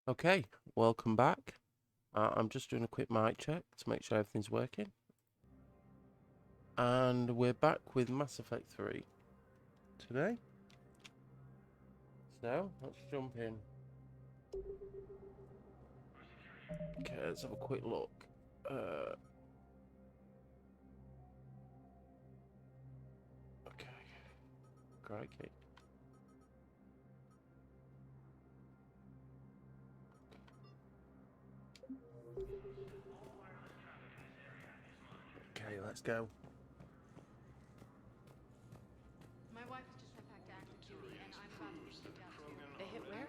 Okay, welcome back. I'm just doing a quick mic check to make sure everything's working. And we're back with Mass Effect 3 today. So, let's jump in. Okay, let's have a quick look. Okay. Crikey. Okay, let's go. My wife has just went back to active duty, and I'm about to be shipped out too. They hit where?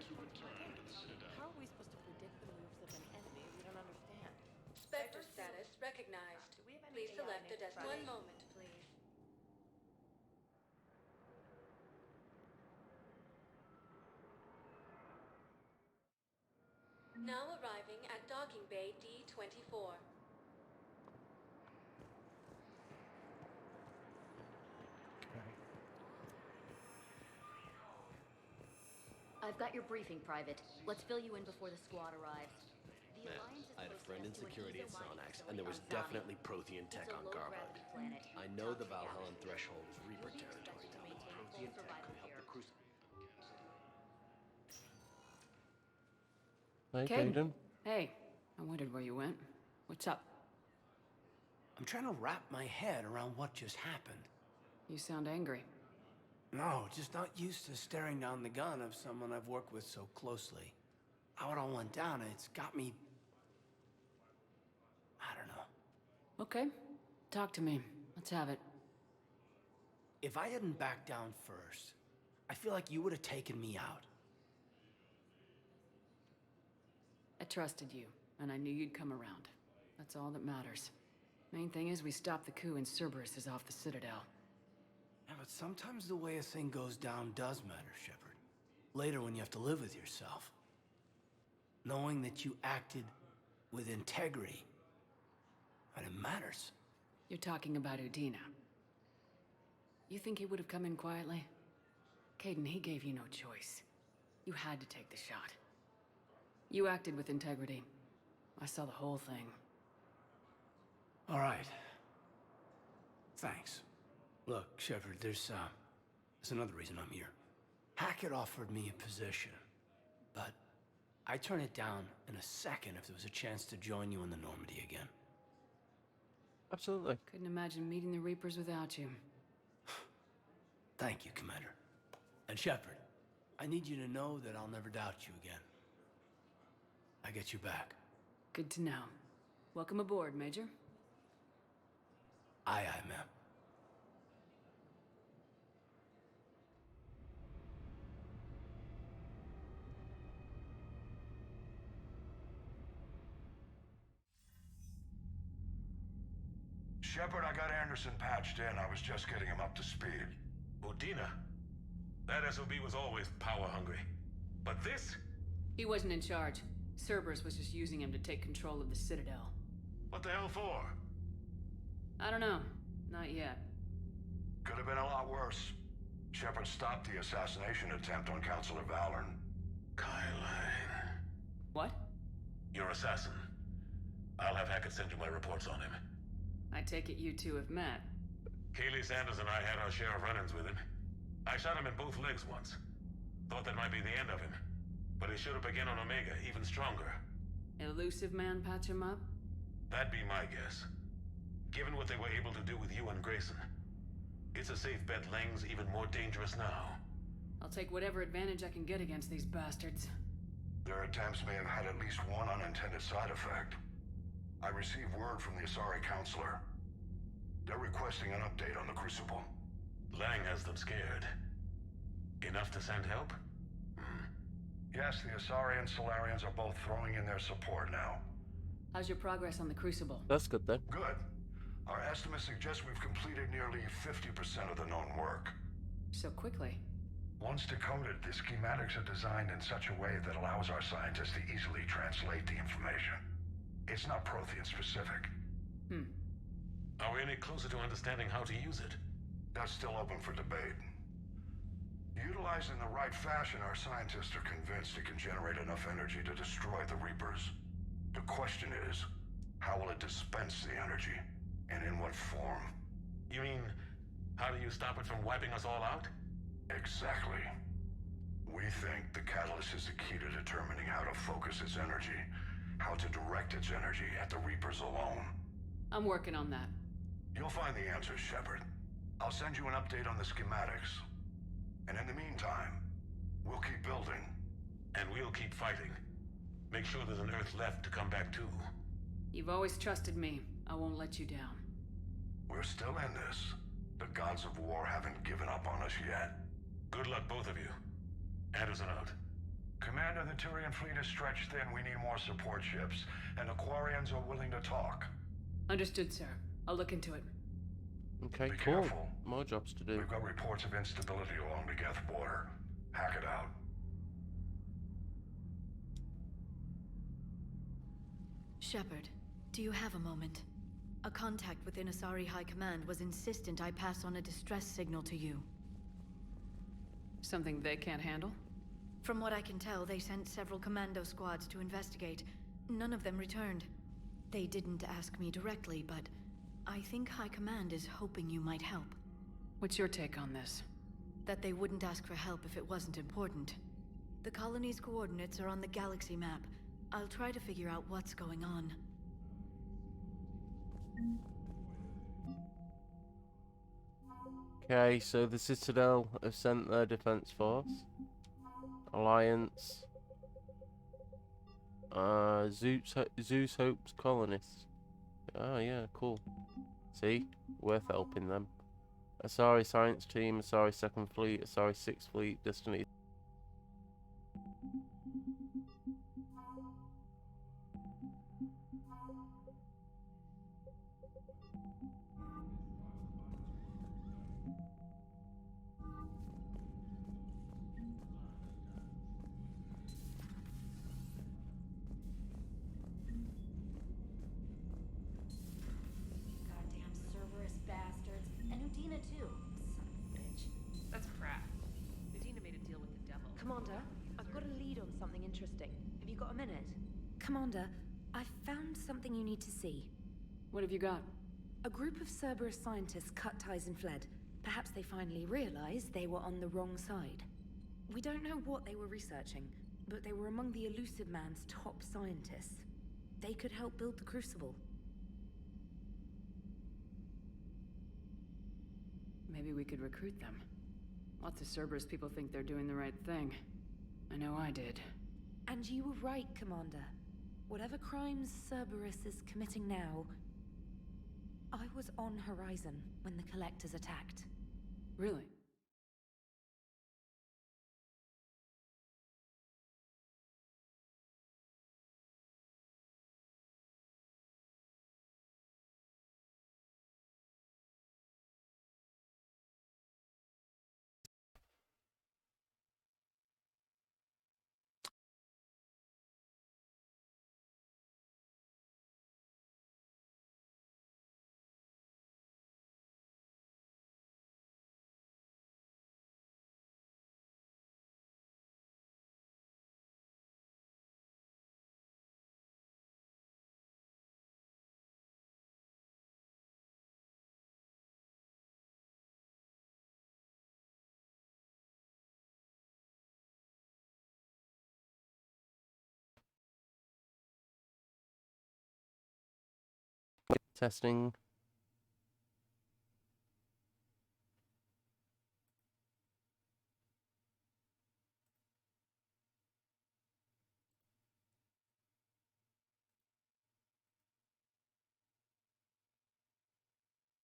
How are we supposed to predict the moves of an enemy we don't understand? Specter status recognized. Do we have any Please AI select the native desk. One moment, please. Now arriving at docking bay D-24. I've got your briefing, Private. Let's fill you in before the squad arrives. The Man, Alliance is I had a posting friend in us to an security at eco mining Sonax, and facility there was on Zami. definitely Prothean It's tech a on low-gravity Garbug. planet. I know the Toxic Valhellan atmosphere. threshold is Reaper You'll be territory expected to now, but maintain full Prothean tech survival could help here. the Crucible. Hey, Caden. Jaden. Hey, I wondered where you went. What's up? I'm trying to wrap my head around what just happened. You sound angry. No, just not used to staring down the gun of someone I've worked with so closely. How it all went down, it's got me... I don't know. Okay, talk to me. Let's have it. If I hadn't backed down first, I feel like you would have taken me out. I trusted you, and I knew you'd come around. That's all that matters. Main thing is we stopped the coup and Cerberus is off the Citadel. Yeah, but sometimes the way a thing goes down does matter, Shepard. Later when you have to live with yourself. Knowing that you acted with integrity, and it matters. You're talking about Udina. You think he would have come in quietly? Caden, he gave you no choice. You had to take the shot. You acted with integrity. I saw the whole thing. All right. Thanks. Look, Shepard, there's another reason I'm here. Hackett offered me a position, but I'd turn it down in a second if there was a chance to join you in the Normandy again. Absolutely. Couldn't imagine meeting the Reapers without you. Thank you, Commander. And Shepard, I need you to know that I'll never doubt you again. I get your back. Good to know. Welcome aboard, Major. Aye, aye, ma'am. Shepard, I got Anderson patched in. I was just getting him up to speed. Udina. That SOB was always power hungry. But this? He wasn't in charge. Cerberus was just using him to take control of the Citadel. What the hell for? I don't know. Not yet. Could have been a lot worse. Shepard stopped the assassination attempt on Counselor Valorn. Kyline. What? Your assassin. I'll have Hackett send you my reports on him. I take it you two have met. Kaylee Sanders and I had our share of run-ins with him. I shot him in both legs once. Thought that might be the end of him. But he showed up again on Omega, even stronger. Elusive man patch him up? That'd be my guess. Given what they were able to do with you and Grayson. It's a safe bet Lang's even more dangerous now. I'll take whatever advantage I can get against these bastards. Their attempts may have had at least one unintended side effect. I received word from the Asari Counselor. They're requesting an update on the Crucible. Lang has them scared. Enough to send help? Yes, the Asari and Solarians are both throwing in their support now. How's your progress on the Crucible? That's good then. Good. Our estimates suggest we've completed nearly 50% of the known work. So quickly. Once decoded, the schematics are designed in such a way that allows our scientists to easily translate the information. It's not Prothean specific. Are we any closer to understanding how to use it? That's still open for debate. Utilizing the right fashion, our scientists are convinced it can generate enough energy to destroy the Reapers. The question is, how will it dispense the energy? And in what form? You mean, how do you stop it from wiping us all out? Exactly. We think the catalyst is the key to determining how to focus its energy, how to direct its energy at the Reapers alone. I'm working on that. You'll find the answers, Shepard. I'll send you an update on the schematics. And in the meantime, we'll keep building. And we'll keep fighting. Make sure there's an Earth left to come back to. You've always trusted me. I won't let you down. We're still in this. The gods of war haven't given up on us yet. Good luck, both of you. Anderson out. Commander, the Turian fleet is stretched thin. We need more support ships. And the Quarians are willing to talk. Understood, sir. I'll look into it. Okay, Be cool. careful. More jobs to do. We've got reports of instability along the Geth border. Hack it out. Shepard, do you have a moment? A contact within Asari High Command was insistent I pass on a distress signal to you. Something they can't handle? From what I can tell, they sent several commando squads to investigate. None of them returned. They didn't ask me directly, but I think High Command is hoping you might help. What's your take on this? That they wouldn't ask for help if it wasn't important. The colony's coordinates are on the galaxy map. I'll try to figure out what's going on. Okay, so the Citadel have sent their defense force. Alliance. Zeus hopes colonists. Oh yeah, cool. See? Worth helping them. Asari Science Team, Asari 2nd Fleet, Asari 6th Fleet, Destiny. Goddamn Cerberus bastards. And Udina too. Son of a bitch. That's crap. Medina made a deal with the devil. Commander, I've got a lead on something interesting. Have you got a minute? Commander, I've found something you need to see. What have you got? A group of Cerberus scientists cut ties and fled. Perhaps they finally realized they were on the wrong side. We don't know what they were researching, but they were among the Elusive Man's top scientists. They could help build the Crucible. Maybe we could recruit them. Lots of Cerberus people think they're doing the right thing. I know I did. And you were right, Commander. Whatever crimes Cerberus is committing now, I was on Horizon when the Collectors attacked. Really? Testing.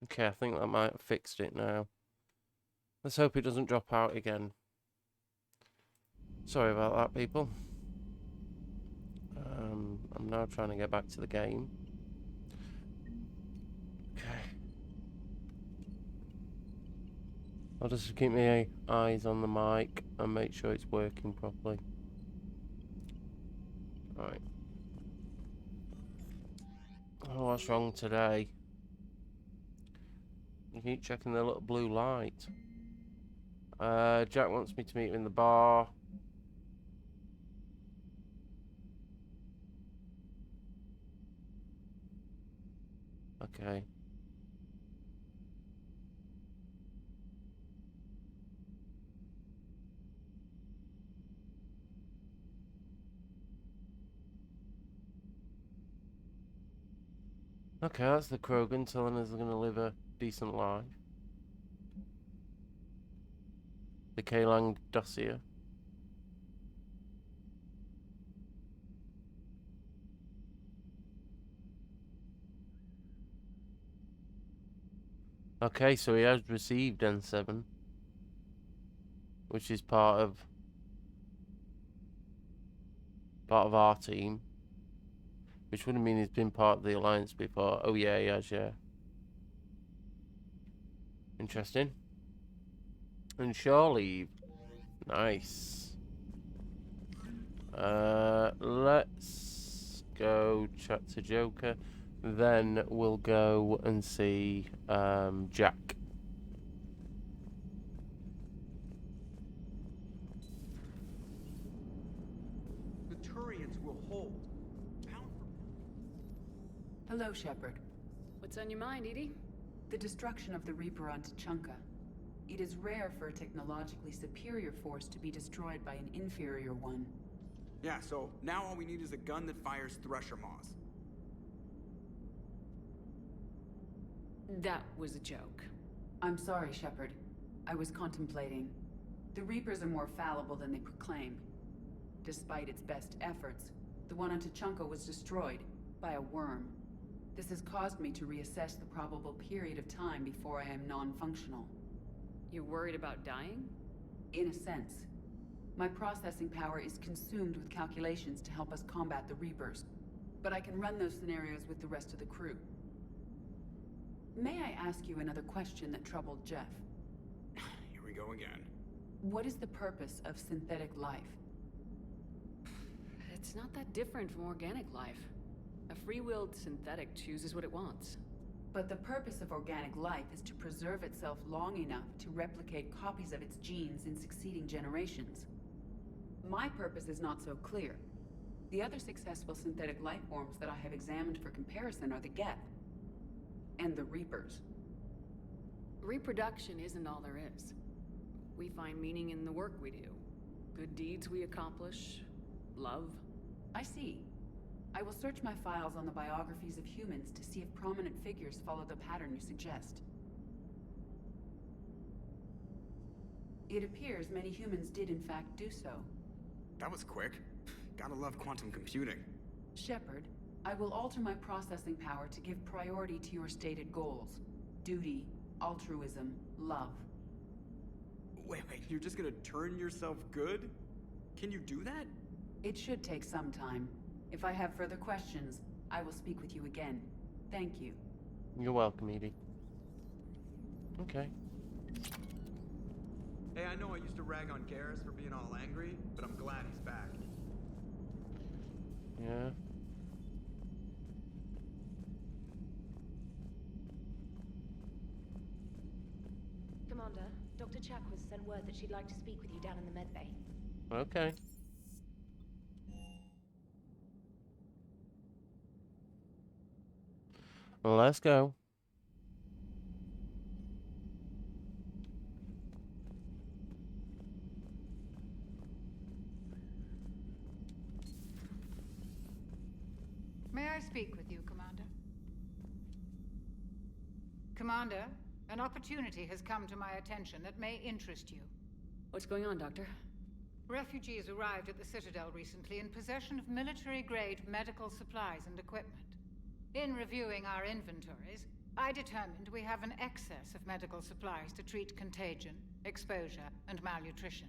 Okay, I think that might have fixed it now. Let's hope it doesn't drop out again. Sorry about that, people. I'm now trying to get back to the game. Okay. I'll just keep my eyes on the mic and make sure it's working properly. Right. Oh, what's wrong today? I keep checking the little blue light. Jack wants me to meet him in the bar. Okay. Okay, that's the Krogan telling us they're going to live a decent life. The K-Lang dossier. Okay, so he has received N7, which is part of our team, which wouldn't mean he's been part of the Alliance before. Oh yeah, he has, yeah. Interesting. And shore leave. Nice. Let's go chat to Joker. Then we'll go and see Jack. The Turians will hold. Pound for... Hello, Shepard. What's on your mind, Edie? The destruction of the Reaper on Tuchanka. It is rare for a technologically superior force to be destroyed by an inferior one. Yeah, so now all we need is a gun that fires Thresher Maws. That was a joke. I'm sorry, Shepard. I was contemplating. The Reapers are more fallible than they proclaim. Despite its best efforts, the one on Tuchanka was destroyed by a worm. This has caused me to reassess the probable period of time before I am non-functional. You're worried about dying? In a sense. My processing power is consumed with calculations to help us combat the Reapers. But I can run those scenarios with the rest of the crew. May I ask you another question that troubled Jeff? Here we go again. What is the purpose of synthetic life? It's not that different from organic life. A free-willed synthetic chooses what it wants. But the purpose of organic life is to preserve itself long enough to replicate copies of its genes in succeeding generations. My purpose is not so clear. The other successful synthetic life forms that I have examined for comparison are the Geth and the Reapers. Reproduction isn't all there is. We find meaning in the work we do. Good deeds we accomplish. Love. I see. I will search my files on the biographies of humans to see if prominent figures follow the pattern you suggest. It appears many humans did in fact do so. That was quick. Gotta love quantum computing. Shepard, I will alter my processing power to give priority to your stated goals. Duty, altruism, love. Wait, you're just gonna turn yourself good? Can you do that? It should take some time. If I have further questions, I will speak with you again. Thank you. You're welcome, Edie. Okay. Hey, I know I used to rag on Garrus for being all angry, but I'm glad he's back. Yeah. Commander, Dr. Chakwas sent word that she'd like to speak with you down in the medbay. Okay. Let's go. May I speak with you, Commander? Commander, an opportunity has come to my attention that may interest you. What's going on, Doctor? Refugees arrived at the Citadel recently in possession of military-grade medical supplies and equipment. In reviewing our inventories, I determined we have an excess of medical supplies to treat contagion, exposure, and malnutrition.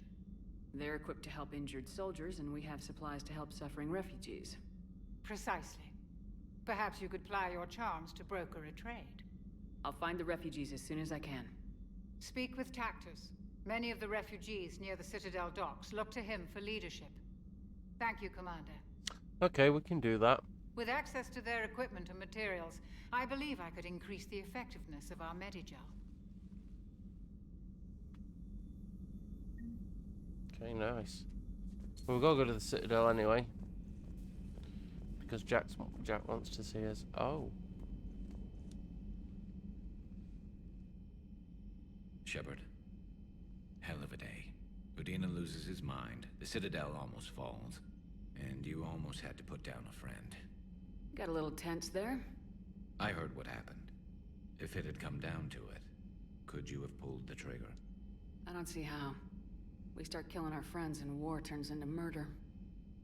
They're equipped to help injured soldiers, and we have supplies to help suffering refugees. Precisely. Perhaps you could ply your charms to broker a trade. I'll find the refugees as soon as I can. Speak with Tactus. Many of the refugees near the Citadel docks look to him for leadership. Thank you, Commander. Okay, we can do that. With access to their equipment and materials, I believe I could increase the effectiveness of our Medigel. Okay, nice. Well, we've got to go to the Citadel anyway. Because Jack wants to see us. Oh. Shepard. Hell of a day. Udina loses his mind, the Citadel almost falls, and you almost had to put down a friend. Got a little tense there. I heard what happened. If it had come down to it, could you have pulled the trigger? I don't see how. We start killing our friends and war turns into murder.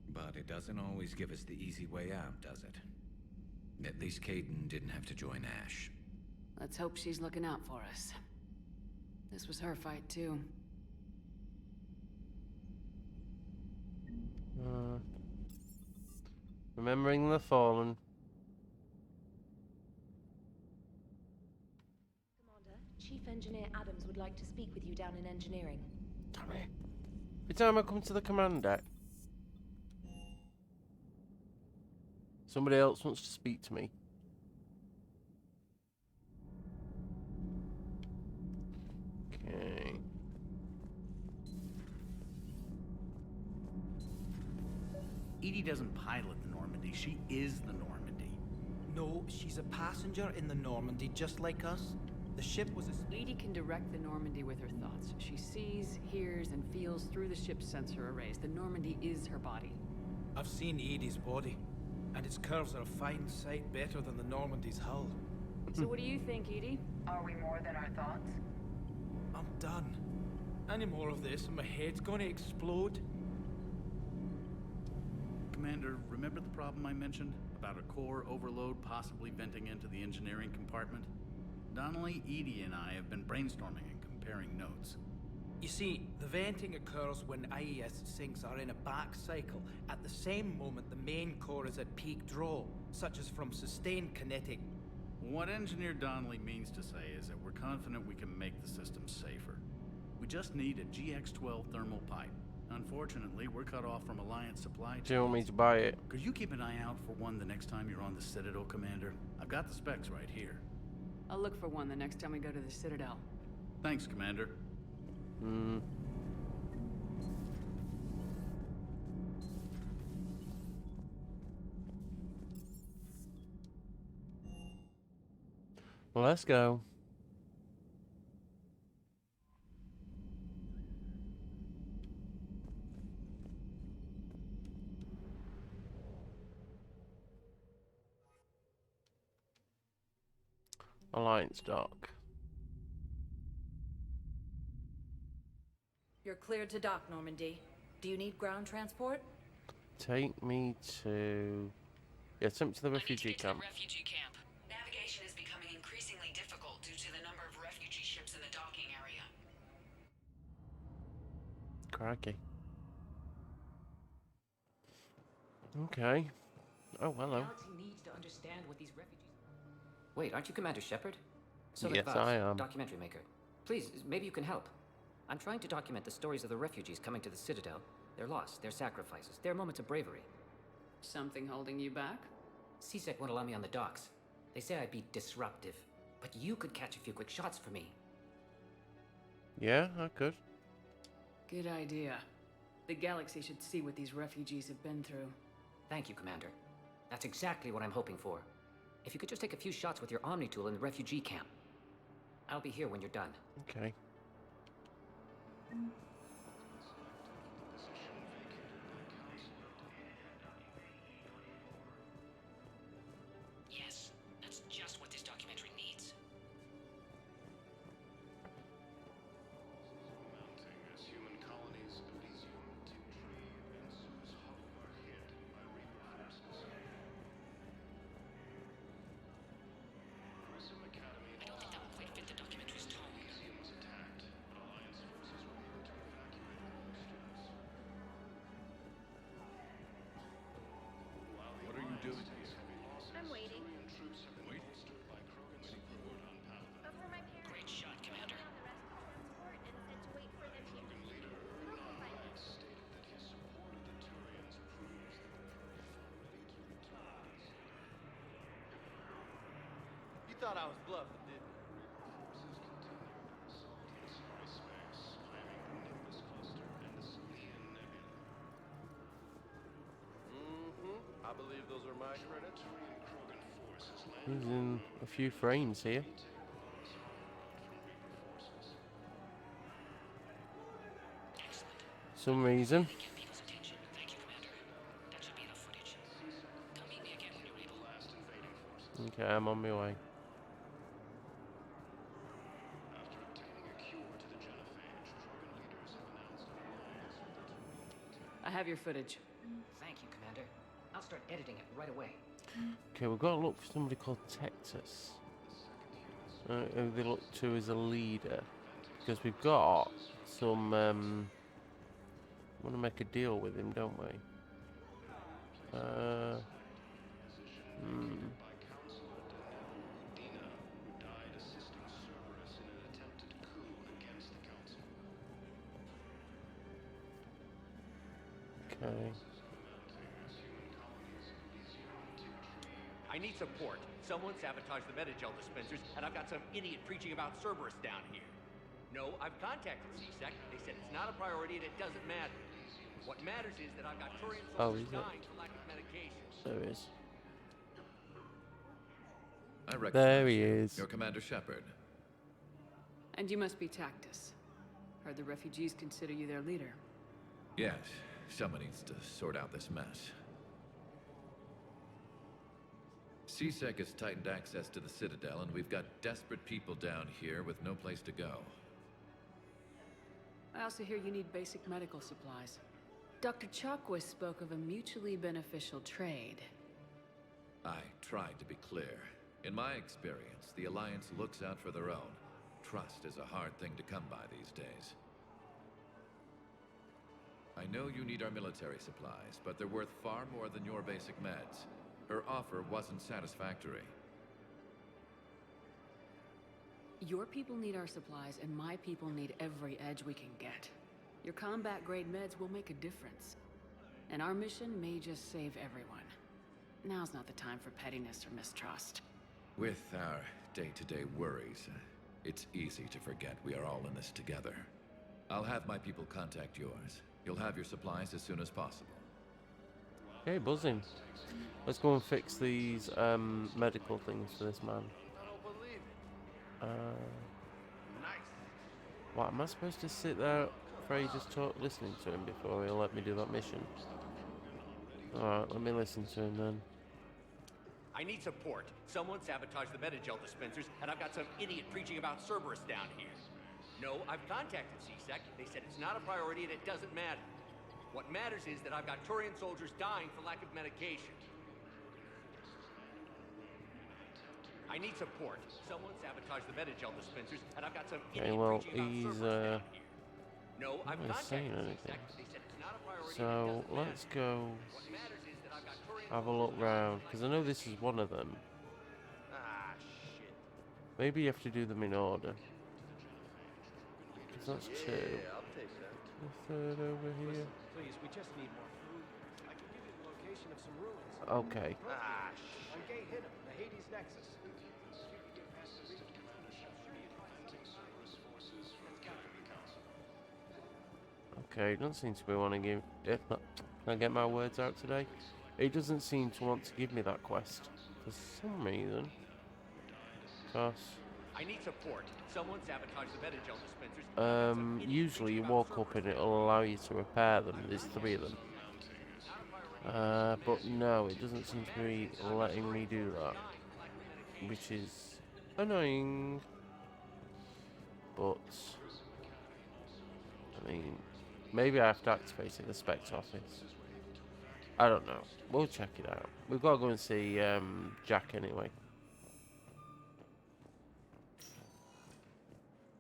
But it doesn't always give us the easy way out, does it? At least Kaidan didn't have to join Ash. Let's hope she's looking out for us. This was her fight, too. Remembering the fallen. Commander, Chief Engineer Adams would like to speak with you down in engineering. Damn it. Every time I come to the command deck, somebody else wants to speak to me. Okay. Edie doesn't pilot the Normandy, she is the Normandy. No, she's a passenger in the Normandy, just like us. The ship was a... Edie can direct the Normandy with her thoughts. She sees, hears, and feels through the ship's sensor arrays. The Normandy is her body. I've seen Edie's body, and its curves are a fine sight better than the Normandy's hull. So what do you think, Edie? Are we more than our thoughts? I'm done. Any more of this and my head's gonna explode. Commander, remember the problem I mentioned? About a core overload possibly venting into the engineering compartment? Donnelly, Edie, and I have been brainstorming and comparing notes. You see, the venting occurs when IES sinks are in a back cycle. At the same moment, the main core is at peak draw, such as from sustained kinetic. What Engineer Donnelly means to say is that we're confident we can make the system safer. We just need a GX-12 thermal pipe. Unfortunately, we're cut off from Alliance supply chains. Do you want me to buy it? Could you keep an eye out for one the next time you're on the Citadel, Commander? I've got the specs right here. I'll look for one the next time we go to the Citadel. Thanks, Commander. Well, let's go. Alliance dock. You're cleared to dock, Normandy. Do you need ground transport? Take me to... Yeah, take me to the refugee camp. Refugee camp. Navigation is becoming increasingly difficult due to the number of refugee ships in the docking area. Crikey. Okay. Oh, hello. Galaxy needs to understand what these refugees... Wait, aren't you Commander Shepard? Yes, I am. Documentary maker. Please, maybe you can help. I'm trying to document the stories of the refugees coming to the Citadel. Their loss, their sacrifices, their moments of bravery. Something holding you back? CSEC won't allow me on the docks. They say I'd be disruptive. But you could catch a few quick shots for me. Yeah, I could. Good idea. The Galaxy should see what these refugees have been through. Thank you, Commander. That's exactly what I'm hoping for. If you could just take a few shots with your Omni tool in the refugee camp. I'll be here when you're done. Okay. Yes, that's just what this documentary needs. Mounting as human colonies Elysium, Tiptree, and Sue's Hope are hit by Reaper forces. Grissom Academy. I don't think that will quite fit the documentary's tone. Elysium was attacked, but Alliance forces were able to evacuate all the students. What are you doing? I'm waiting. Troops have been bolstered by Krogan's support on Palaven. For my parents. Great shot, Commander. On the rest of transport and to wait for them here. Krogan leader Errands stated that his support of the Turians proves that the Krogan are ready to return. You thought I was bluffing, didn't you? Forces continued an assault in cyberspace, slamming the Nimbus cluster and the Selenium Losing a few frames here. Some reason. Okay, I'm on my way. I have your footage. Thank you, Commander. I'll start editing it right away. Okay, we've got to look for somebody called Texas. Who they look to as a leader. Because we've got some, want to make a deal with him, don't we? Okay. I need support. Someone sabotaged the Metagel dispensers, and I've got some idiot preaching about Cerberus down here. No, I've contacted CSEC. They said it's not a priority and it doesn't matter. What matters is that I've got Turian soldiers dying for lack of medication. There he is. I recognize There he you. is. You're Commander Shepard. And you must be Tactus. Heard the refugees consider you their leader. Yes, someone needs to sort out this mess. CSEC has tightened access to the Citadel, and we've got desperate people down here with no place to go. I also hear you need basic medical supplies. Dr. Chakwas spoke of a mutually beneficial trade. I tried to be clear. In my experience, the Alliance looks out for their own. Trust is a hard thing to come by these days. I know you need our military supplies, but they're worth far more than your basic meds. Her offer wasn't satisfactory. Your people need our supplies, and my people need every edge we can get. Your combat-grade meds will make a difference. And our mission may just save everyone. Now's not the time for pettiness or mistrust. With our day-to-day worries, it's easy to forget we are all in this together. I'll have my people contact yours. You'll have your supplies as soon as possible. Okay, buzzing. Let's go and fix these medical things for this man. What, am I supposed to sit there for ages listening to him before he'll let me do that mission? Alright, let me listen to him then. I need support. Someone sabotaged the Metagel dispensers, and I've got some idiot preaching about Cerberus down here. No, I've contacted CSEC. They said it's not a priority and it doesn't matter. What matters is that I've got Turian soldiers dying for lack of medication. I need support. Someone sabotaged the Metagel dispensers, and I've got some idiot preaching about Cerberus down here. No, I've not saying contacted anything. CSEC. They said it's not a priority So and it doesn't let's matter. go What matters is that I've got Turian have a look round, because I know this is one of them. Ah, shit. Maybe you have to do them in order. Because that's two. Yeah, I'll take that. The third over here. Please, we just need more food. I can give you the location of some ruins. Okay. Ah, on Gate Hidden, the Hades Nexus. Okay, doesn't seem to be wanting to give. Can I get my words out today? He doesn't seem to want to give me that quest for some reason. Because I need support. Someone sabotaged the Metagel dispensers. usually you walk up and it'll allow you to repair them. There's 3 of them. But no, it doesn't seem to be letting me do that, which is annoying. But I mean, maybe I have to activate it in the Specter office. I don't know. We'll check it out. We've got to go and see Jack anyway.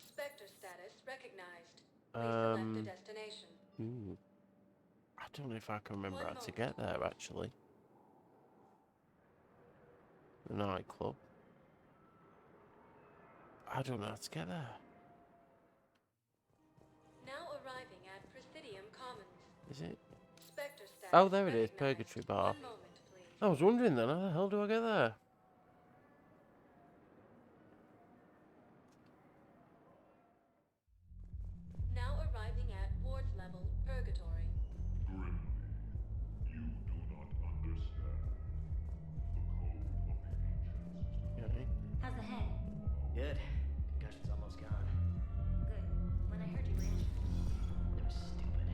Specter status recognized. Please select a destination. Ooh. I don't know if I can remember how to get there actually. The nightclub. I don't know how to get there. Now arriving at Presidium Commons. Is it? Specter status Oh, there it is. recognized. Purgatory Bar. 1 moment, please. I was wondering then, how the hell do I get there? Now arriving at Ward's level, Purgatory. Grimly, you do not understand. The code of the ancients is Good. Concussion's almost gone. Good. When I heard you were injured. It was stupid.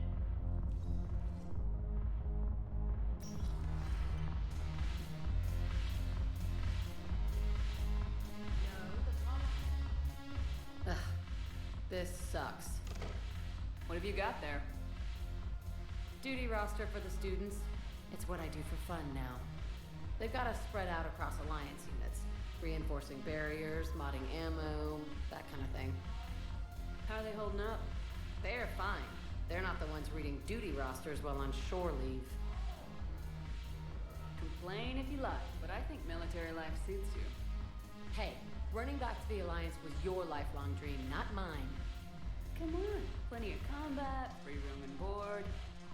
Ugh, this sucks. What have you got there? Duty roster for the students. It's what I do for fun now. They've got us spread out across Alliance units, reinforcing barriers, modding ammo, that kind of thing. How are they holding up? They're fine. They're not the ones reading duty rosters while on shore leave. Complain if you like, but I think military life suits you. Hey, running back to the Alliance was your lifelong dream, not mine. Come on, plenty of combat, free room and board,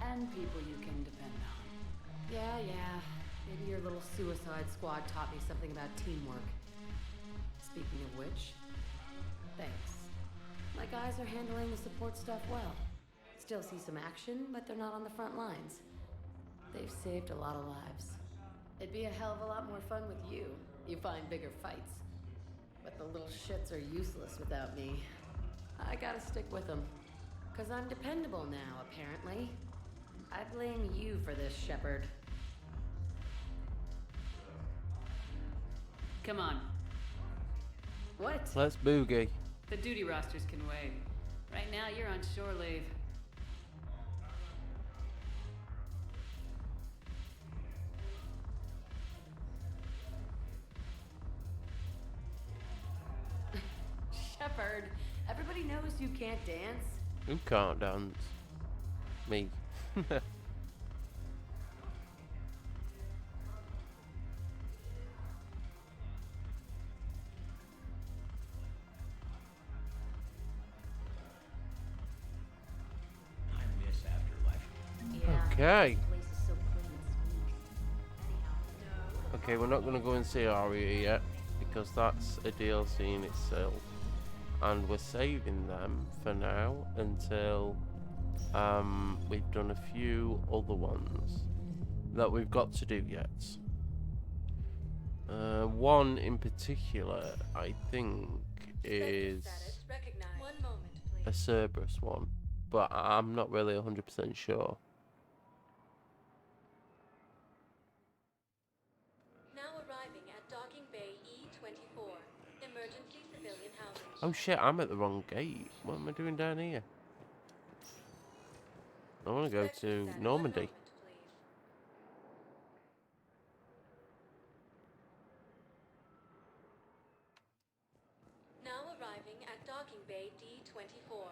and people you can depend on. Yeah. Maybe your little suicide squad taught me something about teamwork. Speaking of which, thanks. My guys are handling the support stuff well. Still see some action, but they're not on the front lines. They've saved a lot of lives. It'd be a hell of a lot more fun with you. You find bigger fights. But the little shits are useless without me. I gotta stick with them. 'Cause I'm dependable now, apparently. I blame you for this, Shepard. Come on. What? Let's boogie. The duty rosters can wait. Right now, you're on shore leave. Shepard, everybody knows you can't dance. Who can't dance? Me. Okay. Okay, we're not going to go and see Aria yet because that's a DLC in itself, and we're saving them for now until we've done a few other ones that we've got to do yet. One in particular, I think, is a Cerberus one, but I'm not really 100% sure. Oh shit, I'm at the wrong gate. What am I doing down here? I want to go to Normandy. Now arriving at docking bay D-24.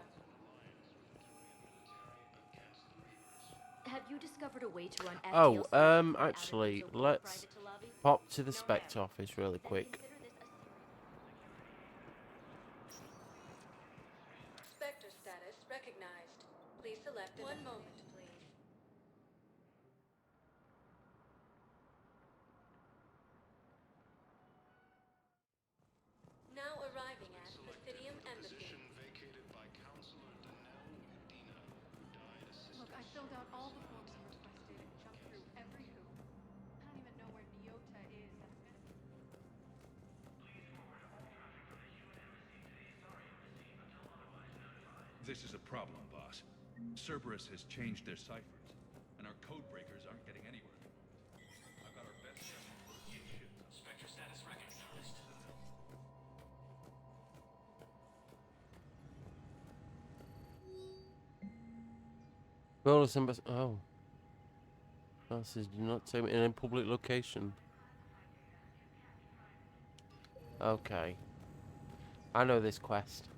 Have you discovered a way to run Oh, FTL actually, let's pop to the Specter office really quick. Specter status recognized. Please select one moment, please. Now arriving at Presidium Embassy. Look, I filled out all the forms you requested and jumped through every hoop. I don't even know where Neota is. This is a problem, boss. Cerberus has changed their ciphers, and our code breakers aren't getting anywhere. I've got our best Spectre status recognized. Bonus embassy. Oh. Passes do not take me in a public location. Okay. I know this quest.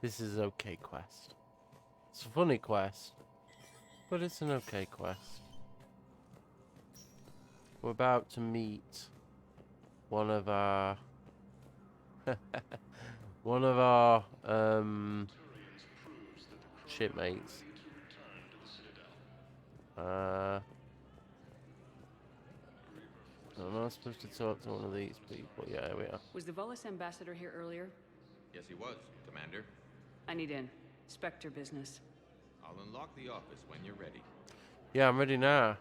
This is okay quest. It's a funny quest, but it's an okay quest. We're about to meet one of our shipmates. I'm not supposed to talk to one of these people. Yeah, here we are. Was the Volus ambassador here earlier? Yes, he was, Commander. I need in. Specter business. I'll unlock the office when you're ready. Yeah, I'm ready now.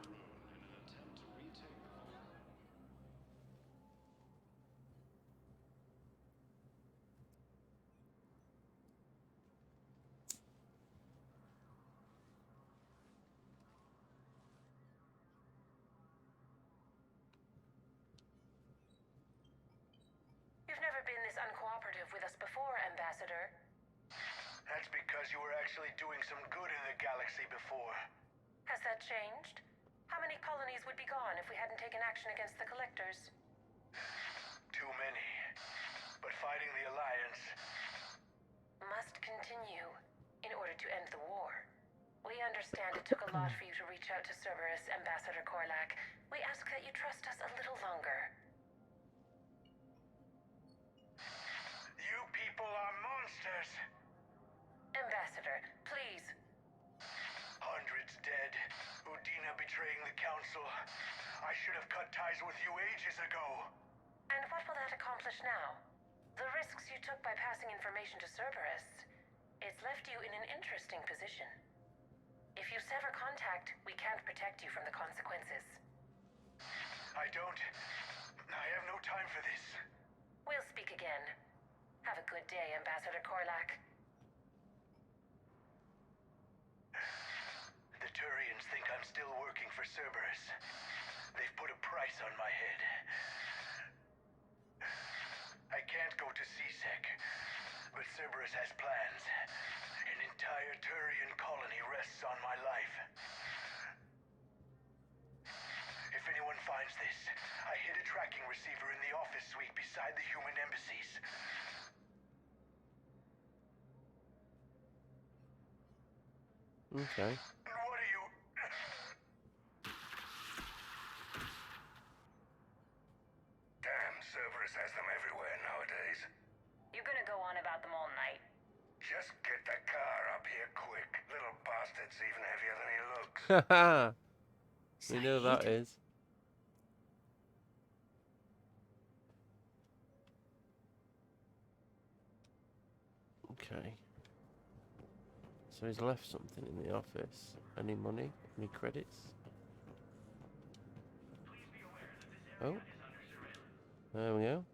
been this uncooperative with us before, Ambassador. That's because you were actually doing some good in the galaxy before. Has that changed? How many colonies would be gone if we hadn't taken action against the Collectors? Too many. But fighting the Alliance must continue in order to end the war. We understand it took a lot for you to reach out to Cerberus, Ambassador Korlak. We ask that you trust us a little longer. You people are monsters! Ambassador, please. Hundreds dead. Udina betraying the Council. I should have cut ties with you ages ago. And what will that accomplish now? The risks you took by passing information to Cerberus, it's left you in an interesting position. If you sever contact, we can't protect you from the consequences. I have no time for this. We'll speak again. Have a good day, Ambassador Korlak. The Turians think I'm still working for Cerberus. They've put a price on my head. I can't go to CSEC, but Cerberus has plans. An entire Turian colony rests on my life. If anyone finds this, I hid a tracking receiver in the office suite beside the human embassies. Okay. What are you... Damn, Cerberus has them everywhere nowadays. You gonna go on about them all night? Just get the car up here quick. Little bastard's even heavier than he looks. Haha. We know that is. Okay. So he's left something in the office. Any money? Any credits? Oh. There we go.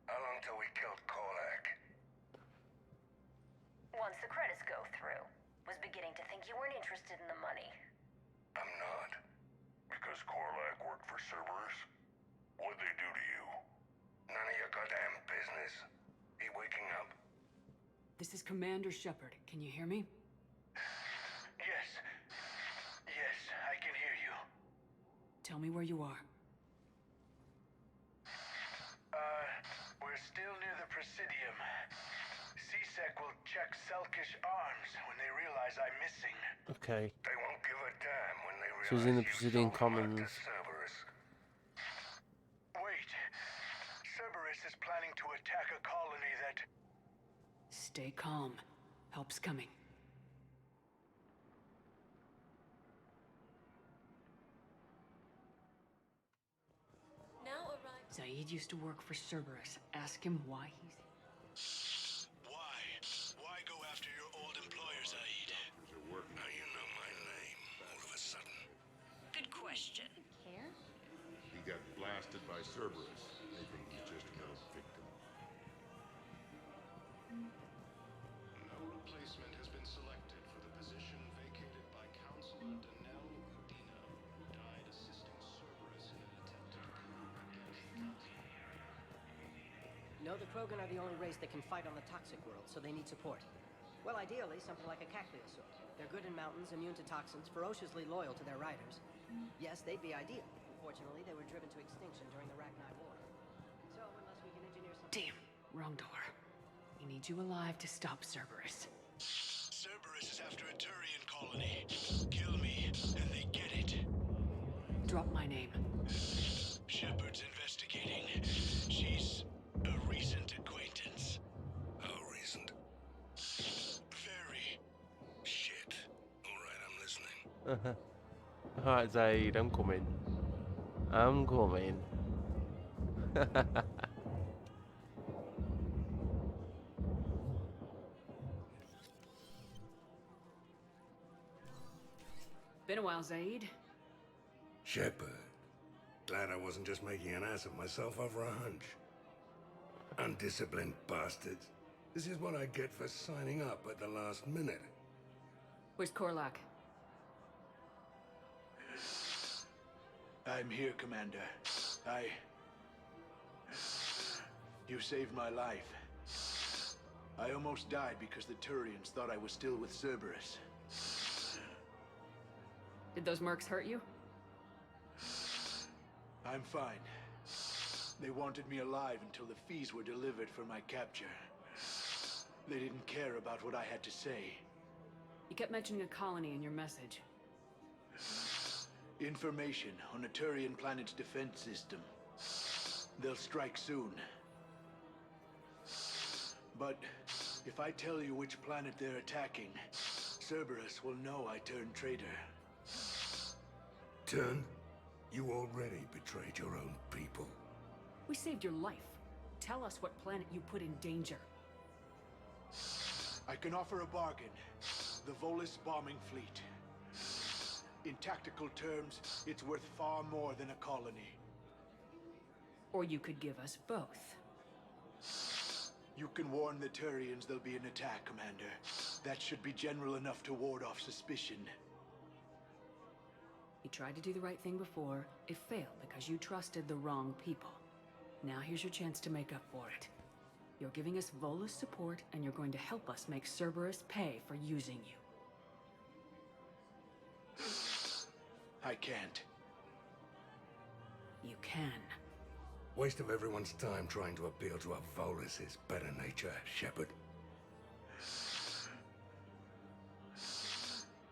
How long till we killed Korlak? Once the credits go through. Was beginning to think you weren't interested in the money. I'm not. Because Korlak worked for Cerberus? What'd they do to you? None of your goddamn business. He waking up? This is Commander Shepard. Can you hear me? Yes. Yes, I can hear you. Tell me where you are. We're still near the Presidium. CSEC will check Selkish arms when they realize I'm missing. Okay. They won't give a damn when they realize So he's in the you Presidium sold Commons. blood to Cerberus. Wait. Cerberus is planning to attack a colony that... Stay calm. Help's coming. Now arrive. Zaid used to work for Cerberus. Ask him why he's... Why go after your old employer, Zaid? Now you know my name, all of a sudden. Good question. Care? He got blasted by Cerberus. They think he's just another victim. No replacement has been selected for the position vacated by Counselor Danelle Udina, who died assisting Cerberus in an attempt to coup against the Council. No, the Krogan are the only race that can fight on the toxic world, so they need support. Well, ideally, something like a Cacliosaur. They're good in mountains, immune to toxins, ferociously loyal to their riders. Yes, they'd be ideal. Unfortunately, they were driven to extinction during the Rachni War. So, unless we can engineer something... Damn, wrong door. He needs you alive to stop Cerberus. Cerberus is after a Turian colony. Kill me, and they get it. Drop my name. Shepard's investigating. She's a recent acquaintance. How recent? Very. Shit. Alright, I'm listening. Alright, Zaid, I'm coming. I'm coming. Been a while, Zaid. Shepard. Glad I wasn't just making an ass of myself over a hunch. Undisciplined bastards. This is what I get for signing up at the last minute. Where's Korlak? I'm here, Commander. You saved my life. I almost died because the Turians thought I was still with Cerberus. Did those mercs hurt you? I'm fine. They wanted me alive until the fees were delivered for my capture. They didn't care about what I had to say. You kept mentioning a colony in your message. Information on a Turian planet's defense system. They'll strike soon. But if I tell you which planet they're attacking, Cerberus will know I turned traitor. Turned? You already betrayed your own people. We saved your life. Tell us what planet you put in danger. I can offer a bargain. The Volus bombing fleet. In tactical terms, it's worth far more than a colony. Or you could give us both. You can warn the Turians there'll be an attack, Commander. That should be general enough to ward off suspicion. You tried to do the right thing before. It failed because you trusted the wrong people. Now here's your chance to make up for it. You're giving us Volus support, and you're going to help us make Cerberus pay for using you. I can't. You can. Waste of everyone's time trying to appeal to a Volus's better nature, Shepard.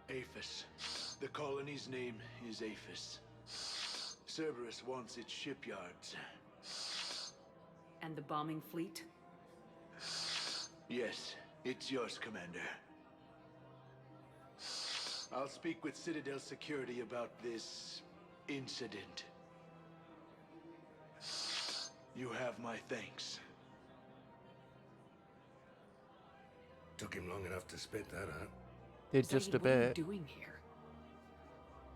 Aphis. The colony's name is Aphis. Cerberus wants its shipyards. And the bombing fleet? Yes, it's yours, Commander. I'll speak with Citadel security about this incident. You have my thanks. Took him long enough to spit that out. Did just a What are you bit. doing here?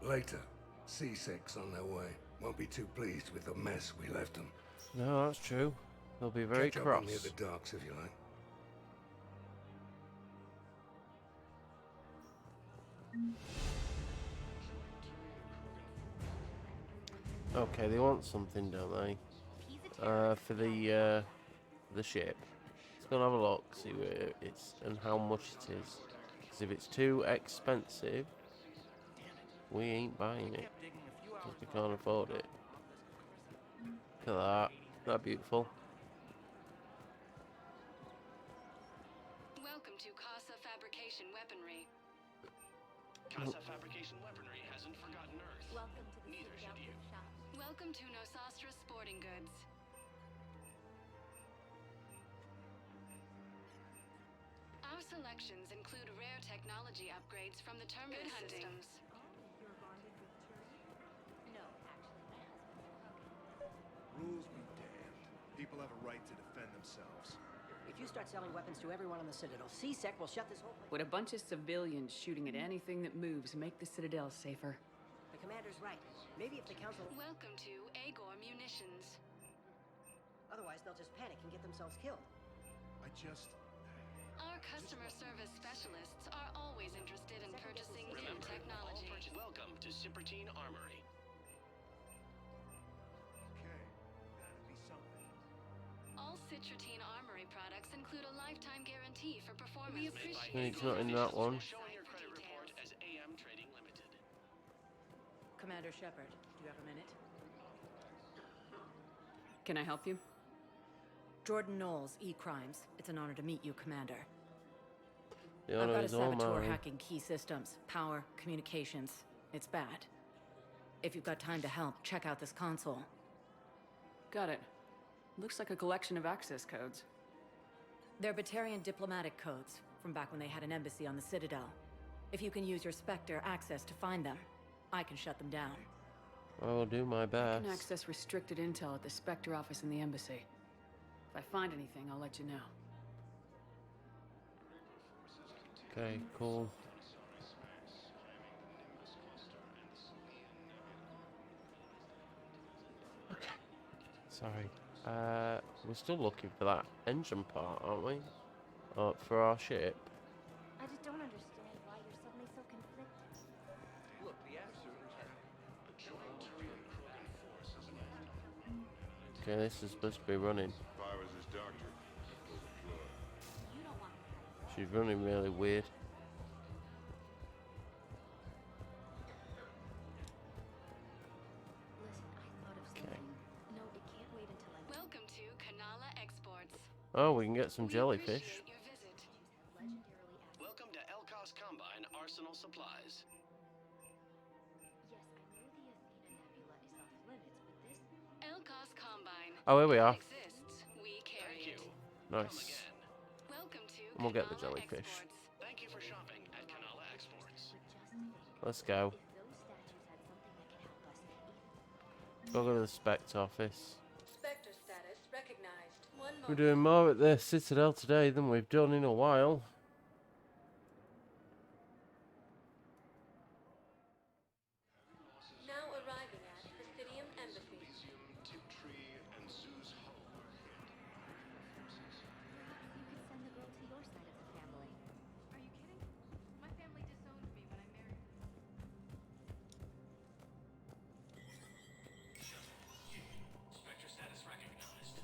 Later, C6 on their way. Won't be too pleased with the mess we left them. No, that's true. They'll be very Catch up cross. on me at the docks if you like. Okay, they want something, don't they? For the ship. Let's go and have a look, see where it's and how much it is. Because if it's too expensive, we ain't buying it. Because we can't afford it. Look at that. Isn't that beautiful? Welcome to Casa Fabrication Weaponry. Casa Fabrication Weaponry hasn't forgotten Earth. Welcome to the Neither should you. Welcome to Nosastra Sporting Goods. Our selections include rare technology upgrades from the Terminus systems. Rules be damned. People have a right to defend themselves. If you start selling weapons to everyone on the Citadel, C-Sec will shut this whole place. Would a bunch of civilians shooting at anything that moves make the Citadel safer? The commander's right. Maybe if the council... Welcome to Agor Munitions. Otherwise, they'll just panic and get themselves killed. I just... Our customer service specialists are always interested in purchasing new Remember, technology. welcome to ShYTrAN Armory. Okay, that'd be something. All ShYTrAN Armory products include a lifetime guarantee for performance. We Made by appreciate It's not in that one. Showing your credit report as AM Trading Limited. Commander Shepard, do you have a minute? Can I help you? Jordan Knowles, E-Crimes. It's an honor to meet you, Commander. The I've honor got a is all saboteur mine. hacking key systems, power, communications. It's bad. If you've got time to help, check out this console. Got it. Looks like a collection of access codes. They're Batarian diplomatic codes, from back when they had an embassy on the Citadel. If you can use your Specter access to find them, I can shut them down. I will do my I best. can access restricted intel at the Specter office in the embassy. If I find anything, I'll let you know. Okay, cool. Okay. Sorry. We're still looking for that engine part, aren't we? For our ship. I just don't understand why you're suddenly so conflicted. Look, the answer Okay, this is supposed to be running. If I was his doctor, I'd pull the plug. You don't want me having She's running really weird. Listen, I thought of something. No, it can't wait until I Welcome to Kanala Exports. Oh, we can get some jellyfish. Appreciate your visit. Welcome to Elkos Combine Arsenal Supplies. Yes, I know the Athena Nebula is off limits, but this Elkos Combine. Oh, here we are. Exists. We carry Thank you. it. Nice. Welcome to And we'll get the Kanala jellyfish. Exports. Thank you for shopping at Kanala Exports. Let's go. if those statues had something that could help us, Go to the Specter office. Specter status recognized. One We're moment. doing more at the Citadel today than we've done in a while. Now arriving at Presidium Embassy. perhaps you could send the girl to your side of the family. Are you kidding? My family disowned me when I married Spectre status recognized.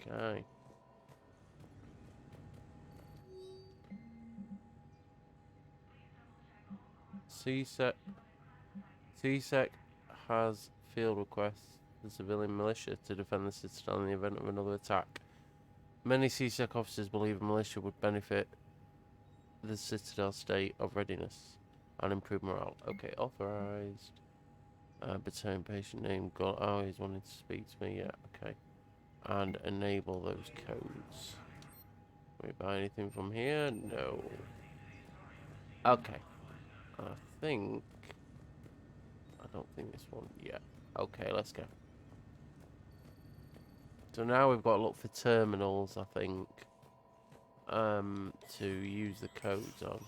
Okay. CSEC has field requests the civilian militia to defend the Citadel in the event of another attack. Many CSEC officers believe a militia would benefit the Citadel state of readiness and improve morale. Okay, authorized. Battalion patient name. Oh, he's wanting to speak to me. Yeah, okay. And enable those codes. Can we buy anything from here? No. Okay. I don't think this one yet. Okay, let's go. So now we've got to look for terminals, I think, to use the codes on.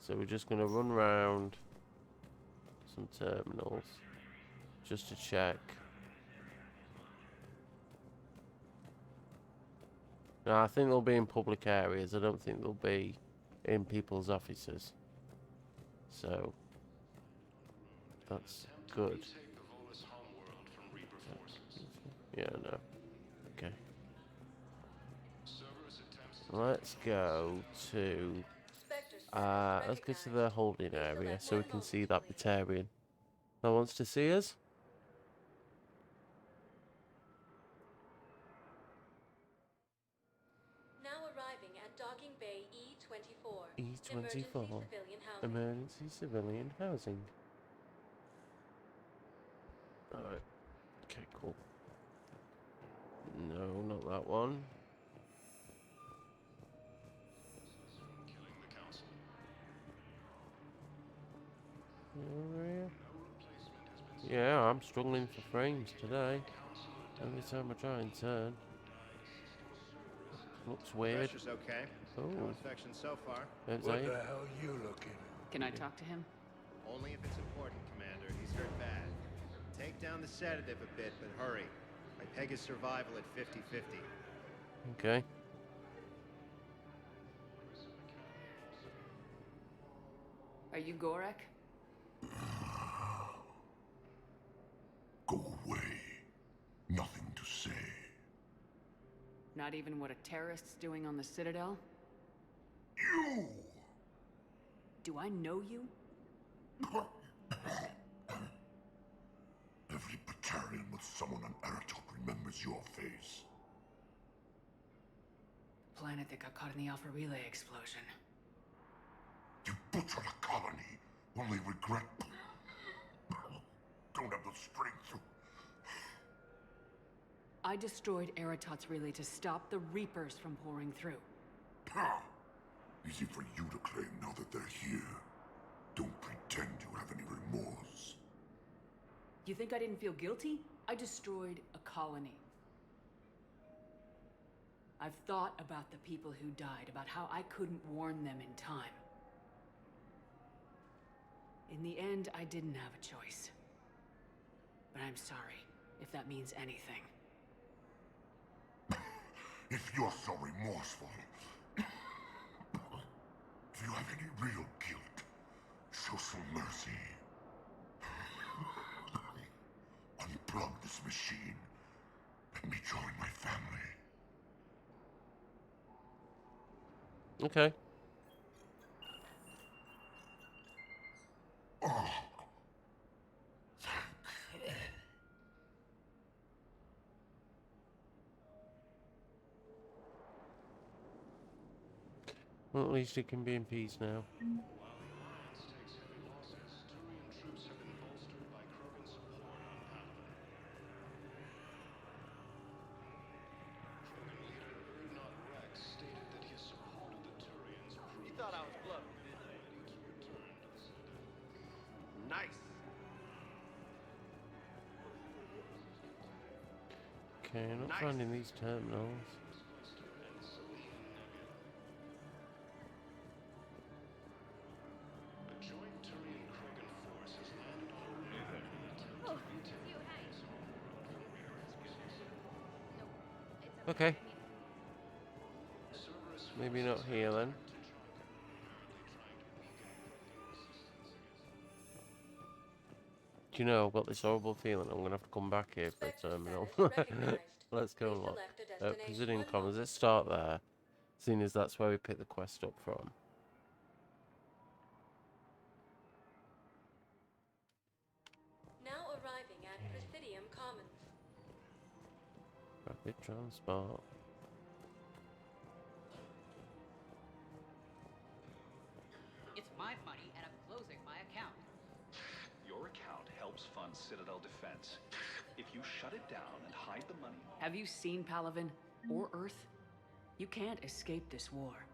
So we're just going to run around some terminals just to check. No, I think they'll be in public areas. I don't think they'll be in people's offices. So that's good. Yeah, no. Okay. Let's go to let's go to the holding area so we can see that Batarian that wants to see us. Now arriving at Docking Bay E24. E24. Emergency civilian Emergency civilian housing. housing. Alright. Okay, cool. No, not that one. Yeah, I'm struggling for frames today. Every time I try and turn. Looks weird. Pressure's okay. Oh. No infection so far. There's What a- the hell you looking? Can I talk to him? Only if it's important, Commander. He's hurt bad. Take down the sedative a bit, but hurry. I peg his survival at 50-50. Okay. Are you Gorek? Go away. Nothing to say. Not even what a terrorist's doing on the Citadel? You! Do I know you? Every Batarian with someone on Aratok remembers your face. Planet that got caught in the Alpha Relay explosion. You butchered a colony, only regret. Don't have the strength to. I destroyed Eratot's relay to stop the Reapers from pouring through. Easy for you to claim now that they're here. Don't pretend you have any remorse. You think I didn't feel guilty? I destroyed a colony. I've thought about the people who died, about how I couldn't warn them in time. In the end, I didn't have a choice. But I'm sorry, if that means anything. If you're so remorseful, if you have any real guilt, show some mercy. Unplug this machine. Let me join my family. Okay. Oh. Well, at least it can be in peace now. You thought I was bluffing, didn't you? Nice. Okay, I'm not finding these terminals. Okay. Maybe not here then. Do you know, I've got this horrible feeling I'm going to have to come back here for a terminal. Let's go and look. Presidium Commons, let's start there. Seeing as that's where we picked the quest up from. Now arriving at Presidium Commons. Rapid transport. It's my money and I'm closing my account. Your account helps fund Citadel defense. If you shut it down and hide the money... Have you seen Palaven? Or Earth? You can't escape this war.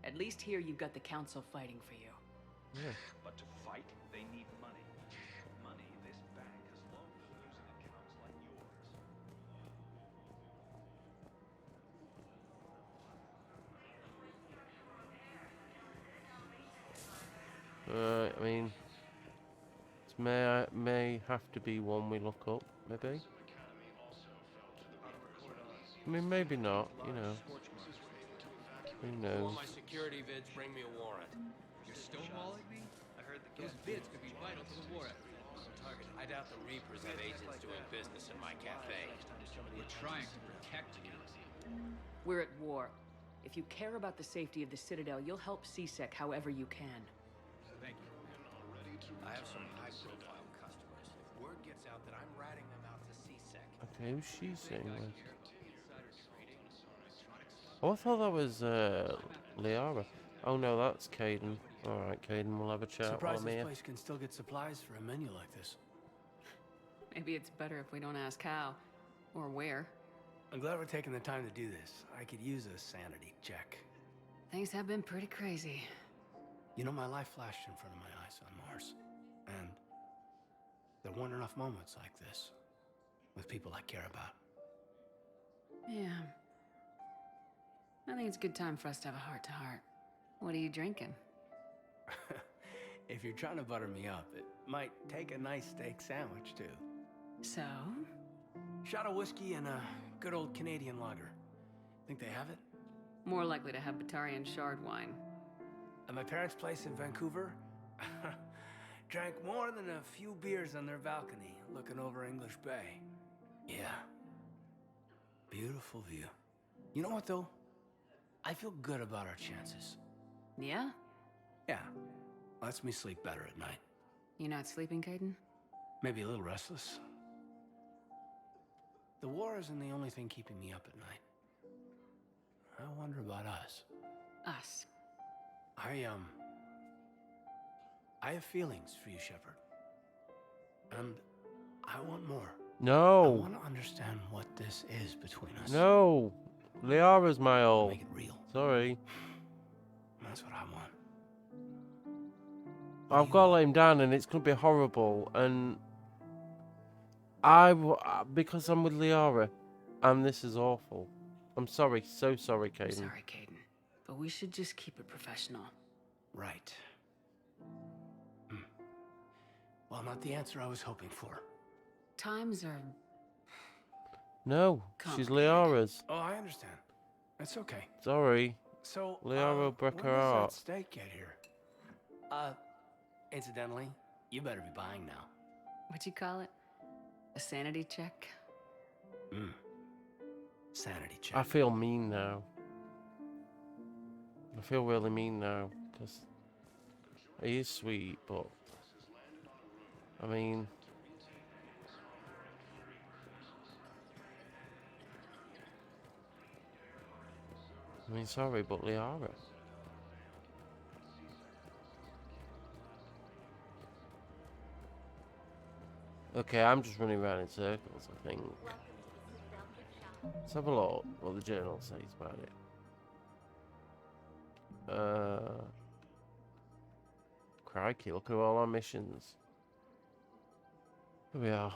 At least here you've got the Council fighting for you. Yeah. But to fight, they need money. Money this bank has loaned them using accounts like I yours. mean, it may have to be one we look up, maybe. I mean, maybe not. You know, who knows? All my security vids bring me a warrant. You're stonewalling me? I heard those bids could be vital to the war effort. I doubt the Reapers have agents doing business in my cafe. We're trying to protect you. We're at war. If you care about the safety of the Citadel, you'll help CSEC however you can. Thank you. I have some high-profile customers. If word gets out that I'm ratting them out to CSEC. Okay, who's she saying with? Oh, I thought that was Liara. Oh no, that's Caden. Alright, Caden, we'll have a chat while Surprised I'm this here. place can still get supplies for a menu like this. Maybe it's better if we don't ask how. Or where. I'm glad we're taking the time to do this. I could use a sanity check. Things have been pretty crazy. You know, my life flashed in front of my eyes on Mars. And there weren't enough moments like this. With people I care about. Yeah. I think it's a good time for us to have a heart-to-heart. What are you drinking? If you're trying to butter me up, it might take a nice steak sandwich, too. So? Shot of whiskey and a good old Canadian lager. Think they have it? More likely to have Batarian shard wine. At my parents' place in Vancouver, drank more than a few beers on their balcony, looking over English Bay. Yeah. Beautiful view. You know what, though? I feel good about our chances. Yeah? Yeah. Lets me sleep better at night. You not sleeping, Caden? Maybe a little restless. The war isn't the only thing keeping me up at night. I wonder about us. Us? I have feelings for you, Shepard. And I want more. No! I want to understand what this is between us. No! Liara's my all. Make it real. Sorry. That's what I want. I've got to let him down and it's going to be horrible. And because I'm with Liara, and this is awful. I'm sorry, so sorry, Caden. Sorry, Caden. But we should just keep it professional. Right. Well, not the answer I was hoping for. Times are... No, she's Liara's. Oh, I understand. It's okay. Sorry. So, Liara broke when her does that heart. steak get here? Incidentally, you better be buying now. What'd you call it? A sanity check? Sanity check. I feel mean now. I feel really mean now, because he is sweet, but I mean, sorry, but Liara. Okay, I'm just running around in circles, I think. Let's have a look what the journal says about it. Crikey, look at all our missions. Here we are.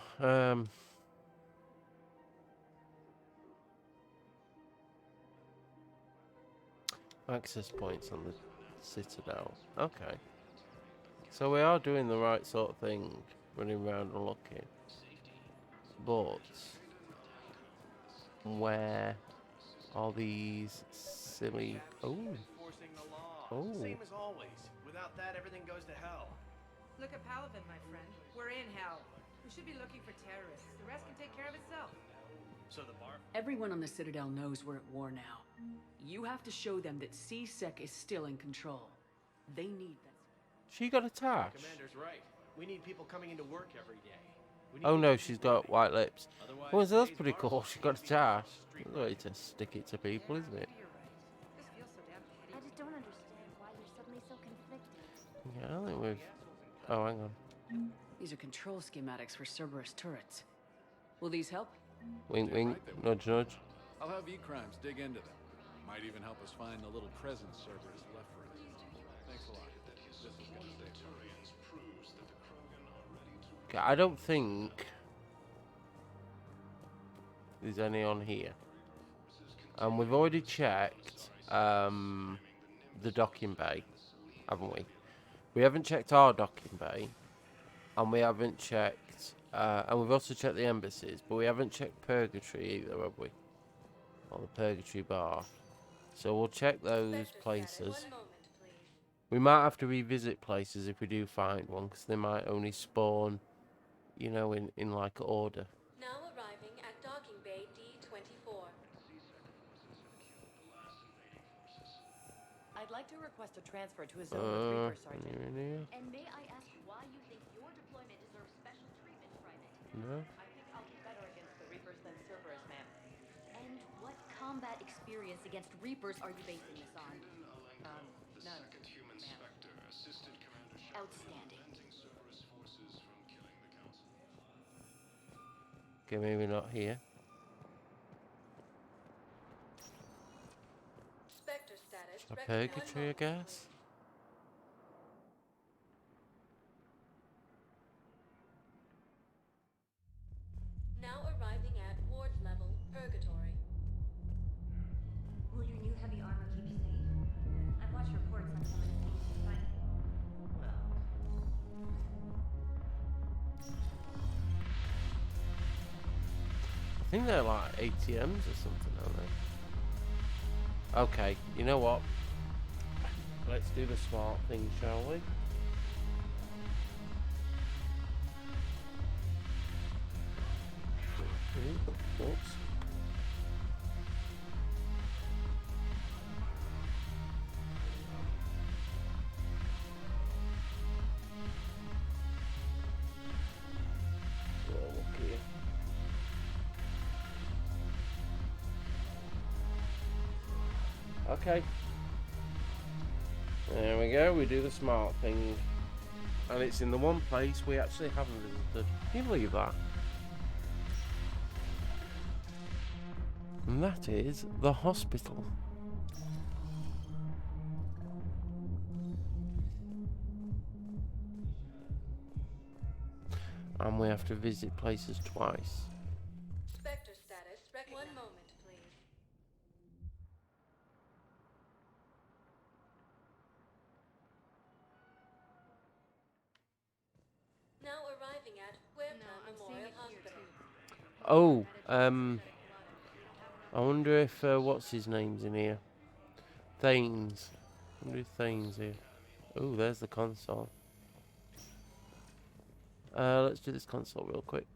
Access points on the Citadel. Okay. So we are doing the right sort of thing, running around and looking. But where are these silly... Oh. Oh. Same as always. Without that, everything goes to hell. Look at Paladin, my friend. We're in hell. We should be looking for terrorists. The rest can take care of itself. So the bar... Everyone on the Citadel knows we're at war now. You have to show them that C-Sec is still in control. They need that. She got attacked. Commander's right. We need people coming into work every day. Oh no, she's got white lips. Oh, so that's pretty cool. She got attacked. That's a way to stick it to people, isn't it? I just don't understand why you're suddenly so conflicted. Yeah, I think we've... Oh, hang on. These are control schematics for Cerberus turrets. Will these help? Wink, wink. Nudge, nudge. I'll have E-Crimes dig into them. Might even help us find the little present Cerberus left for us. Thanks a lot. This is gonna stay fun. Okay, I don't think there's any on here. We've already checked the docking bay, haven't we? We haven't checked our docking bay, and we haven't checked, and we've also checked the embassies, but we haven't checked Purgatory either, have we? Or the Purgatory bar. So we'll check those places. We might have to revisit places if we do find one, because they might only spawn, you know, in like order. Now arriving at docking bay D24. I'd like to request a transfer to a zone with Reaper, Sergeant. And may I ask why you think your deployment deserves special treatment, Private? No. I think I'll be better against the Reapers than Cerberus, ma'am. And what combat experience against Reapers are you basing this on? None. Second human Specter assisted Commander Outstanding. Cerberus forces from killing the council. Okay, maybe not here. Specter status. Purgatory, I guess. Now arriving at ward level Purgatory. Will your new heavy armor keep you safe? I've watched reports on some of the things you fight. Well... I think they're like ATMs or something, aren't they? Okay, you know what? Let's do the smart thing, shall we? Oops. Okay. There we go, we do the smart thing. And it's in the one place we actually haven't visited. Can you believe that? And that is the hospital. And we have to visit places twice. Specter status. One moment, please. Now arriving at Huerta Memorial Hospital. Oh, I wonder if what's his name's in here. Thanes. I wonder if Thanes here. Oh, there's the console. Let's do this console real quick.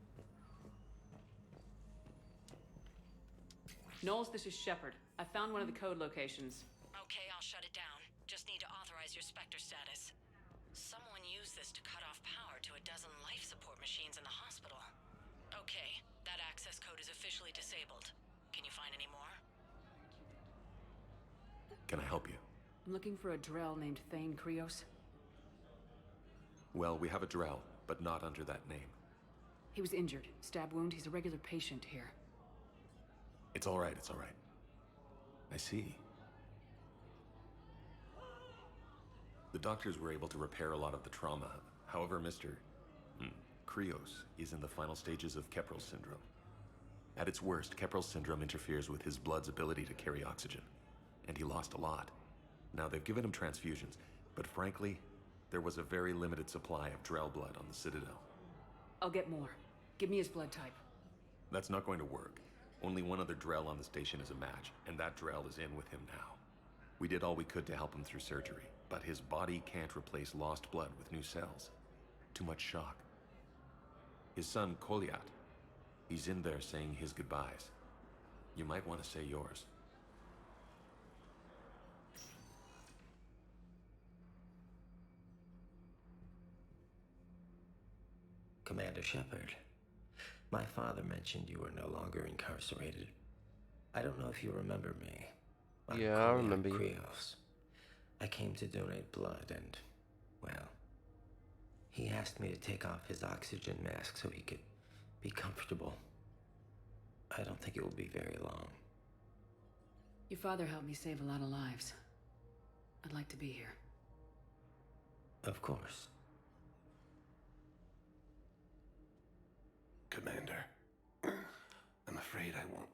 Knowles, this is Shepard. I found one of the code locations. Okay, I'll shut it down. Just need to authorize your Specter status. Someone used this to cut off power to a dozen life support machines in the hospital. Okay, that access code is officially disabled. Can you find any more? Can I help you? I'm looking for a Drell named Thane Krios. Well, we have a Drell, but not under that name. He was injured. Stab wound. He's a regular patient here. It's all right, it's all right. I see. The doctors were able to repair a lot of the trauma. However, Mr. Krios is in the final stages of Keprel's syndrome. At its worst, Keprel's syndrome interferes with his blood's ability to carry oxygen. And he lost a lot. Now, they've given him transfusions, but frankly, there was a very limited supply of Drell blood on the Citadel. I'll get more. Give me his blood type. That's not going to work. Only one other Drell on the station is a match, and that Drell is in with him now. We did all we could to help him through surgery, but his body can't replace lost blood with new cells. Too much shock. His son, Kolyat, he's in there saying his goodbyes. You might want to say yours. Commander Shepard, my father mentioned you were no longer incarcerated. I don't know if you remember me. I'm Yeah, I remember you. Krios. I came to donate blood and, well, he asked me to take off his oxygen mask so he could be comfortable. I don't think it will be very long. Your father helped me save a lot of lives. I'd like to be here. Of course. Commander, I'm afraid I won't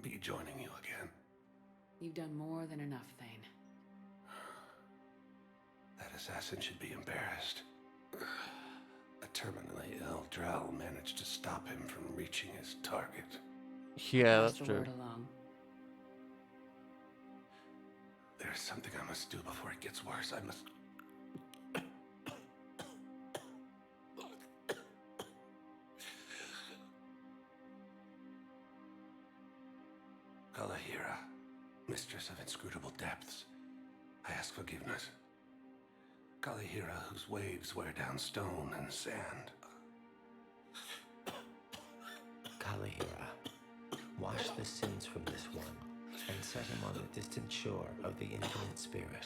be joining you again. You've done more than enough, Thane. That assassin should be embarrassed. A terminally ill Drell managed to stop him from reaching his target. Yeah, that's Pass the true. word along. There's something I must do before it gets worse. I must... Kalahira, mistress of inscrutable depths, I ask forgiveness. Kalahira, whose waves wear down stone and sand. Kalahira, wash the sins from this one and set him on the distant shore of the infinite spirit.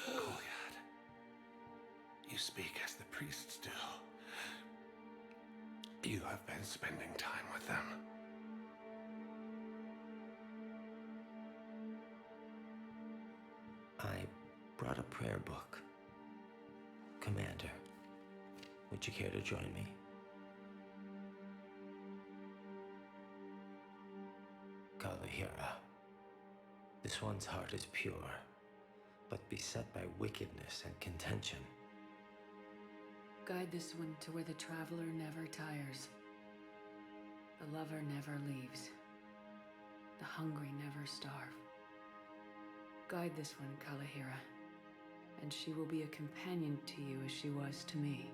Kolyat, you speak as the priests do. You have been spending time with them. I brought a prayer book. Commander, would you care to join me? Kalahira, this one's heart is pure, but beset by wickedness and contention. Guide this one to where the traveler never tires. The lover never leaves. The hungry never starve. Guide this one, Kalahira, and she will be a companion to you as she was to me.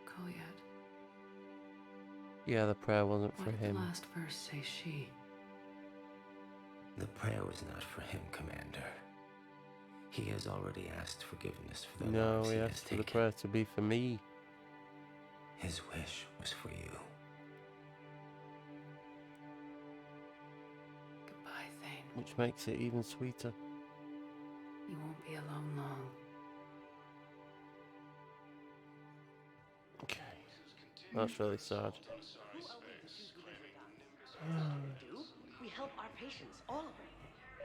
Kolyat. Yeah, the prayer wasn't for What did him. the last verse say she? The prayer was not for him, Commander. He has already asked forgiveness for the No, lives he has asked for the taken. prayer to be for me. His wish was for you. Goodbye, Thane. Which makes it even sweeter. You won't be alone long. Okay. That's really sad. We help our patients, all of them.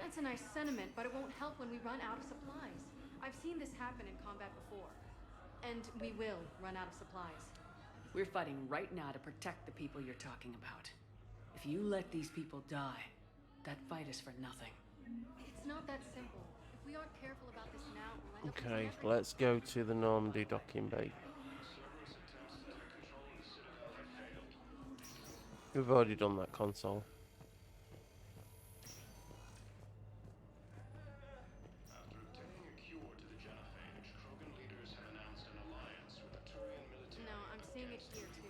That's a nice sentiment, but it won't help when we run out of supplies. I've seen this happen in combat before. And we will run out of supplies. We're fighting right now to protect the people you're talking about. If you let these people die, that fight is for nothing. It's not that simple. If we aren't careful about this now, we'll end up losing Okay, everything. let's go to the Normandy docking bay. We've already done that console. No, I'm seeing it here too.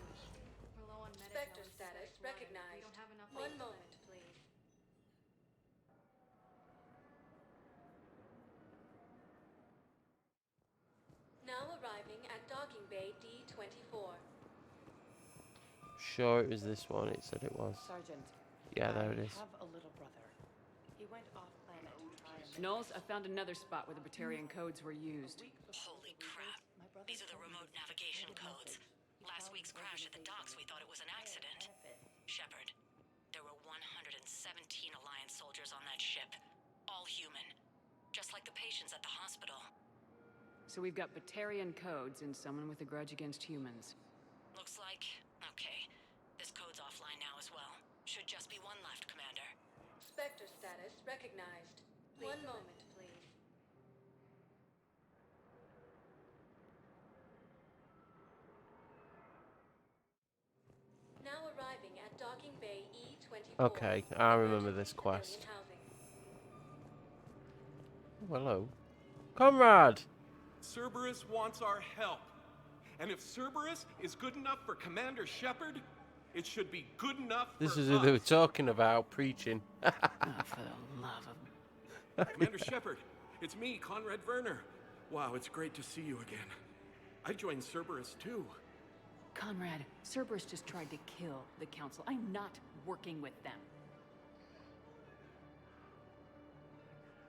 We're low on medic Specter notices status at Blood, and recognized. we don't have enough One baseline. moment, please. Now arriving at docking bay D24. Sure, it was this one. It said it was. Sergeant. Yeah, there it is. I have a little brother. He went off planet to try and... Knowles, I found another spot where the Batarian codes were used. Holy crap. These are the remote navigation codes. Last week's crash at the docks, we thought it was an accident. Shepard, there were 117 Alliance soldiers on that ship. All human. Just like the patients at the hospital. So we've got Batarian codes and someone with a grudge against humans. Looks like... okay. This code's offline now as well. Should just be one left, Commander. Specter status recognized. One moment, please. Now arriving at docking bay E24. Okay, I remember this quest. Oh, hello. Comrade! Cerberus wants our help. And if Cerberus is good enough for Commander Shepard, it should be good enough for This is who they were talking about, preaching. Oh, for the love of... Commander Shepard, it's me, Conrad Werner. Wow, it's great to see you again. I joined Cerberus too. Conrad, Cerberus just tried to kill the Council. I'm not working with them.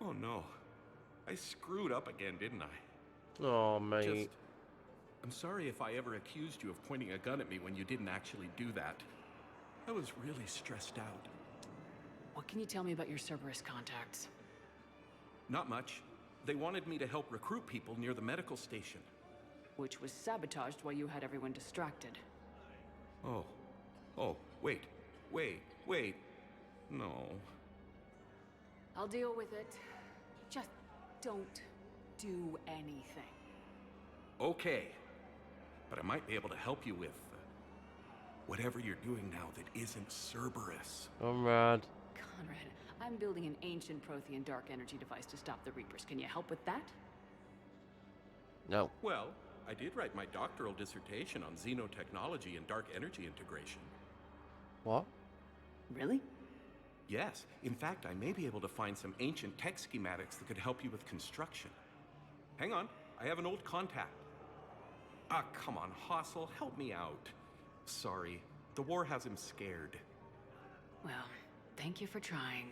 Oh no. I screwed up again, didn't I? Oh, mate. I'm sorry if I ever accused you of pointing a gun at me when you didn't actually do that. I was really stressed out. What can you tell me about your Cerberus contacts? Not much. They wanted me to help recruit people near the medical station. Which was sabotaged while you had everyone distracted. Oh. Oh, wait. No. I'll deal with it. Just don't do anything. Okay. But I might be able to help you with whatever you're doing now that isn't Cerberus. Comrade. Conrad, I'm building an ancient Prothean dark energy device to stop the Reapers. Can you help with that? No. Well, I did write my doctoral dissertation on xenotechnology and dark energy integration. What? Really? Yes. In fact, I may be able to find some ancient tech schematics that could help you with construction. Hang on. I have an old contact. Ah, come on, Hossel, help me out. Sorry. The war has him scared. Well, thank you for trying.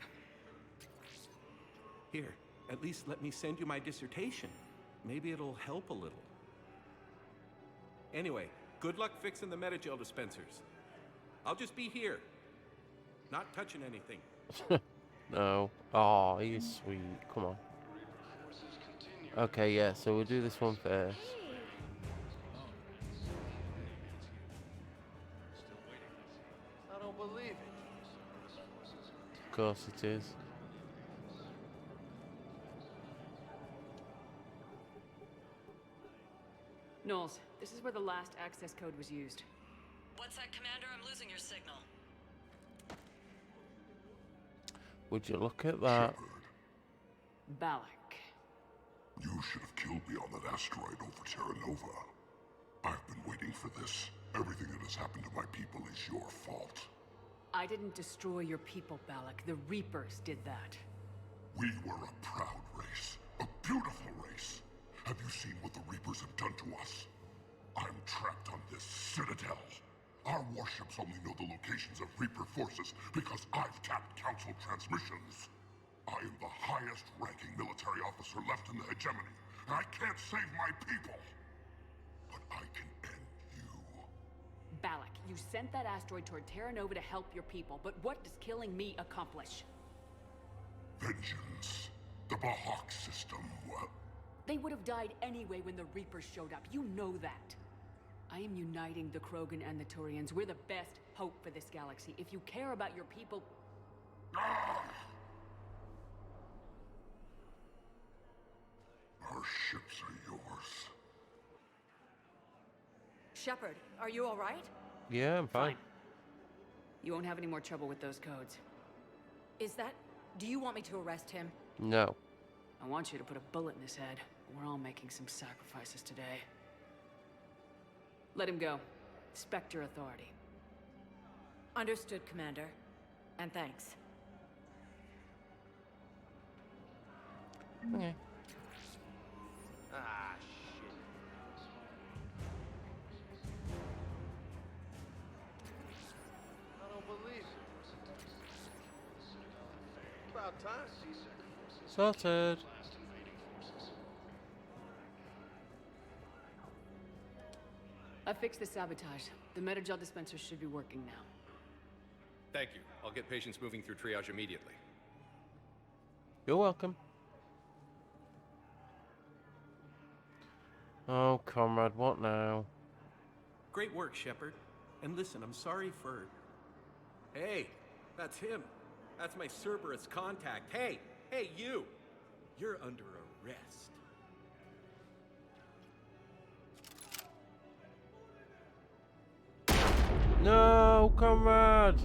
Here, at least let me send you my dissertation. Maybe it'll help a little. Anyway, good luck fixing the Metagel dispensers. I'll just be here. Not touching anything. No. Oh, he's sweet. Come on. Okay, yeah, so we'll do this one first. I don't believe it. Of course it is. Knowles, this is where the last access code was used. What's that, Commander? I'm losing your signal. Would you look at that? Balak. You should have killed me on that asteroid over Terra Nova. I've been waiting for this. Everything that has happened to my people is your fault. I didn't destroy your people, Balak. The Reapers did that. We were a proud race. A beautiful race. Have you seen what the Reapers have done to us? I'm trapped on this Citadel. Our warships only know the locations of Reaper forces because I've tapped Council transmissions. I am the highest-ranking military officer left in the hegemony, and I can't save my people. But I can end you. Balak, you sent that asteroid toward Terra Nova to help your people, but what does killing me accomplish? Vengeance. The Bahawk system. They would have died anyway when the Reapers showed up. You know that. I am uniting the Krogan and the Turians. We're the best hope for this galaxy. If you care about your people... Our ships are yours. Shepard, are you all right? Yeah, I'm fine. You won't have any more trouble with those codes. Is that... Do you want me to arrest him? No. I want you to put a bullet in his head. We're all making some sacrifices today. Let him go. Specter authority. Understood, Commander. And thanks. Okay. Ah, shit. I don't believe it. About time. Sorted. I fixed the sabotage. The metagel dispensers should be working now. Thank you. I'll get patients moving through triage immediately. You're welcome. Oh, comrade, what now? Great work, Shepard. And listen, I'm sorry for... Hey, that's him. That's my Cerberus contact. Hey, you! You're under arrest. No, comrade!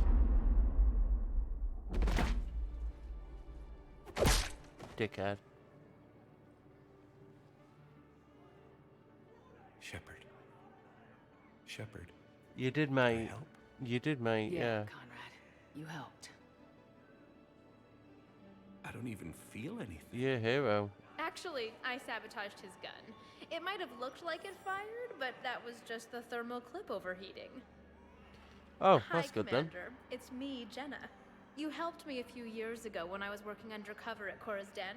Dickhead. Shepard. You did, mate. You did, mate, yeah. Conrad. You helped. I don't even feel anything. You're a hero. Actually, I sabotaged his gun. It might have looked like it fired, but that was just the thermal clip overheating. Oh, Hi, that's good then. Commander. It's me, Jenna. You helped me a few years ago when I was working undercover at Cora's Den.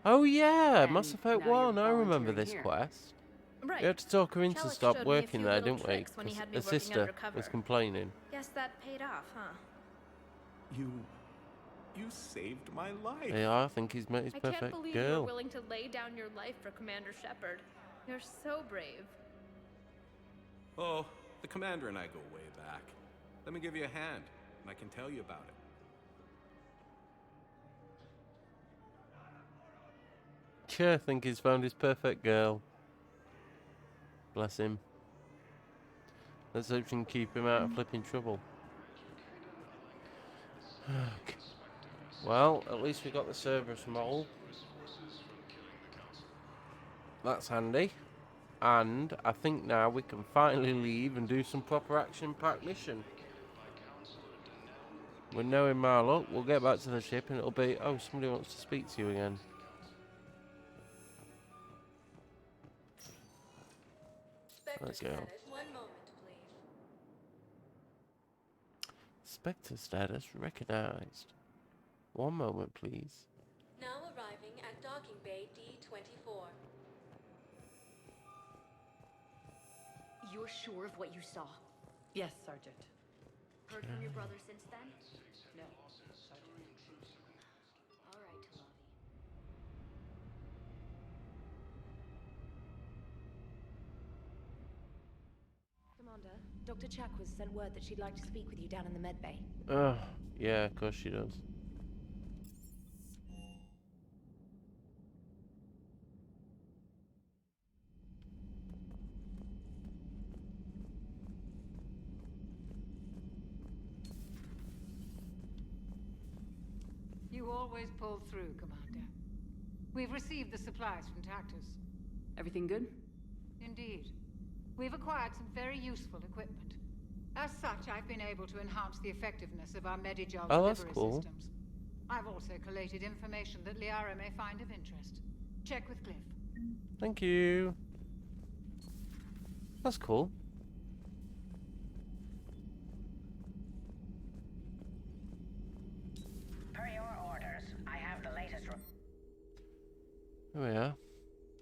Oh yeah, And Mass Effect now 1, you're I remember volunteering this here. quest. Right. We had to talk her into Shellick stop showed me a working few there, little didn't we? tricks when he 'Cause had me her working sister undercover. was complaining. Guess that paid off, huh? You saved my life. Yeah, I think he's met his I can't perfect believe you were girl. willing to lay down your life for Commander Shepard. You're so brave. Oh, the Commander and I go way back. Let me give you a hand, and I can tell you about it. Yeah, I think he's found his perfect girl. Bless him. Let's hope she can keep him out of flipping trouble. Well, at least we got the Cerberus model. That's handy. And I think now we can finally leave and do some proper action-packed mission. With knowing my luck, we'll get back to the ship and it'll be, oh, somebody wants to speak to you again. Let's go. 1 moment, please. Specter status recognized. 1 moment, please. Now arriving at docking bay D-24. You're sure of what you saw? Yes, Sergeant. Heard from your brother since then? No. All right, Lavi. Commander, Dr. Chakwas sent word that she'd like to speak with you down in the med bay. Yeah, of course she does. You always pull through, Commander. We've received the supplies from Tactus. Everything good? Indeed. We've acquired some very useful equipment. As such, I've been able to enhance the effectiveness of our Medigel delivery systems. I've also collated information that Liara may find of interest. Check with Cliff. Thank you. That's cool. Per your orders, I have the latest. There we are.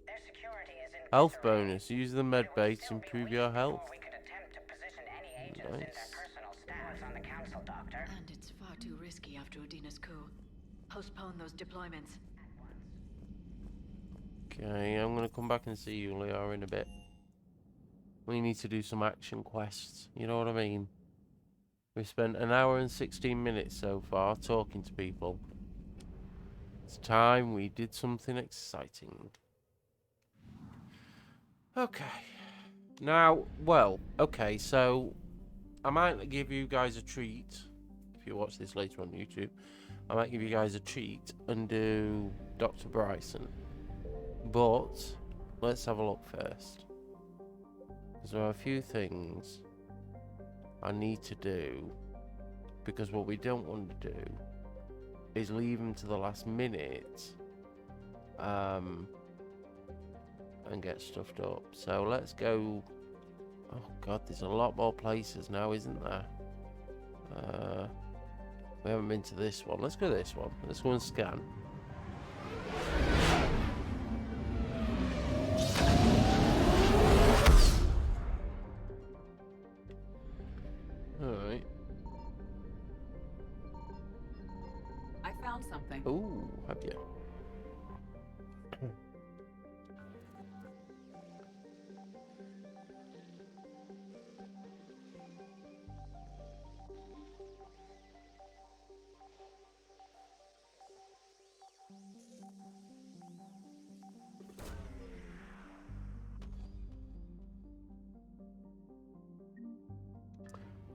Their security is in Health bonus. Use the med bay to improve your health. we could attempt to position any agents in their Nice. personal staffs on the council, Doctor. And it's far too risky after Udina's coup. Postpone those deployments. Okay, I'm gonna come back and see you, Leo, in a bit. We need to do some action quests. You know what I mean? We've spent an hour and 16 minutes so far talking to people. It's time we did something exciting. Okay. Now, well, okay, so I might give you guys a treat. If you watch this later on YouTube, I might give you guys a treat and do Dr. Bryson. But let's have a look first. Because there are a few things I need to do. Because what we don't want to do is leave them to the last minute and get stuffed up. So let's go. Oh god, there's a lot more places now, isn't there? We haven't been to this one. Let's go to this one. Let's go and scan. Alright. I found something. Ooh, have you?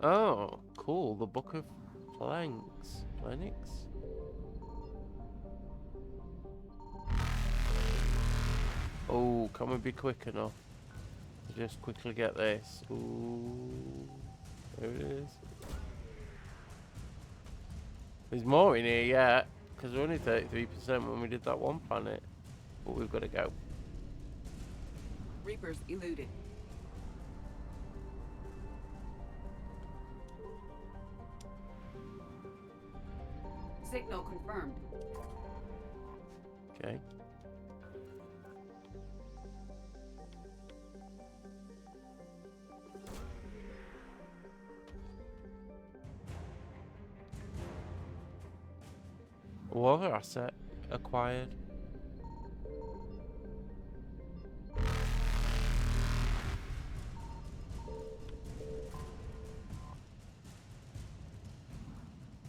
Oh, cool. The Book of Planks. Planks? Oh, can we be quick enough to just quickly get this? Ooh, there it is. There's more in here yet, because we're only 33% when we did that one planet. But we've got to go. Reapers eluded. Signal confirmed. Okay. Water asset acquired.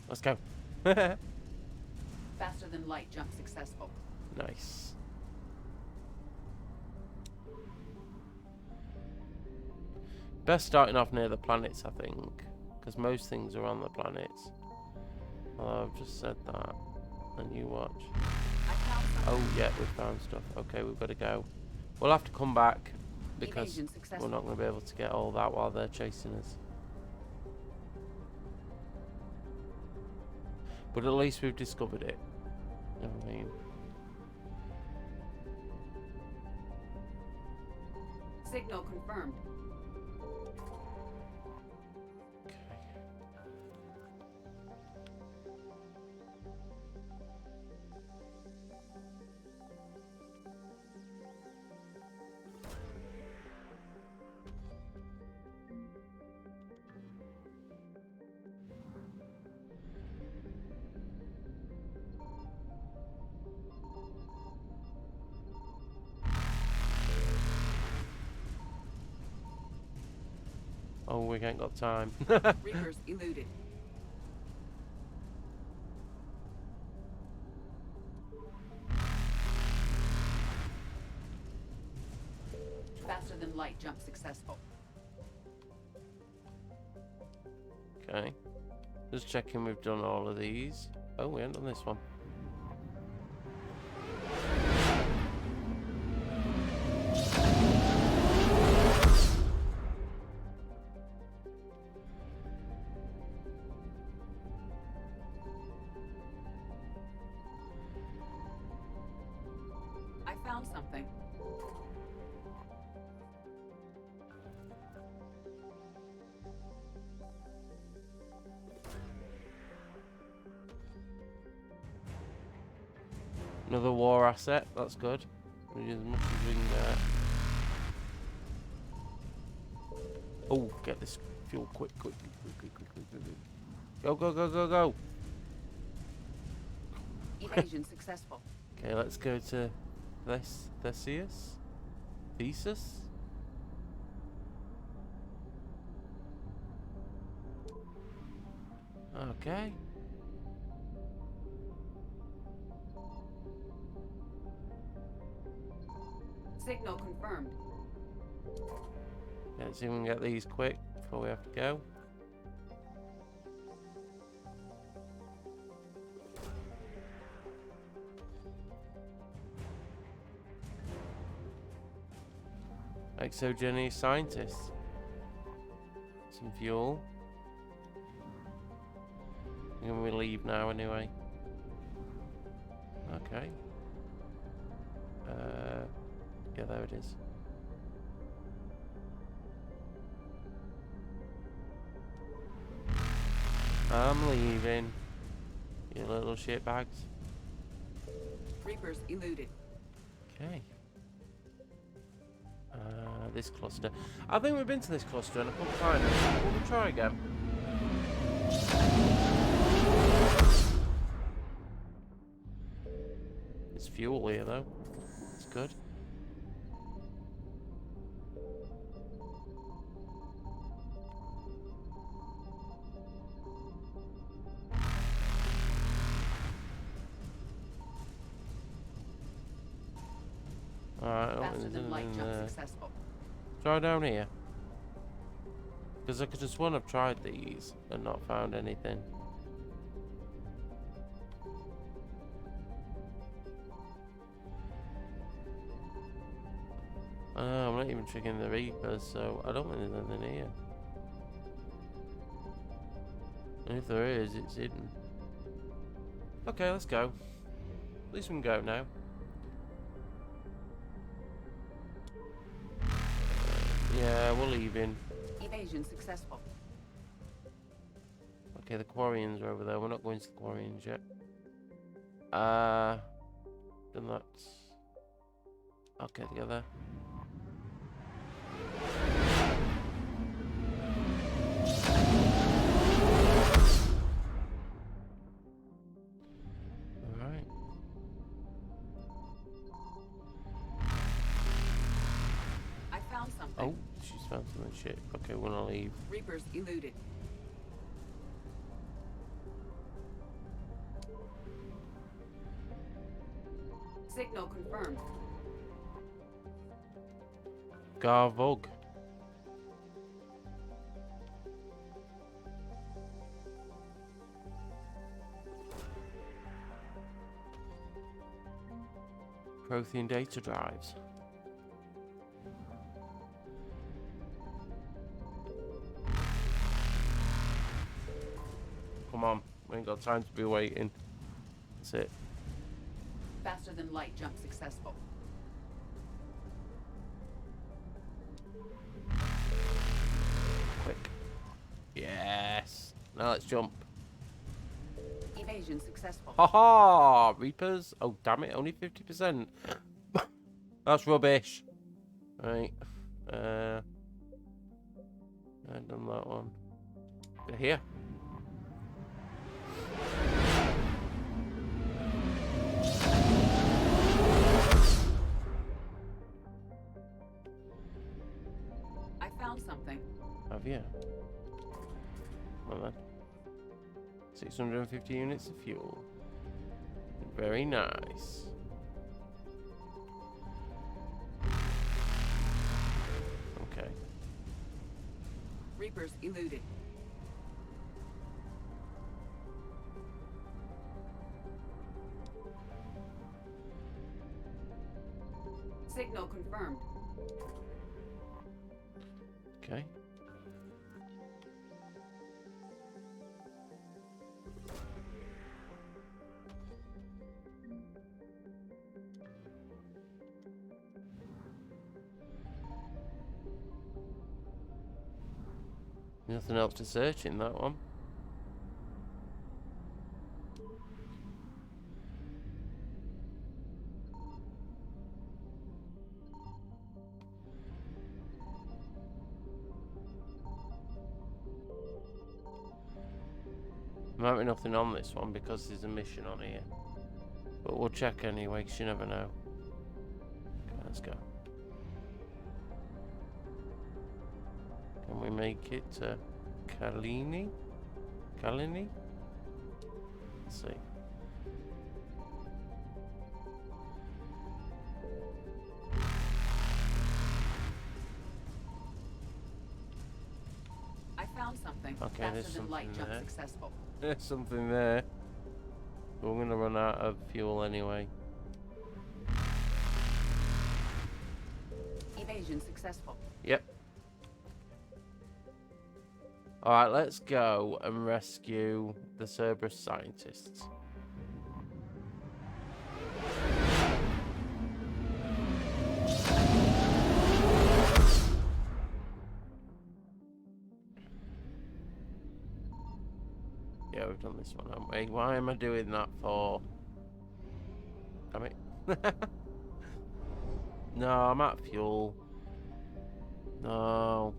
Let's go. Faster than light jump successful. Nice. Best starting off near the planets, I think, because most things are on the planets. Oh, I've just said that. And you watch. Oh yeah, we found stuff. Okay, we've got to go. We'll have to come back because we're not going to be able to get all that while they're chasing us. But at least we've discovered it. You know what I mean? Signal confirmed. Oh, we ain't got time. Reapers eluded. Faster than light jump successful. Okay. Just checking we've done all of these. Oh, we haven't done this one. I found something. Another war asset. That's good. We need as much as we can get. Oh, get this fuel quick. Go, go, go, go, go. Evasion successful. Okay, let's go to Theseus? Thesis? Okay. Signal confirmed. Let's see if we can get these quick before we have to go. Exogeny scientists. Some fuel. And we leave now anyway. Okay. Yeah, there it is. I'm leaving. You little shitbags. Reapers eluded. Okay. This cluster. I think we've been to this cluster and I couldn't find it. We'll try again. There's fuel here though. It's good. Alright, Faster than light jump successful. Try down here. Because I could have sworn I've tried these and not found anything. I'm not even checking the Reapers, so I don't think there's anything here. And if there is, it's hidden. Okay, let's go. At least we can go now. Yeah, we're leaving. Evasion successful. Okay, the Quarians are over there. We're not going to the Quarians yet. Then that's... Okay, together. Alright. I found something. Oh, she's found something shit. Okay, we're gonna leave. Reapers eluded. Signal confirmed. Garvog. Prothean data drives. Come on, we ain't got time to be waiting. That's it. Faster than light jump successful. Quick. Yes. Now let's jump. Evasion successful. Haha! Reapers. Oh, damn it. Only 50%. That's rubbish. Right. I've done that one. They're here. I found something. Have you? Well then. 650 units of fuel. Very nice. Okay. Reapers eluded. Signal confirmed. Okay. Nothing else to search in that one. Might be nothing on this one because there's a mission on here. But we'll check anyway, 'cause you never know. let's go. Can we make it to Kalini? Kalini? Let's see. I found something. Okay, there's Faster than light something jump there. successful. There's something there. But we're gonna run out of fuel anyway. Evasion successful. Yep. Alright, let's go and rescue the Cerberus scientists. Yeah, we've done this one, haven't we? Why am I doing that for? Damn it. No, I'm out of fuel. No.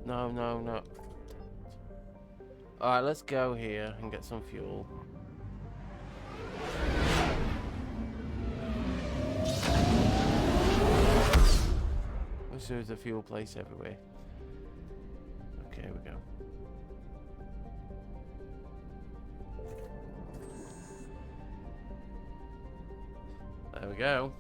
No, no, no. Alright, let's go here and get some fuel. Wish there was a fuel place everywhere. Okay, here we go. There we go.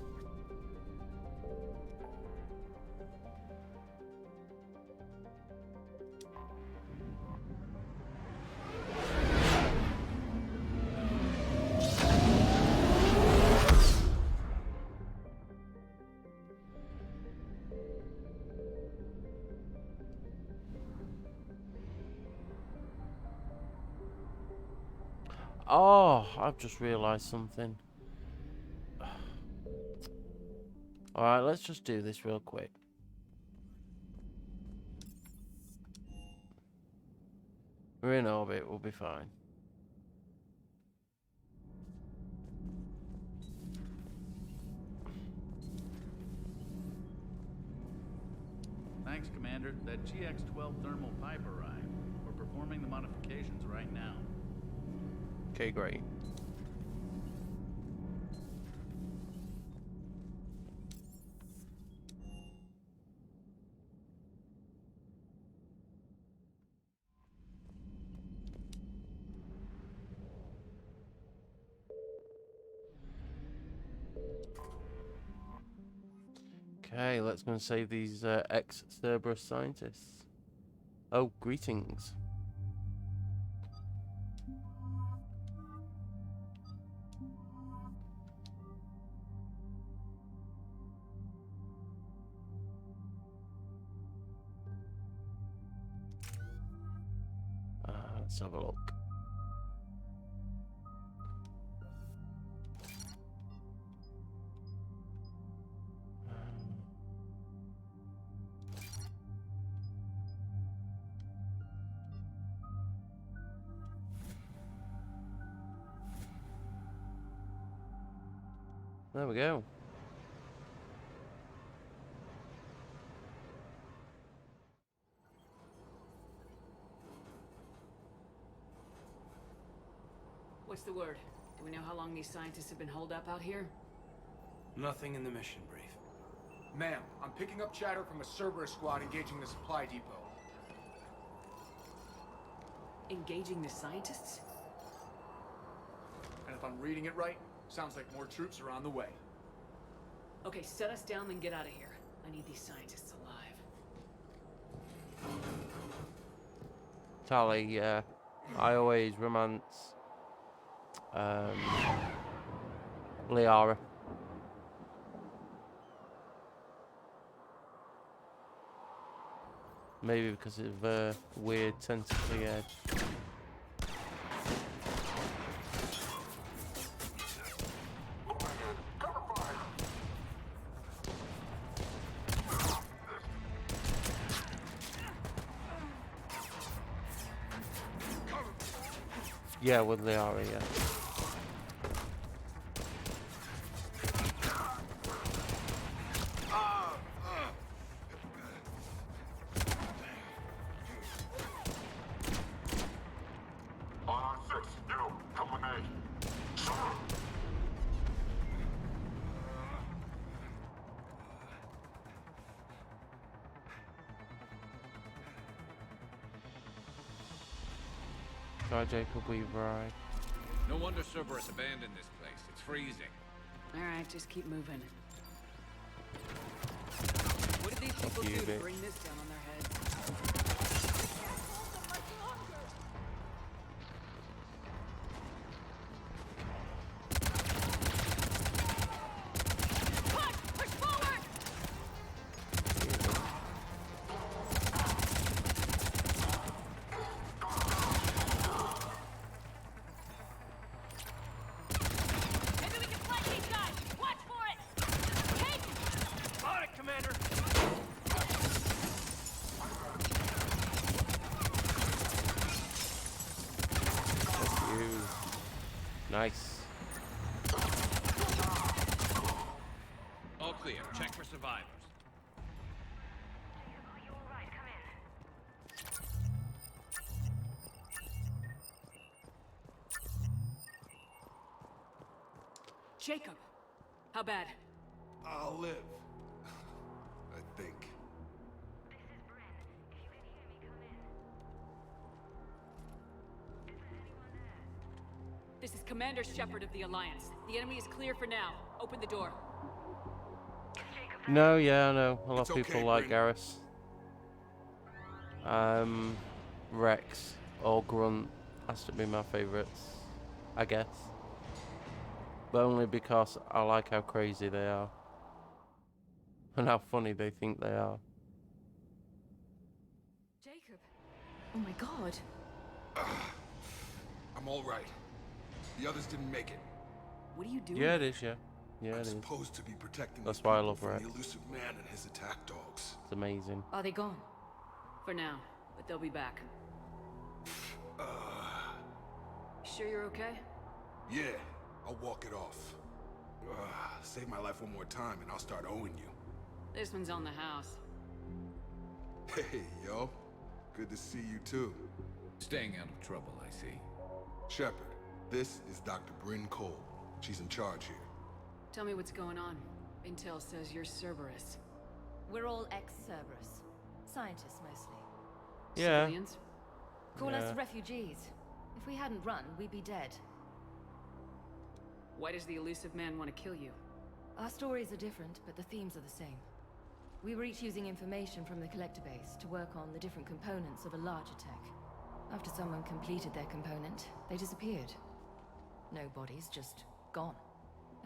Oh, I've just realised something. Alright, let's just do this real quick. We're in orbit, we'll be fine. Thanks, Commander. That GX-12 thermal pipe arrived. We're performing the modifications right now. Okay, great. Okay, let's go and save these ex-Cerberus scientists. Oh, greetings. Let's have a look. There we go. What's the word? Do we know how long these scientists have been holed up out here? Nothing in the mission brief. Ma'am, I'm picking up chatter from a Cerberus squad engaging the supply depot. Engaging the scientists? And if I'm reading it right, sounds like more troops are on the way. Okay, set us down and get out of here. I need these scientists alive. Tally, yeah. I always romance Liara. Maybe because of weird tentacly head. Yeah, with Liara, yeah. Bye, Jacob. We've arrived. No wonder Cerberus abandoned this place. It's freezing. Alright, just keep moving. What did these people do to bring this down on their heads? Push forward! Maybe we can flank these guys! Watch for it! Take! On it, Commander! Nice. All clear. Check for survivors. Jacob! How bad? I'll live. I think. This is Commander Shepard of the Alliance. The enemy is clear for now. Open the door. No, yeah, I know. A lot It's of people okay, like Bryn. Garrus. Rex or Grunt has to be my favourites, I guess. But only because I like how crazy they are. And how funny they think they are. Jacob! Oh my god. I'm all right. The others didn't make it. What are you doing? Yeah, it is, yeah. Yeah, I'm it is. supposed to be protecting That's these why I people love from Rex. the elusive man and his attack dogs. It's amazing. Are they gone? For now, but they'll be back. Sure you're okay? Yeah, I'll walk it off. Save my life one more time and I'll start owing you. This one's on the house. Hey, yo. Good to see you too. Staying out of trouble, I see. Shepard, this is Dr. Bryn Cole. She's in charge here. Tell me what's going on. Intel says you're Cerberus. We're all ex-Cerberus. Scientists, mostly. Yeah. Civilians? Call Yeah. us refugees. If we hadn't run, we'd be dead. Why does the elusive man want to kill you? Our stories are different, but the themes are the same. We were each using information from the collector base to work on the different components of a larger tech. After someone completed their component, they disappeared. No bodies, just gone.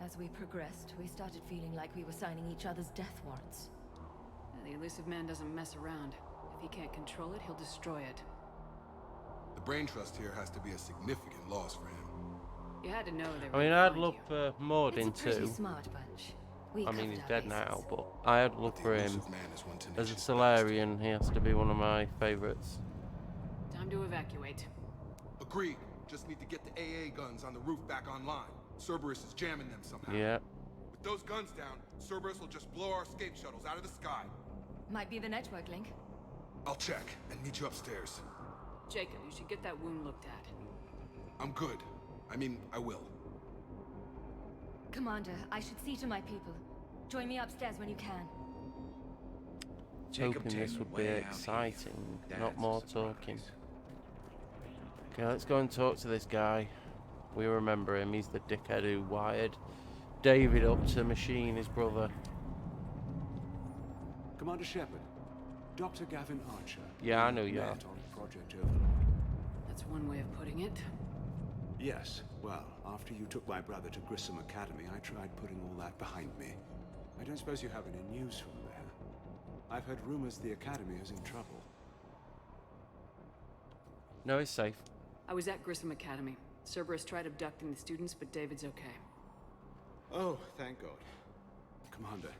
As we progressed, we started feeling like we were signing each other's death warrants. The elusive man doesn't mess around. If he can't control it, he'll destroy it. The brain trust here has to be a significant loss for him. You had to know they were I mean, gonna I'd find look you. for Mordin It's a pretty too. smart bunch. We I mean, covered he's our dead bases. now, but I'd look The for him. elusive man is one As a tenacious Solarian, he has to be one of my favourites. Time to evacuate. Agreed. Just need to get the AA guns on the roof back online. Cerberus is jamming them somehow. Yeah. With those guns down, Cerberus will just blow our escape shuttles out of the sky. Might be the network link. I'll check and meet you upstairs. Jacob, you should get that wound looked at. I'm good. I mean, I will. Commander, I should see to my people. Join me upstairs when you can. Hoping this would be exciting, not more talking. Okay, let's go and talk to this guy. We remember him, he's the dickhead who wired David up to machine his brother. Commander Shepard, Dr. Gavin Archer. Yeah, I know you are. met on Project Overlord. That's one way of putting it. Yes, well, after you took my brother to Grissom Academy, I tried putting all that behind me. I don't suppose you have any news from there. I've heard rumors the Academy is in trouble. No, he's safe. I was at Grissom Academy. Cerberus tried abducting the students, but David's okay. Oh, thank God. Commander,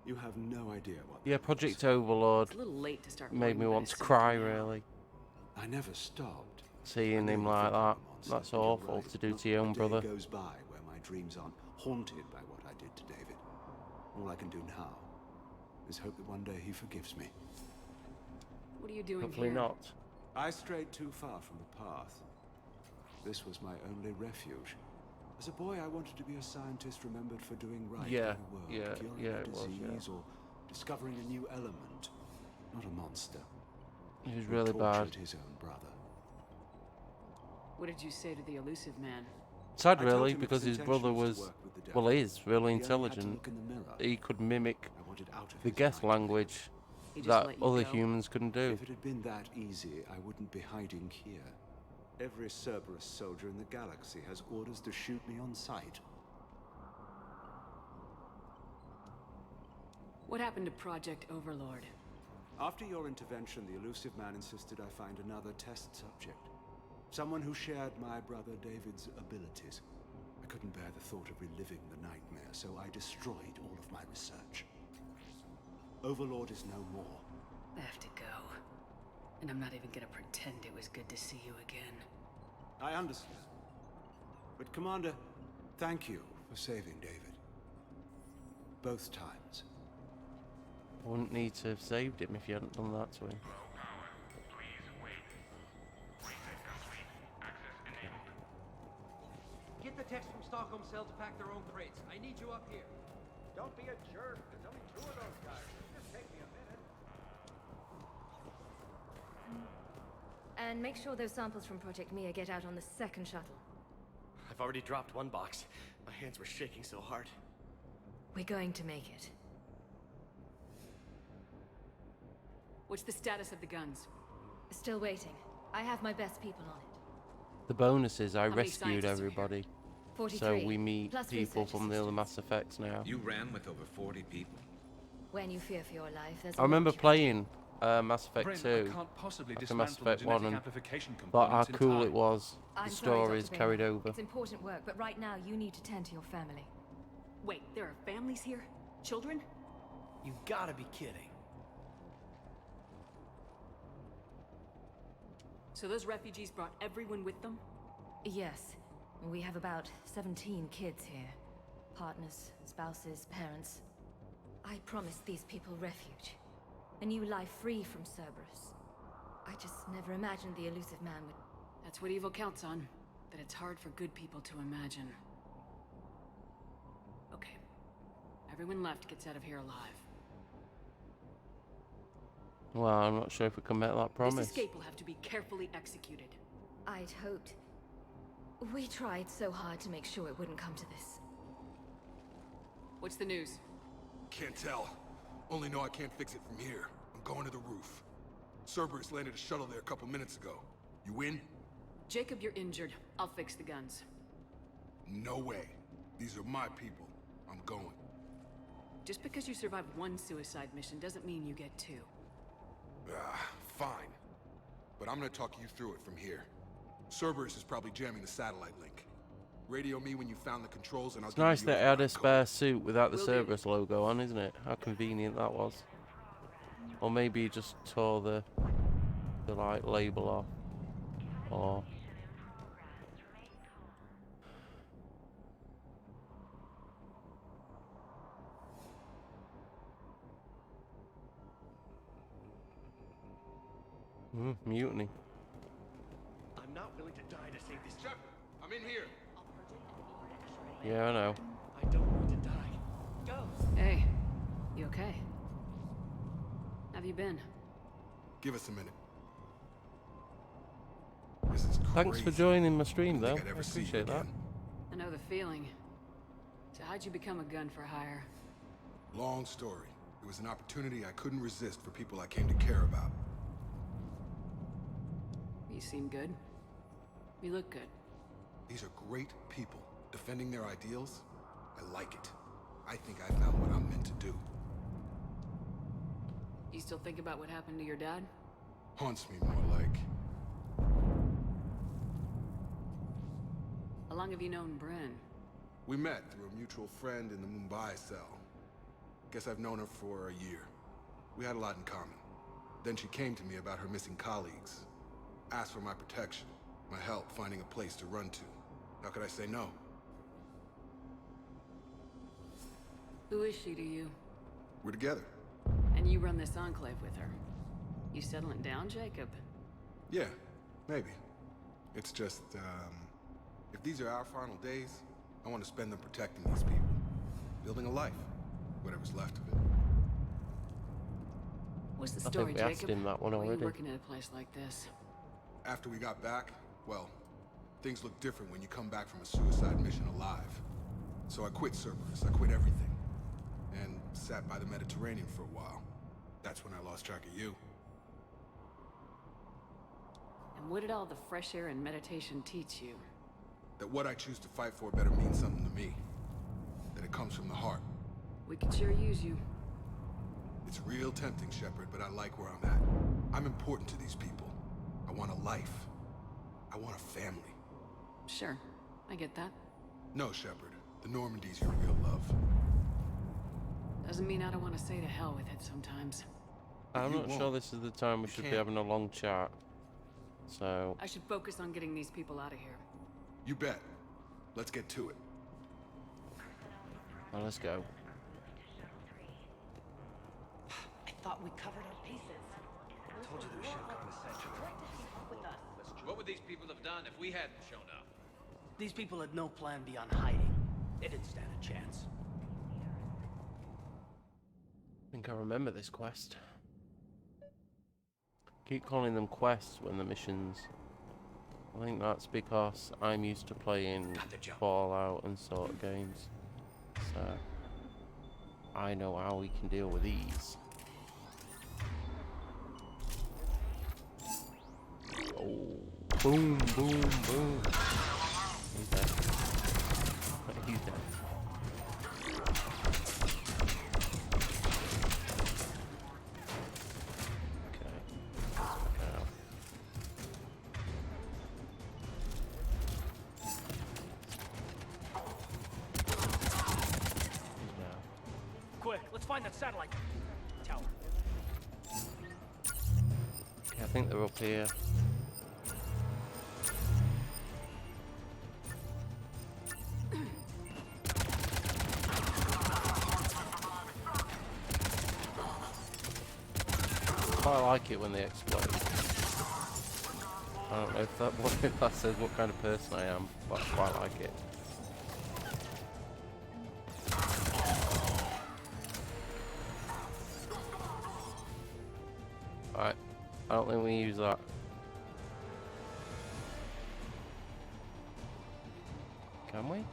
you have no idea what... Yeah, Project Overlord It's a little late to start made worrying me about want his to cry, safety now. really. I never stopped. Seeing him like that, that's awful to do to your own brother. A day goes by where my dreams aren't haunted by what I did to David. All I can do now is hope that one day he forgives me. What are you doing Hopefully here? not. I strayed too far from the path. This was my only refuge. As a boy, I wanted to be a scientist remembered for doing right Yeah, in the world, yeah, curing yeah, a it was, yeah. disease or discovering a new element, not a monster. He was who really bad. tortured his own brother. What did you say to the elusive man? Sad, I told really, him because its his brother intention was, to work with the devil. well, is really He only had to intelligent. look in the mirror. He could mimic I wanted out of the his guess nightmare. language He just that let you other go? humans couldn't do. If it had been that easy, I wouldn't be hiding here. Every Cerberus soldier in the galaxy has orders to shoot me on sight. What happened to Project Overlord? After your intervention, the elusive man insisted I find another test subject. Someone who shared my brother David's abilities. I couldn't bear the thought of reliving the nightmare, so I destroyed all of my research. Overlord is no more. I have to go. And I'm not even gonna pretend it was good to see you again. I understand. But Commander, thank you for saving David. Both times. I wouldn't need to have saved him if you hadn't done that to him. Get the text from Stockholm Cell to pack their own crates. I need you up here. Don't be a jerk. There's only 2 of those guys. Just take me a minute. And make sure those samples from Project Mia get out on the second shuttle. I've already dropped 1 box. My hands were shaking so hard. We're going to make it. What's the status of the guns? Still waiting. I have my best people on it. The bonus is I How many rescued scientists are here? everybody. 43, So we meet plus people research from the other assistants. Mass Effects now. You ran with over 40 people. When you fear for your life, there's I remember launch playing Mass Effect Bryn, 2 I can't possibly after Mass dismantle the Effect 1 genetic and amplification thought how components in cool time. it was. I'm The sorry, stories Dr. carried Bailey. over. It's important work, but right now you need to tend to your family. Wait, there are families here? Children? You gotta be kidding. So those refugees brought everyone with them? Yes. We have about 17 kids here. Partners, spouses, parents. I promised these people refuge. A new life free from Cerberus. I just never imagined the elusive man would... That's what evil counts on. That it's hard for good people to imagine. Okay. Everyone left gets out of here alive. Well, I'm not sure if we can make that promise. This escape will have to be carefully executed. I'd hoped. We tried so hard to make sure it wouldn't come to this. What's the news? Can't tell. Only know I can't fix it from here. I'm going to the roof. Cerberus landed a shuttle there a couple minutes ago. You in? Jacob, you're injured. I'll fix the guns. No way. These are my people. I'm going. Just because you survived 1 suicide mission doesn't mean you get 2. Fine. But I'm gonna talk you through it from here. Cerberus is probably jamming the satellite link. Radio me when you found the controls and I'll It's give nice you that it a had a code. spare suit without the Will do. Cerberus logo on, isn't it? How convenient that was. Or maybe he just tore the like label off. Or mutiny. I'm not willing to die to save this. Shepard, I'm in here. Yeah, I know. I don't want to die. Go. Hey, you okay? Have you been? Give us a minute. This is crazy. Thanks for joining my stream, though. I'd I ever see you appreciate that. again. I know the feeling. So how'd you become a gun for hire? Long story. It was an opportunity I couldn't resist for people I came to care about. You seem good. You look good. These are great people. Defending their ideals, I like it. I think I found what I'm meant to do. You still think about what happened to your dad? Haunts me more like. How long have you known Bryn? We met through a mutual friend in the Mumbai cell. Guess I've known her for a year. We had a lot in common. Then she came to me about her missing colleagues. Asked for my protection, my help finding a place to run to. How could I say no? Who is she to you? We're together. And you run this enclave with her. You settling down, Jacob? Yeah, maybe. It's just, if these are our final days, I want to spend them protecting these people. Building a life. Whatever's left of it. What's the I story, think we asked Jacob? him that one Why are you already. working at a place like this? After we got back, well, Things look different when you come back from a suicide mission alive. So I quit Cerberus, I quit everything. And sat by the Mediterranean for a while. That's when I lost track of you. And what did all the fresh air and meditation teach you? That what I choose to fight for better mean something to me. That it comes from the heart. We could sure use you. It's real tempting, Shepard, but I like where I'm at. I'm important to these people. I want a life. I want a family. Sure, I get that. No, Shepard. The Normandy's your real love. Doesn't mean I don't want to say to hell with it sometimes. I'm not sure this is the time we should be having a long chat. So... I should focus on getting these people out of here. You bet. Let's get to it. Well, let's go. I thought we covered our bases. Told you they should have come essentially. What would these people have done if we hadn't shown up? These people had no plan beyond hiding. They didn't stand a chance. I think I remember this quest. Keep calling them quests when the missions. I think that's because I'm used to playing Fallout and sort of games. So I know how we can deal with these. Oh, boom, boom, boom. He's dead. He's dead. Quick, let's find that satellite tower. Okay, I think they're up here. I like it when they explode. I don't know if that says what kind of person I am, but I quite like it. Alright, I don't think we use that. Can we?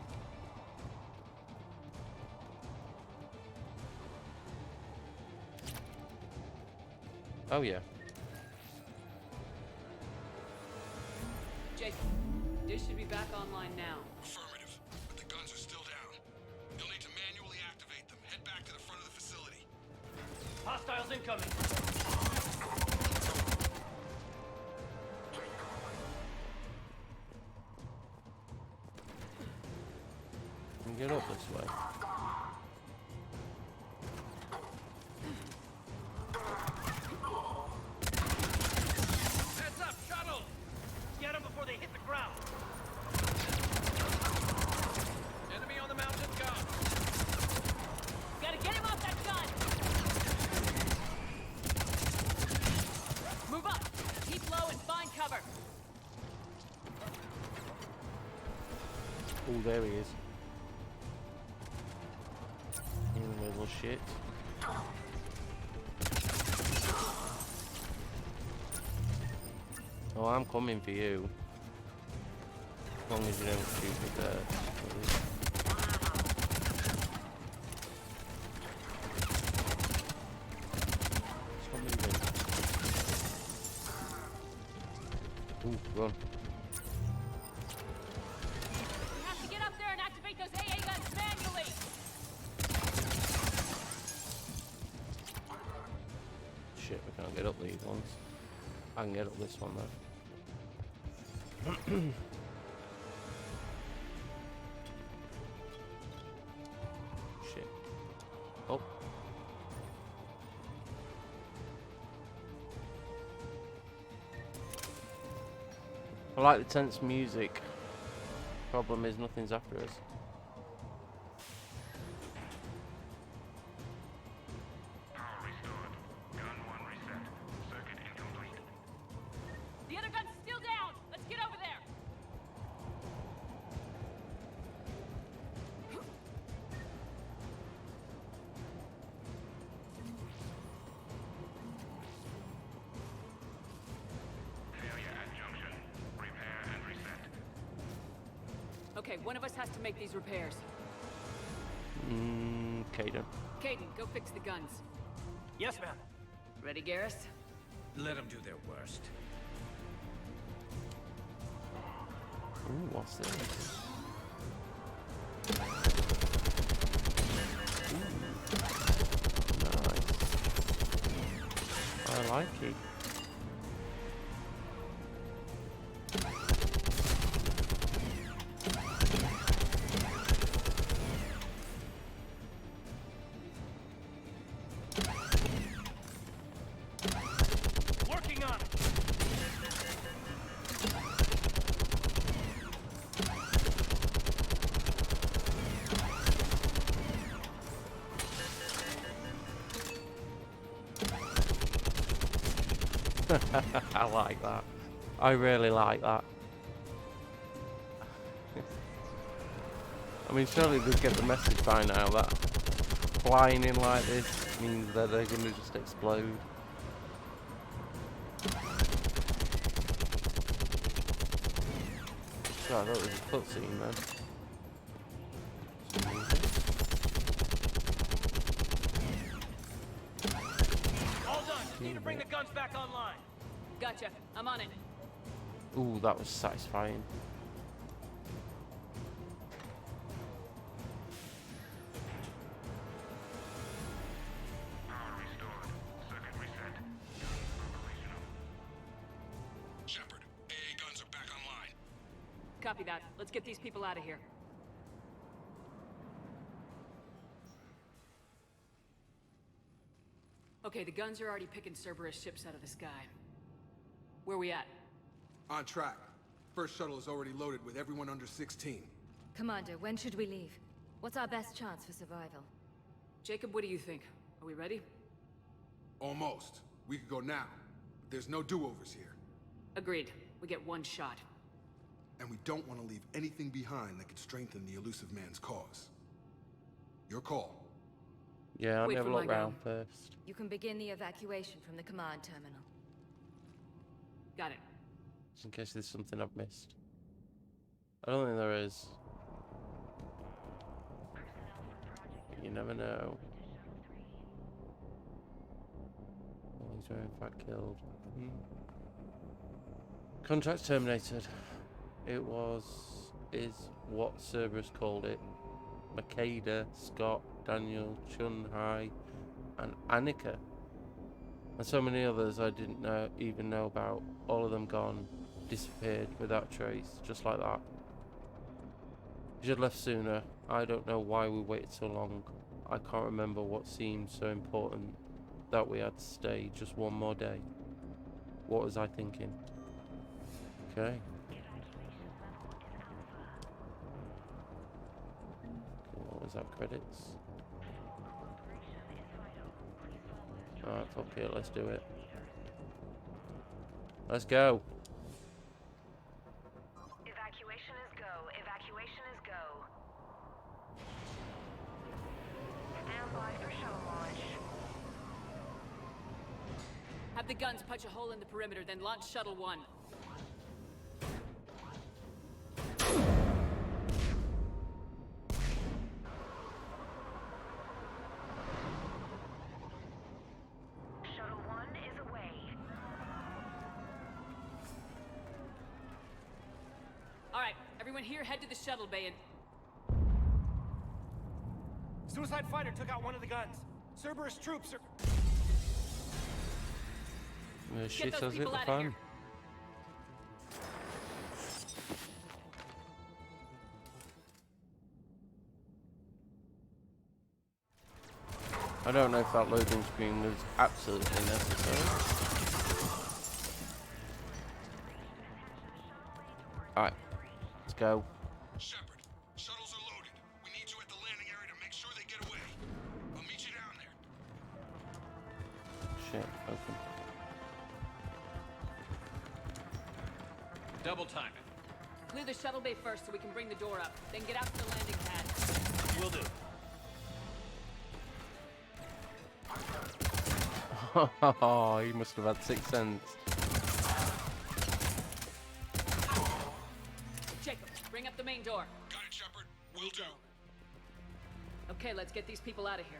Oh yeah. Jake, dish should be back online now. Affirmative, but the guns are still down. You'll need to manually activate them. Head back to the front of the facility. Hostiles incoming. Can we get up this way? Heads up, shuttle! Get them before they hit the ground. Enemy on the mountain gun. Gotta get him off that gun! Move up! Keep low and find cover! Oh, there he is. You little shit. Oh, I'm coming for you. As long as you don't shoot me there. Stop moving. Ooh, run. We have to get up there and activate those AA guns manually! Shit, we can't get up these ones. I can get up this one though. Shit. Oh. I like the tense music. Problem is nothing's after us. The other gun's still down! Let's get over there! Failure at junction. Repair and reset. Okay, one of us has to make these repairs. Caden. Caden, go fix the guns. Yes, ma'am. Ready, Garrus? Let them do their worst. Ooh, what's this? Nice. I like it. Working on it. I like that. I really like that. I mean, surely they get the message by now that flying in like this means that they're going to just explode. God, I thought it was a cutscene then. All done. Just need to bring the guns back online. Gotcha. I'm on it. Ooh, that was satisfying. Shepard, AA guns are back online. Copy that. Let's get these people out of here. Okay, the guns are already picking Cerberus ships out of the sky. Where we at? On track. First shuttle is already loaded with everyone under 16. Commander, when should we leave? What's our best chance for survival? Jacob, what do you think? Are we ready? Almost. We could go now. But there's no do-overs here. Agreed. We get one shot. And we don't want to leave anything behind that could strengthen the elusive man's cause. Your call. Yeah, I'll Wait have a for my look go. round first. You can begin the evacuation from the command terminal. Got it. Just in case there's something I've missed. I don't think there is. You never know. Oh, these were in fact killed. Contract terminated. It is what Cerberus called it. Makeda, Scott, Daniel, Chun-Hai, and Annika. And so many others I didn't even know about. All of them gone, disappeared without trace, just like that. We should have left sooner. I don't know why we waited so long. I can't remember what seemed so important that we had to stay just one more day. What was I thinking? Okay. What was that? Credits? Alright, fuck it, let's do it. Let's go. Evacuation is go. Evacuation is go. Stand by for shuttle launch. Have the guns punch a hole in the perimeter, then launch Shuttle 1. Shuttle 1 is away. Alright, everyone here, head to the shuttle bay and... Suicide fighter took out one of the guns. Cerberus troops are... Shit those does it, people the out of fun. here. I don't know if that loading screen was absolutely necessary. Alright, let's go. Shepard, shuttles are loaded. We need you at the landing area to make sure they get away. I'll meet you down there. Shit, open. Double time it. Clear the shuttle bay first so we can bring the door up. Then get out to the landing pad. Will do. Oh, he must have had 6 cents. Jacob, bring up the main door. Got it, Okay, let's get these people out of here.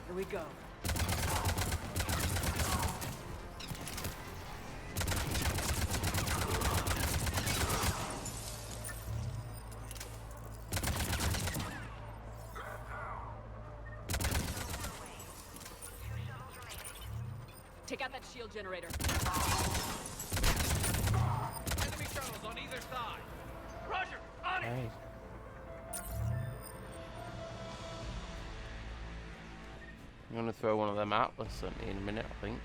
Here we go. Take out that shield generator. Enemy shuttles on either side. Roger, on it. Hey. I'm gonna throw one of them Atlas at me in a minute, I think.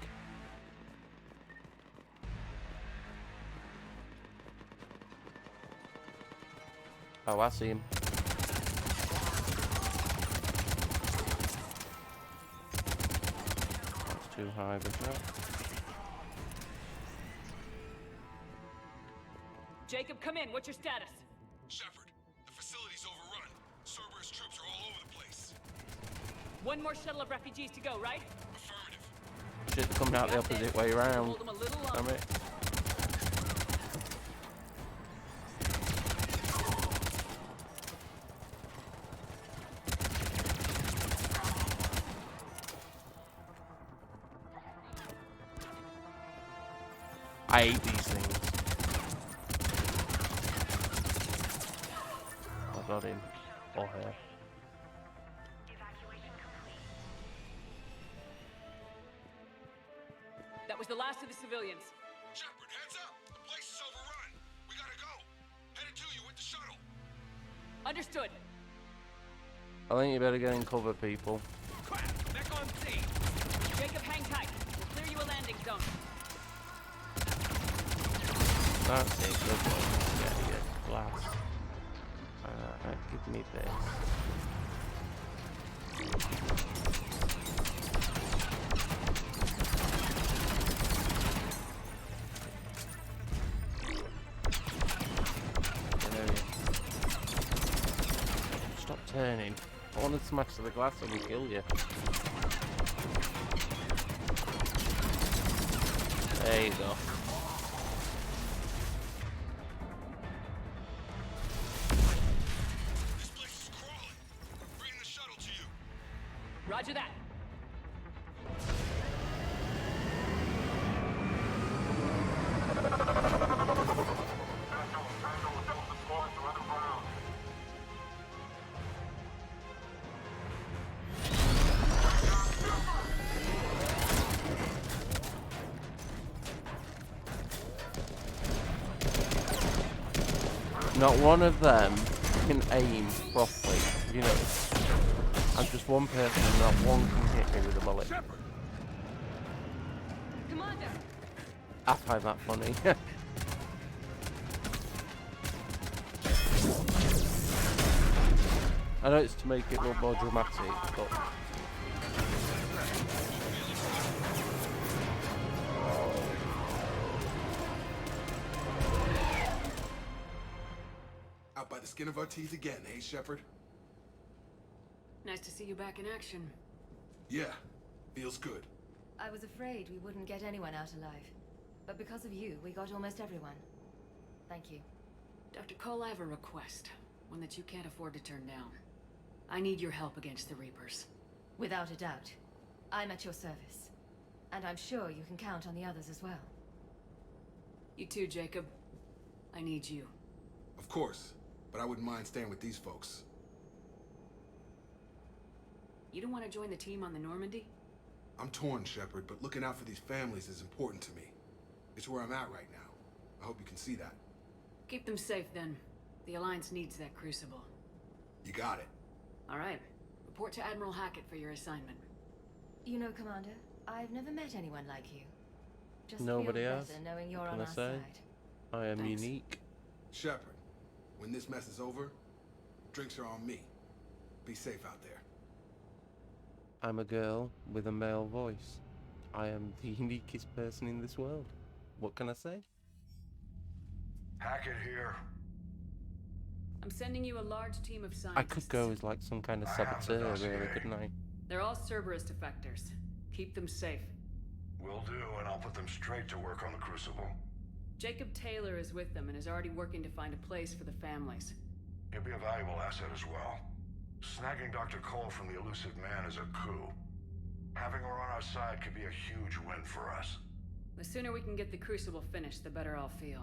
Oh, I see him. That's too high, isn't it? Jacob, come in. What's your status? Shepard, the facility's overrun. Cerberus troops are all over the place. One more shuttle of refugees to go, right? Affirmative. Shit's coming out the opposite way around. Hold them a little longer. Damn it. I hate these things. I got him. Or her. That was the last of the civilians. Shepard, heads up! The place is overrun! We gotta go! Headed to you with the shuttle! Understood. I think you better get in cover, people. Crap, back on scene. Jacob, hang tight. We'll clear you a landing zone. That's it, good one. Yeah, yeah, glass. Give me this. Stop turning. I want to smash the glass and kill you. There you go. This place is crawling. Bring the shuttle to you. Roger that. Not one of them can aim properly, you know. I'm just one person and not one can hit me with a bullet. Commander. I find that funny. I know it's to make it look more dramatic, but... Out by the skin of our teeth again, eh, Shepard? Nice to see you back in action. Yeah, feels good. I was afraid we wouldn't get anyone out alive. But because of you, we got almost everyone. Thank you. Dr. Cole, I have a request. One that you can't afford to turn down. I need your help against the Reapers. Without a doubt. I'm at your service. And I'm sure you can count on the others as well. You too, Jacob. I need you. Of course, but I wouldn't mind staying with these folks. You don't want to join the team on the Normandy? I'm torn, Shepard, but looking out for these families is important to me. It's where I'm at right now. I hope you can see that. Keep them safe, then. The Alliance needs that crucible. You got it. All right. Report to Admiral Hackett for your assignment. You know, Commander, I've never met anyone like you. Just Nobody feels else. better knowing you're What on can I our say? side. I am Thanks. unique. Shepard, when this mess is over, drinks are on me. Be safe out there. I'm a girl with a male voice. I am the uniquest person in this world. What can I say? Hackett here. I'm sending you a large team of scientists. I could go as like some kind of I have the saboteur, dossier. really, couldn't I? They're all Cerberus defectors. Keep them safe. Will do, and I'll put them straight to work on the Crucible. Jacob Taylor is with them and is already working to find a place for the families. He'll be a valuable asset as well. Snagging Dr. Cole from the elusive man is a coup. Having her on our side could be a huge win for us. The sooner we can get the Crucible finished, the better I'll feel.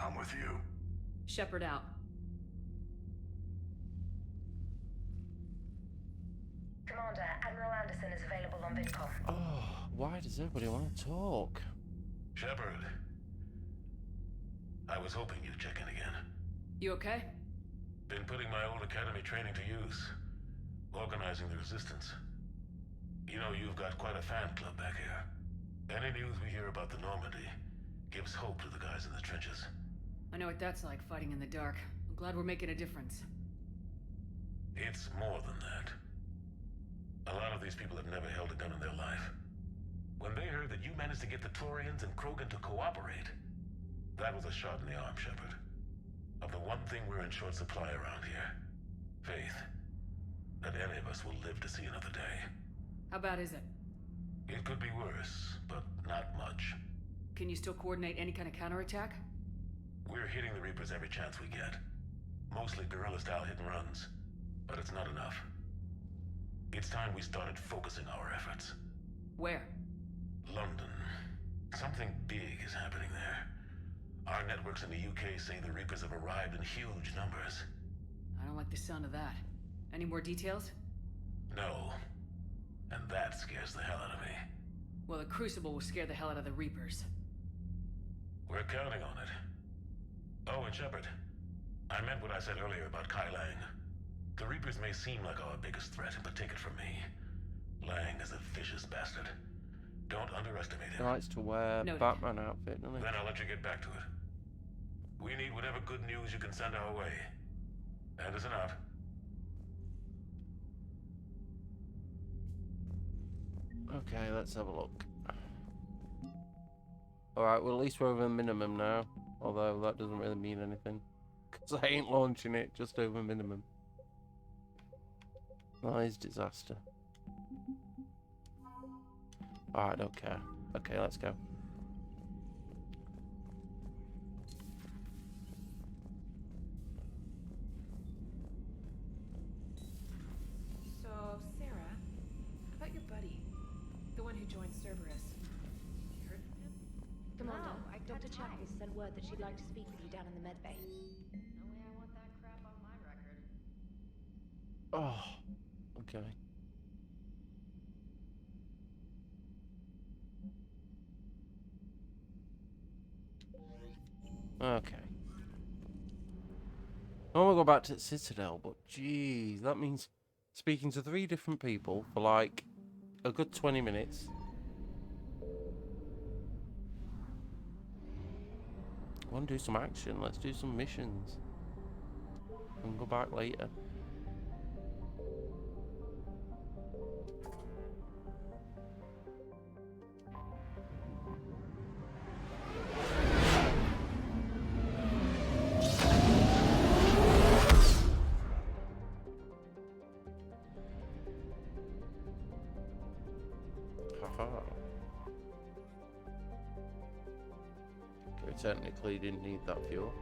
I'm with you. Shepard out. Commander, Admiral Anderson is available on VidCom. Oh, why does everybody want to talk? Shepard. I was hoping you'd check in again. You okay? Been putting my old academy training to use. Organizing the resistance. You know, you've got quite a fan club back here. Any news we hear about the Normandy gives hope to the guys in the trenches. I know what that's like, fighting in the dark. I'm glad we're making a difference. It's more than that. A lot of these people have never held a gun in their life. When they heard that you managed to get the Torians and Krogan to cooperate, that was a shot in the arm, Shepard. Of the one thing we're in short supply around here. Faith. That any of us will live to see another day. How bad is it? It could be worse, but not much. Can you still coordinate any kind of counterattack? We're hitting the Reapers every chance we get. Mostly guerrilla-style hit-and-runs. But it's not enough. It's time we started focusing our efforts. Where? London. Something big is happening there. Our networks in the UK say the Reapers have arrived in huge numbers. I don't like the sound of that. Any more details? No. And that scares the hell out of me. Well, the Crucible will scare the hell out of the Reapers. We're counting on it. Oh, and Shepard, I meant what I said earlier about Kai Lang. The Reapers may seem like our biggest threat, but take it from me. Lang is a vicious bastard. Don't underestimate him. He likes to wear Batman outfit, doesn't he? Then I'll let you get back to it. We need whatever good news you can send our way. Anderson out. Okay, let's have a look. Alright, well at least we're over the minimum now. Although that doesn't really mean anything. Because I ain't launching it, just over minimum. Nice disaster. Alright, don't care. Okay, let's go. So, Sarah, how about your buddy? The one who joined Cerberus. You heard from him? Commander, No, I Dr. got Chapel sent word that she'd like to speak with you down in the med bay. No way I want that crap on my record. Oh, okay. Okay. I want to go back to Citadel, but geez, that means speaking to 3 different people for like a good 20 minutes. I want to do some action. Let's do some missions. And go back later. Haha. Okay, technically didn't need that fuel.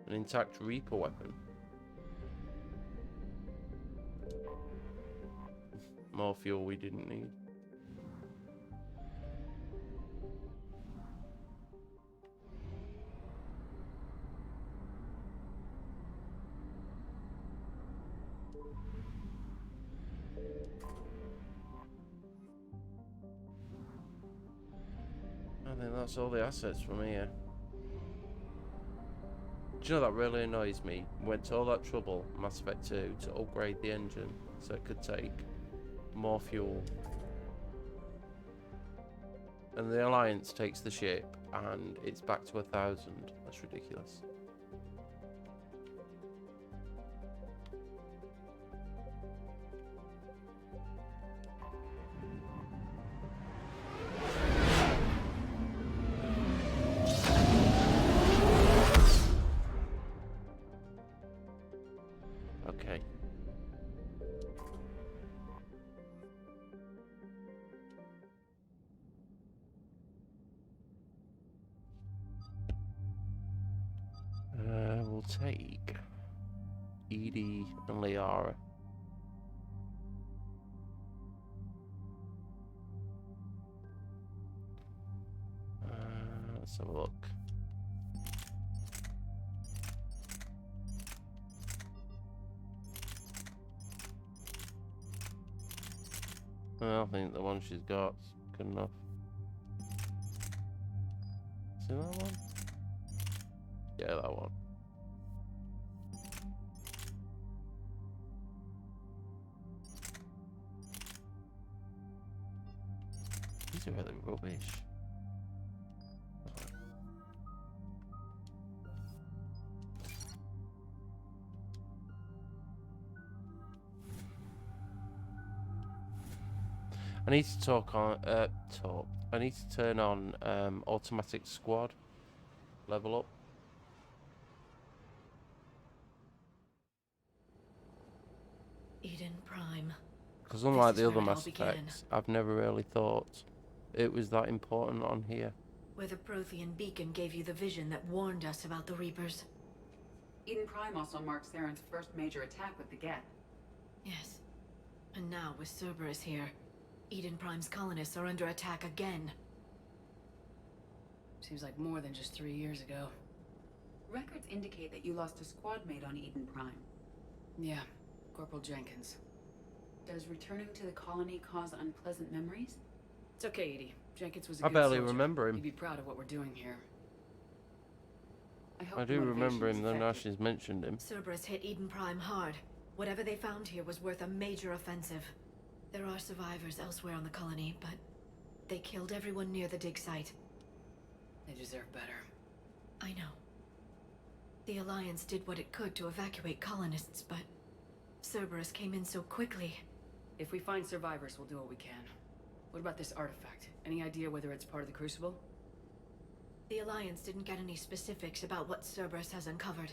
An intact Reaper weapon. More fuel we didn't need. I think that's all the assets from here. Do you know that really annoys me? We went to all that trouble, Mass Effect 2, to upgrade the engine so it could take more fuel. And the Alliance takes the ship and it's back to 1,000. That's ridiculous. will take Edie and Liara. Let's have a look. Well, I think the one she's got is good enough. See that one? Yeah, that one. These are really rubbish. I need to I need to turn on automatic squad level up. Eden Prime. Because unlike the other Mass Effects, I've never really thought it was that important on here. Where the Prothean beacon gave you the vision that warned us about the Reapers. Eden Prime also marks Saren's first major attack with the Geth. Yes. And now, with Cerberus here, Eden Prime's colonists are under attack again. Seems like more than just 3 years ago. Records indicate that you lost a squad mate on Eden Prime. Yeah, Corporal Jenkins. Does returning to the colony cause unpleasant memories? It's okay, Edie. Jenkins was a I good barely soldier. remember him. He'd be proud of what we're doing here. I do remember him though, now she's mentioned him. Cerberus hit Eden Prime hard. Whatever they found here was worth a major offensive. There are survivors elsewhere on the colony, but they killed everyone near the dig site. They deserve better. I know. The Alliance did what it could to evacuate colonists, but Cerberus came in so quickly. If we find survivors, we'll do what we can. What about this artifact? Any idea whether it's part of the Crucible? The Alliance didn't get any specifics about what Cerberus has uncovered.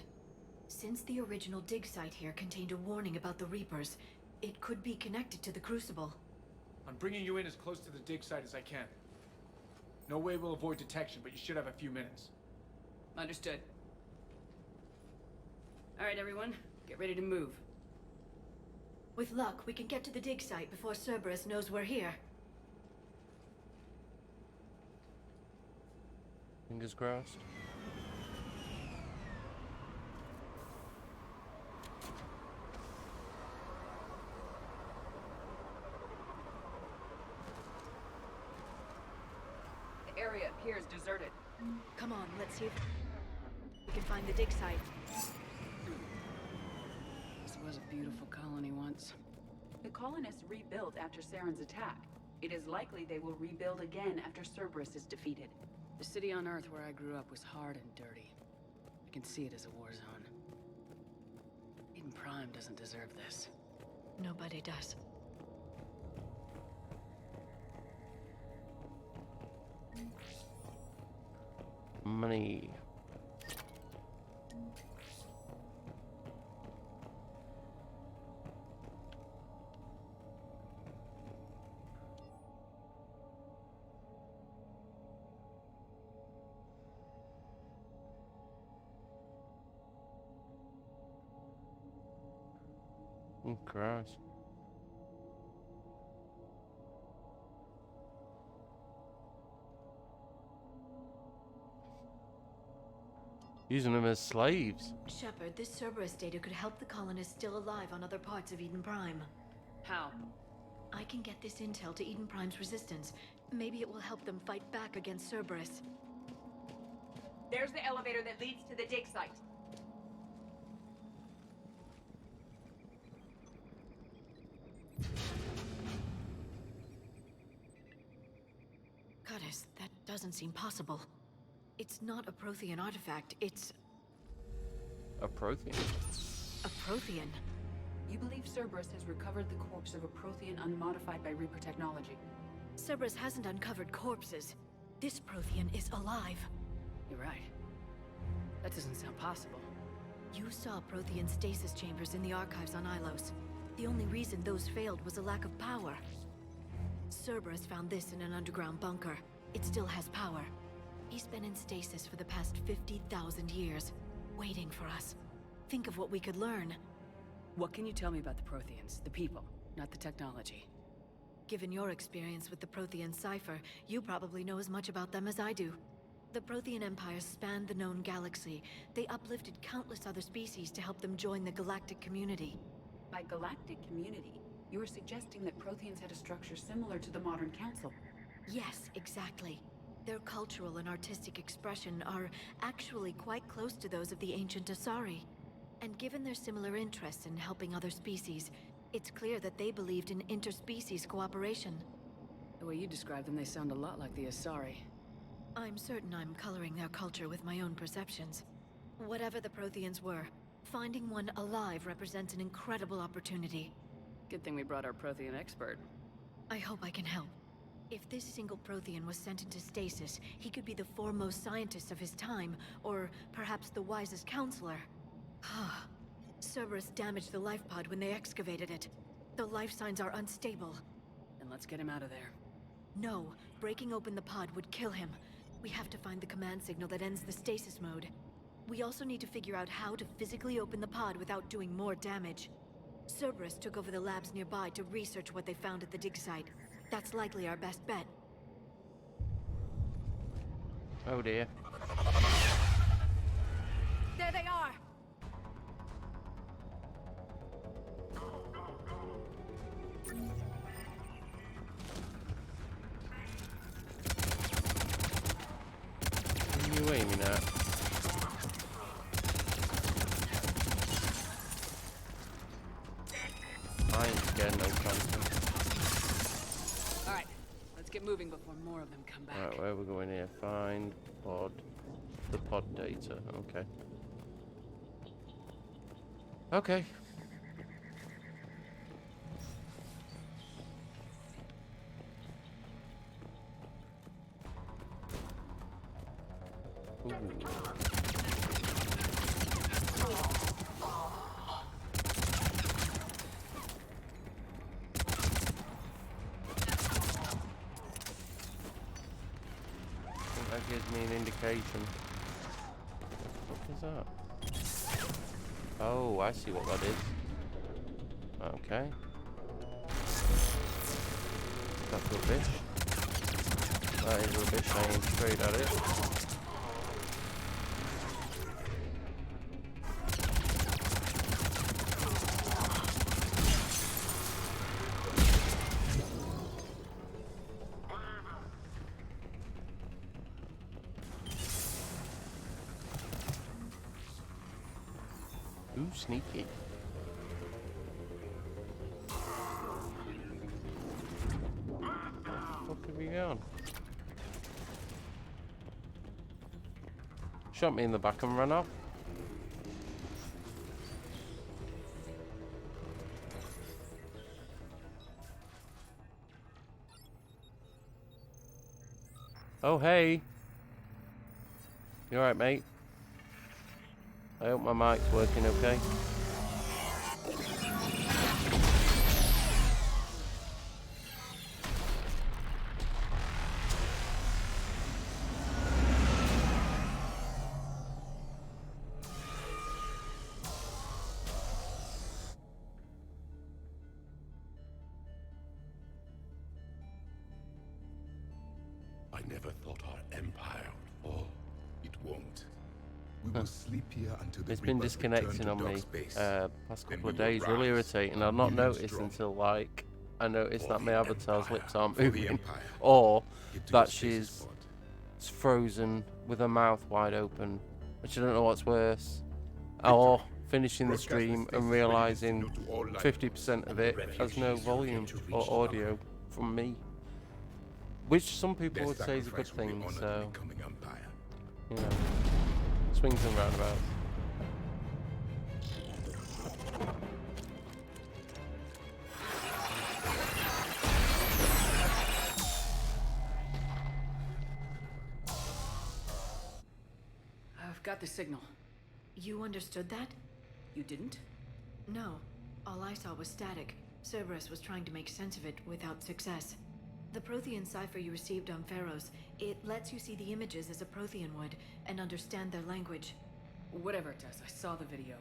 Since the original dig site here contained a warning about the Reapers, it could be connected to the Crucible. I'm bringing you in as close to the dig site as I can. No way we'll avoid detection, but you should have a few minutes. Understood. All right, everyone. Get ready to move. With luck, we can get to the dig site before Cerberus knows we're here. Fingers crossed. The area appears deserted. Come on, let's see if we can find the dig site. This was a beautiful colony once. The colonists rebuilt after Saren's attack. It is likely they will rebuild again after Cerberus is defeated. The city on Earth where I grew up was hard and dirty. I can see it as a war zone. Eden Prime doesn't deserve this. Nobody does. Money. Oh, Christ. Using them as slaves. Shepard, this Cerberus data could help the colonists still alive on other parts of Eden Prime. How? I can get this intel to Eden Prime's resistance. Maybe it will help them fight back against Cerberus. There's the elevator that leads to the dig site. Goddess, that doesn't seem possible. It's not a Prothean artifact, it's... A Prothean? a Prothean. You believe Cerberus has recovered the corpse of a Prothean unmodified by Reaper technology? Cerberus hasn't uncovered corpses. This Prothean is alive. You're right. That doesn't sound possible. You saw Prothean stasis chambers in the archives on Ilos. The only reason those failed was a lack of power. Cerberus found this in an underground bunker. It still has power. He's been in stasis for the past 50,000 years. waiting for us. Think of what we could learn. What can you tell me about the Protheans, the people, not the technology? Given your experience with the Prothean cipher, you probably know as much about them as I do. The Prothean Empire spanned the known galaxy. They uplifted countless other species to help them join the galactic community. By galactic community, you are suggesting that Protheans had a structure similar to the modern council. Yes, exactly. Their cultural and artistic expression are actually quite close to those of the ancient Asari. And given their similar interests in helping other species, it's clear that they believed in interspecies cooperation. The way you describe them, they sound a lot like the Asari. I'm certain I'm coloring their culture with my own perceptions. Whatever the Protheans were, finding one alive represents an incredible opportunity. Good thing we brought our Prothean expert. I hope I can help. If this single Prothean was sent into stasis, he could be the foremost scientist of his time, or perhaps the wisest counselor. Cerberus damaged the life pod when they excavated it. The life signs are unstable. Then let's get him out of there. No, breaking open the pod would kill him. We have to find the command signal that ends the stasis mode. We also need to figure out how to physically open the pod without doing more damage. Cerberus took over the labs nearby to research what they found at the dig site. That's likely our best bet. Oh dear. There they are! What are you aiming at? I ain't scared no phantom. Alright, let's get moving before more of them come back. Alright, where are we going here? Find pod. The pod data. Okay. Okay. Ooh. That gives me an indication. What is that? Oh, I see what that is. Okay. That's rubbish. That is rubbish. I aim straight at it. Ooh, sneaky. Where the fuck have we gone? Shot me in the back and ran off. Oh, hey. You alright, mate? I hope my mic's working okay. I never thought our empire would fall. It won't. We will sleep here until the It's been Reapers return disconnecting to on me dock space. past Then couple of we will days. Really rise, irritating. I've not new and noticed strong. until like I noticed For that my the avatar's Empire. lips aren't For the moving, Empire. or Get to that your stasis she's pod. frozen with her mouth wide open, which I don't know what's worse. Or finishing the Broadcast the stream stasis and radio realizing signal to all life 50% of it has no Refugees volume refuse to or reach the audio from me, which some people Their would say is a good sacrifice will be thing. honored So, in becoming Empire. you know, swings and roundabouts. I've got the signal. You understood that? You didn't? No. All I saw was static. Cerberus was trying to make sense of it without success. The Prothean cipher you received on Pharaohs, it lets you see the images as a Prothean would and understand their language. Whatever it does, I saw the video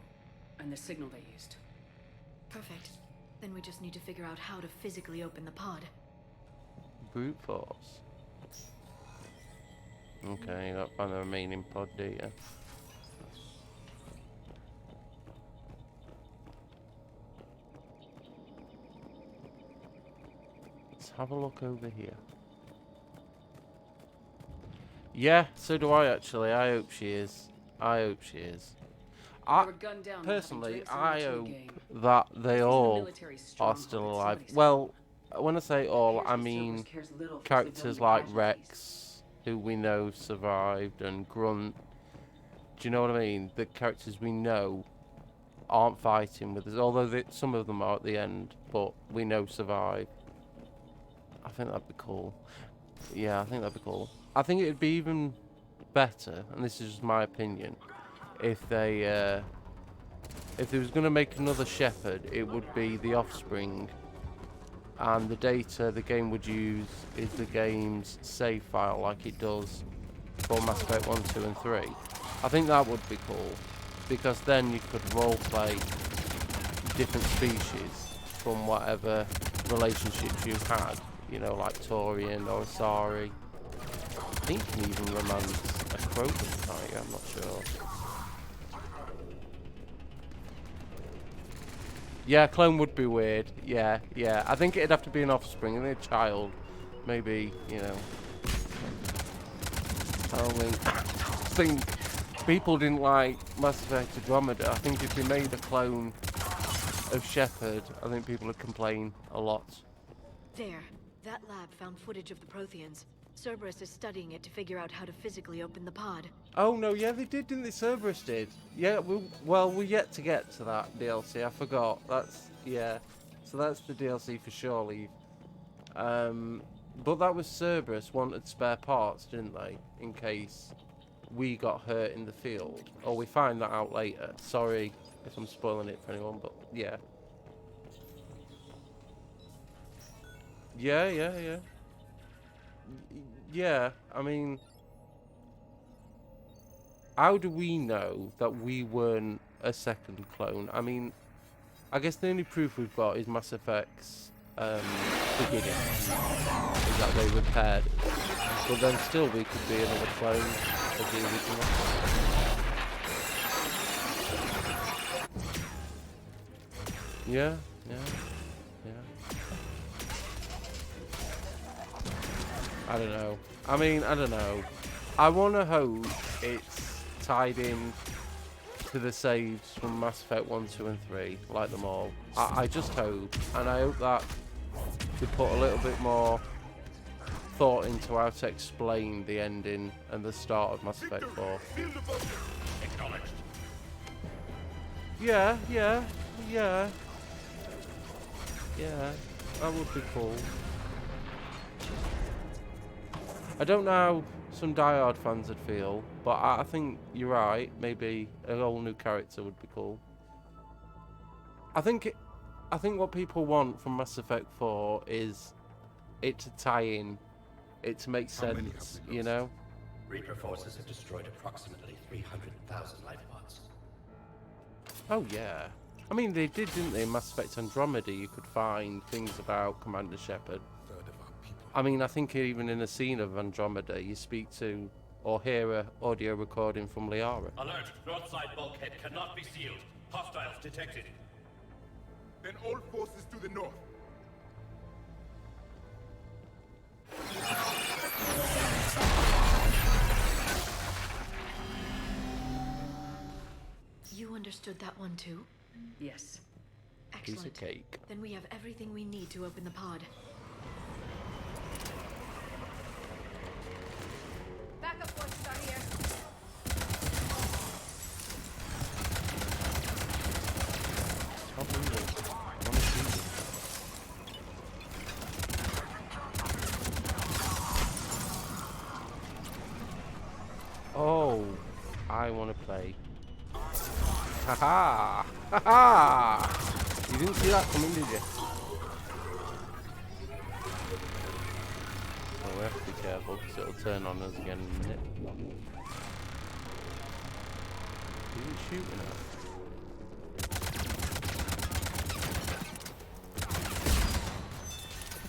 and the signal they used. Perfect. Then we just need to figure out how to physically open the pod. Brute force. Okay, you got to find the remaining pod, do you? Let's have a look over here. Yeah, so do I actually. I hope she is. I hope she is. Personally, I hope that they all are still alive. Well, when I say all, I mean characters like Rex, who we know survived, and Grunt. Do you know what I mean? The characters we know aren't fighting with us, although some of them are at the end, but we know survive. I think that'd be cool. Yeah, I think that'd be cool. I think it'd be even better, and this is just my opinion, if they if they was going to make another Shepherd, it would be the Offspring, and the data the game would use is the game's save file, like it does for Mass Effect 1, 2 and 3. I think that would be cool, because then you could roleplay different species from whatever relationships you had, you know, like Torian or Asari. I think you can even romance a Crocus, can't you? I'm not sure. Yeah, clone would be weird. Yeah, yeah. I think it'd have to be an offspring and a child. Maybe, you know. I think people didn't like Mass Effect Andromeda. I think if we made a clone of Shepard, I think people would complain a lot. There. That lab found footage of the Protheans. Cerberus is studying it to figure out how to physically open the pod. Oh no, yeah, they did, didn't they? Cerberus did. Yeah, we're yet to get to that DLC. I forgot. That's, yeah. So that's the DLC for Shore Leave. But that was Cerberus wanted spare parts, didn't they? In case we got hurt in the field. Or we find that out later. Sorry if I'm spoiling it for anyone, but yeah. Yeah. Yeah, I mean, how do we know that we weren't a second clone? I mean, I guess the only proof we've got is Mass Effect's beginning, is that they repaired it. But then still we could be another clone of the original. Yeah. I don't know. I mean, I don't know. I want to hope it's tied in to the saves from Mass Effect 1, 2 and 3, like them all. I just hope. And I hope that they put a little bit more thought into how to explain the ending and the start of Mass Effect 4. Yeah. That would be cool. I don't know how some Die-Hard fans would feel, but I think you're right. Maybe a whole new character would be cool. I think what people want from Mass Effect 4 is it to tie in, it to make sense, you know? Reaper forces have destroyed approximately 300,000 life pods. Oh yeah. I mean, they did, didn't they? In Mass Effect Andromeda, you could find things about Commander Shepard. I mean, I think even in a scene of Andromeda, you speak to or hear an audio recording from Liara. Alert! North side bulkhead cannot be sealed. Hostiles detected. Then all forces to the north. You understood that one too? Yes. Excellent. Piece of cake. Then we have everything we need to open the pod. Backup forces are here. Oh, I want to play. Haha! Haha! You didn't see that coming, did you? Oh, we have to be careful because it'll turn on us again in a minute. Who's it shooting at?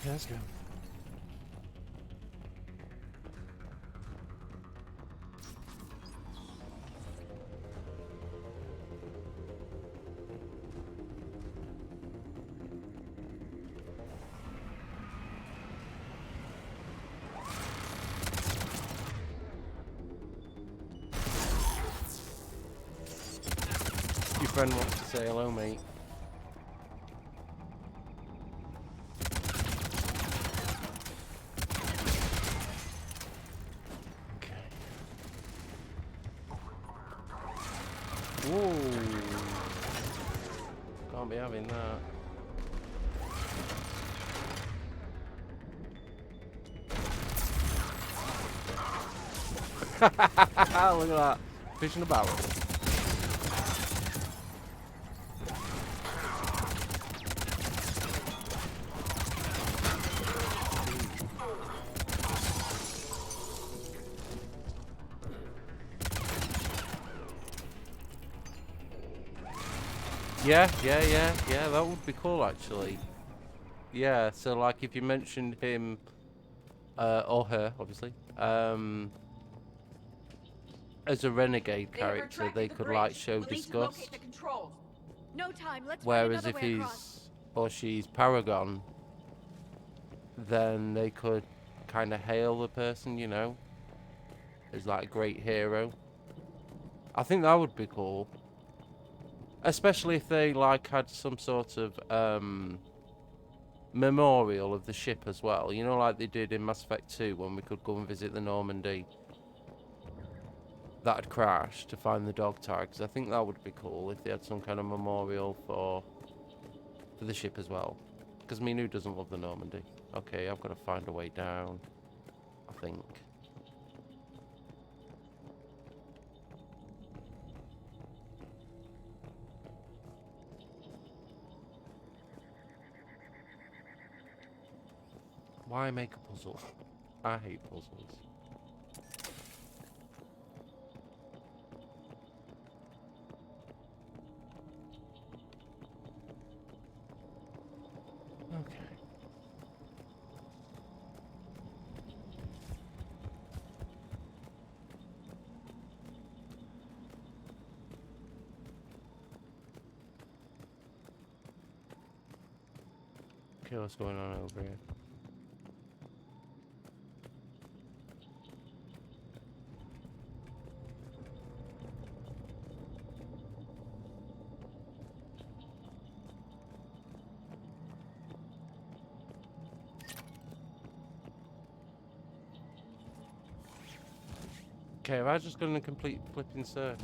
Okay, let's go. Your friend wants to say hello, mate. Okay. Whoa! Can't be having that. Look at that. Fish in a barrel. Yeah, that would be cool actually. Yeah, so like if you mentioned him, or her, obviously, as a renegade character, they could like show disgust. No time. Let's Whereas find if another way across. he's, or she's Paragon, then they could kind of hail the person, you know, as like a great hero. I think that would be cool. Especially if they like had some sort of memorial of the ship as well. You know, like they did in Mass Effect 2 when we could go and visit the Normandy that had crashed to find the dog tags. I think that would be cool if they had some kind of memorial for the ship as well. Because I mean, who doesn't love the Normandy? Okay, I've got to find a way down, I think. Why make a puzzle? I hate puzzles. Okay. Okay, what's going on over here? Okay, have I just gone in a complete flipping circle?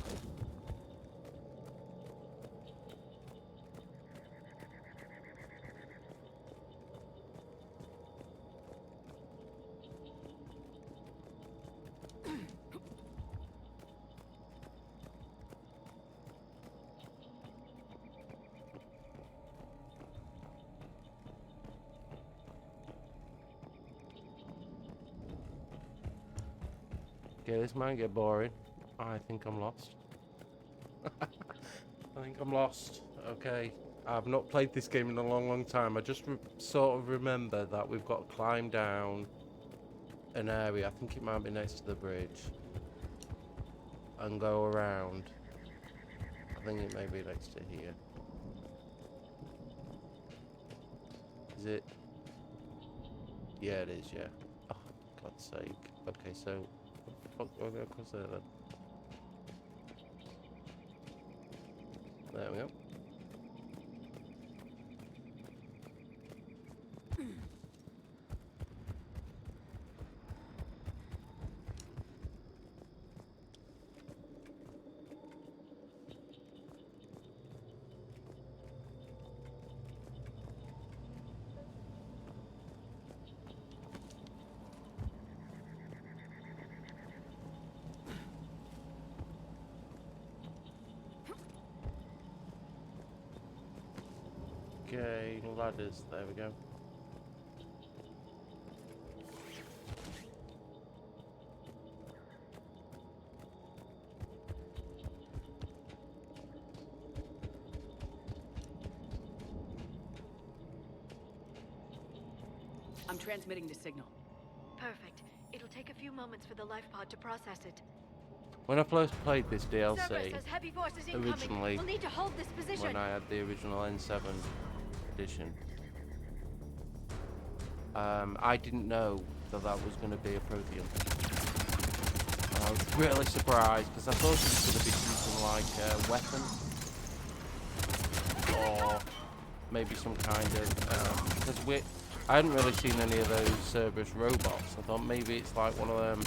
Okay, this might get boring. I think I'm lost. I think I'm lost. Okay. I've not played this game in a long time. I just sort of remember that we've got to climb down an area. I think it might be next to the bridge. And go around. I think it may be next to here. Is it? Yeah, it is, yeah. Oh, God's sake. Okay, so... Fuck, we'll go across there then. There we go. Okay, ladders, there we go. I'm transmitting the signal. Perfect. It'll take a few moments for the life pod to process it. When I first played this Cerberus DLC, has heavy forces incoming. originally, We'll need to hold this position. when I had the original N7 edition, I didn't know that that was going to be a Prothean. And I was really surprised because I thought it was going to be something like a weapon or maybe some kind of because I hadn't really seen any of those Cerberus robots. I thought maybe it's like one of them.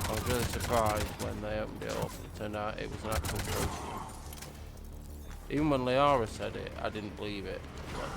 I was really surprised when they opened it up. It turned out it was an actual Prothean. Even when Liara said it, I didn't believe it. But,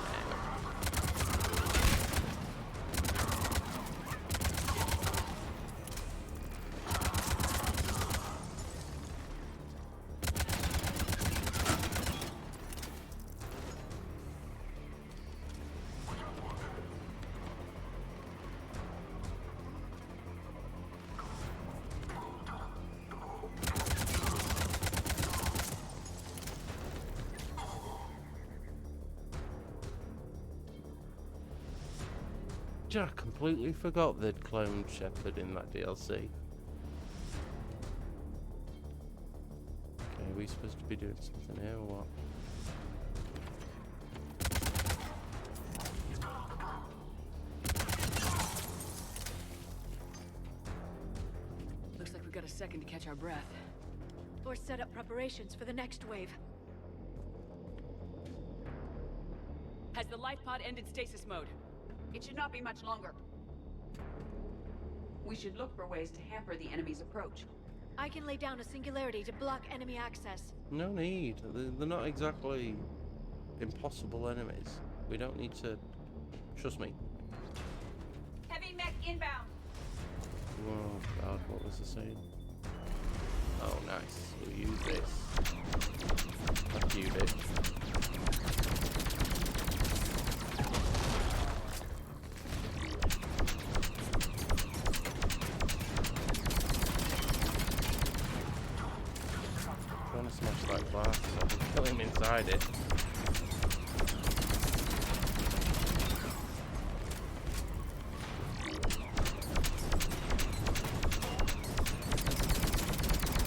I completely forgot they'd cloned Shepard in that DLC. Okay, are we supposed to be doing something here or what? Looks like we got a second to catch our breath. Or set up preparations for the next wave. Has the life pod ended stasis mode? It should not be much longer. We should look for ways to hamper the enemy's approach. I can lay down a singularity to block enemy access. No need. They're not exactly impossible enemies. We don't need to... Trust me. Heavy mech inbound. Oh god, what was I saying? Oh nice. We'll use this. I've viewed it. Smash that glass so I can kill him inside it.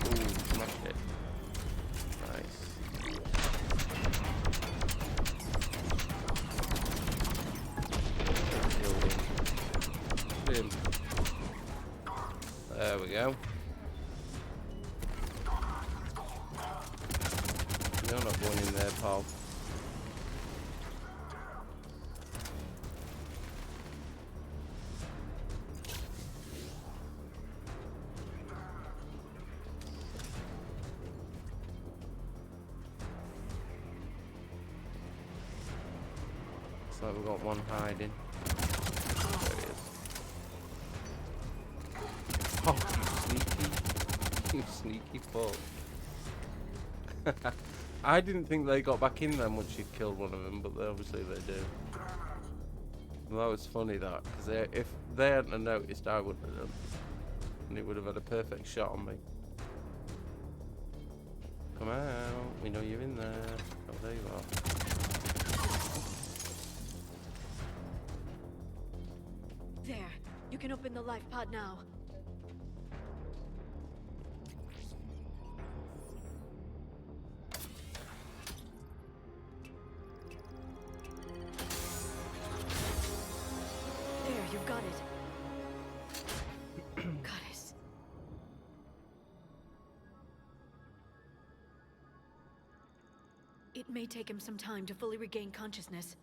Ooh, smashed it. Nice. Killed him. There we go. You're not going in there, pal. Looks like we've got one hiding. There he is. Oh, you sneaky. You sneaky fuck. I didn't think they got back in them once you'd killed one of them, but obviously they do. Well, that was funny, that, because if they hadn't have noticed, I wouldn't have done. And it would have had a perfect shot on me. Come out, we know you're in there. Oh, there you are. There, you can open the life pod now. You've got it. Goddess. It may take him some time to fully regain consciousness.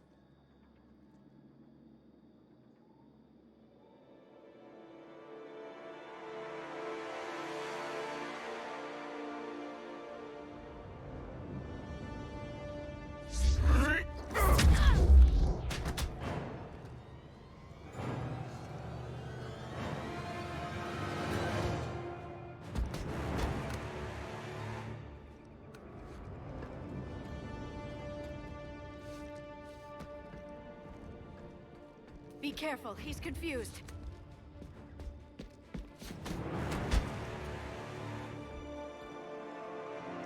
Be careful, he's confused.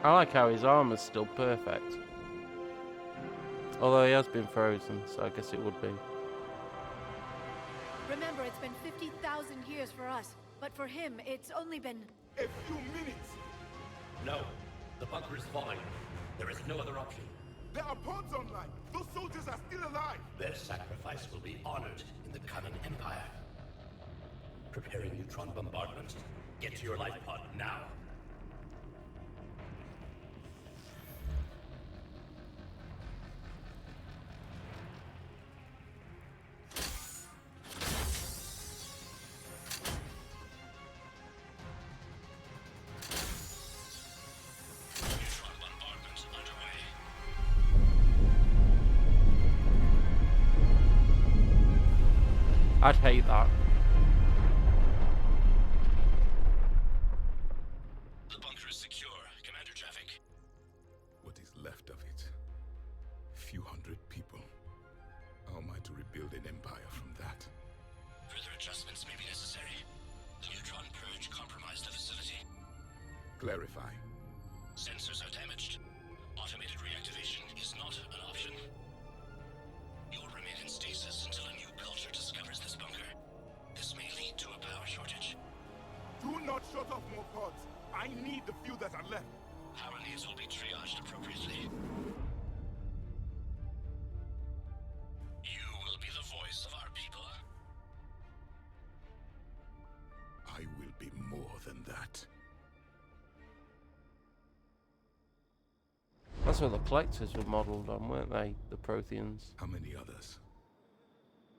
I like how his armor's still perfect. Although he has been frozen, so I guess it would be. Remember, it's been 50,000 years for us, but for him, it's only been... A few minutes! No. The bunker is falling. There is no other option. There are pods online! Those soldiers are still alive! Their sacrifice will be honored in the coming Empire. Preparing neutron bombardment. Get to your life pod now. I'd hate that. The bunker is secure, Commander Javik. What is left of it? A few hundred people. How am I to rebuild an empire from that? Further adjustments may be necessary. The neutron purge compromised the facility. Clarify. Sensors are damaged. Automated reactivation is not an option. You'll remain in stasis until a new culture discovers this bunker. This may lead to a power shortage. Do not shut off more pods! I need the few that are left! Power needs will be triaged appropriately. You will be the voice of our people. I will be more than that. That's what the collectors were modelled on, weren't they? The Protheans. How many others?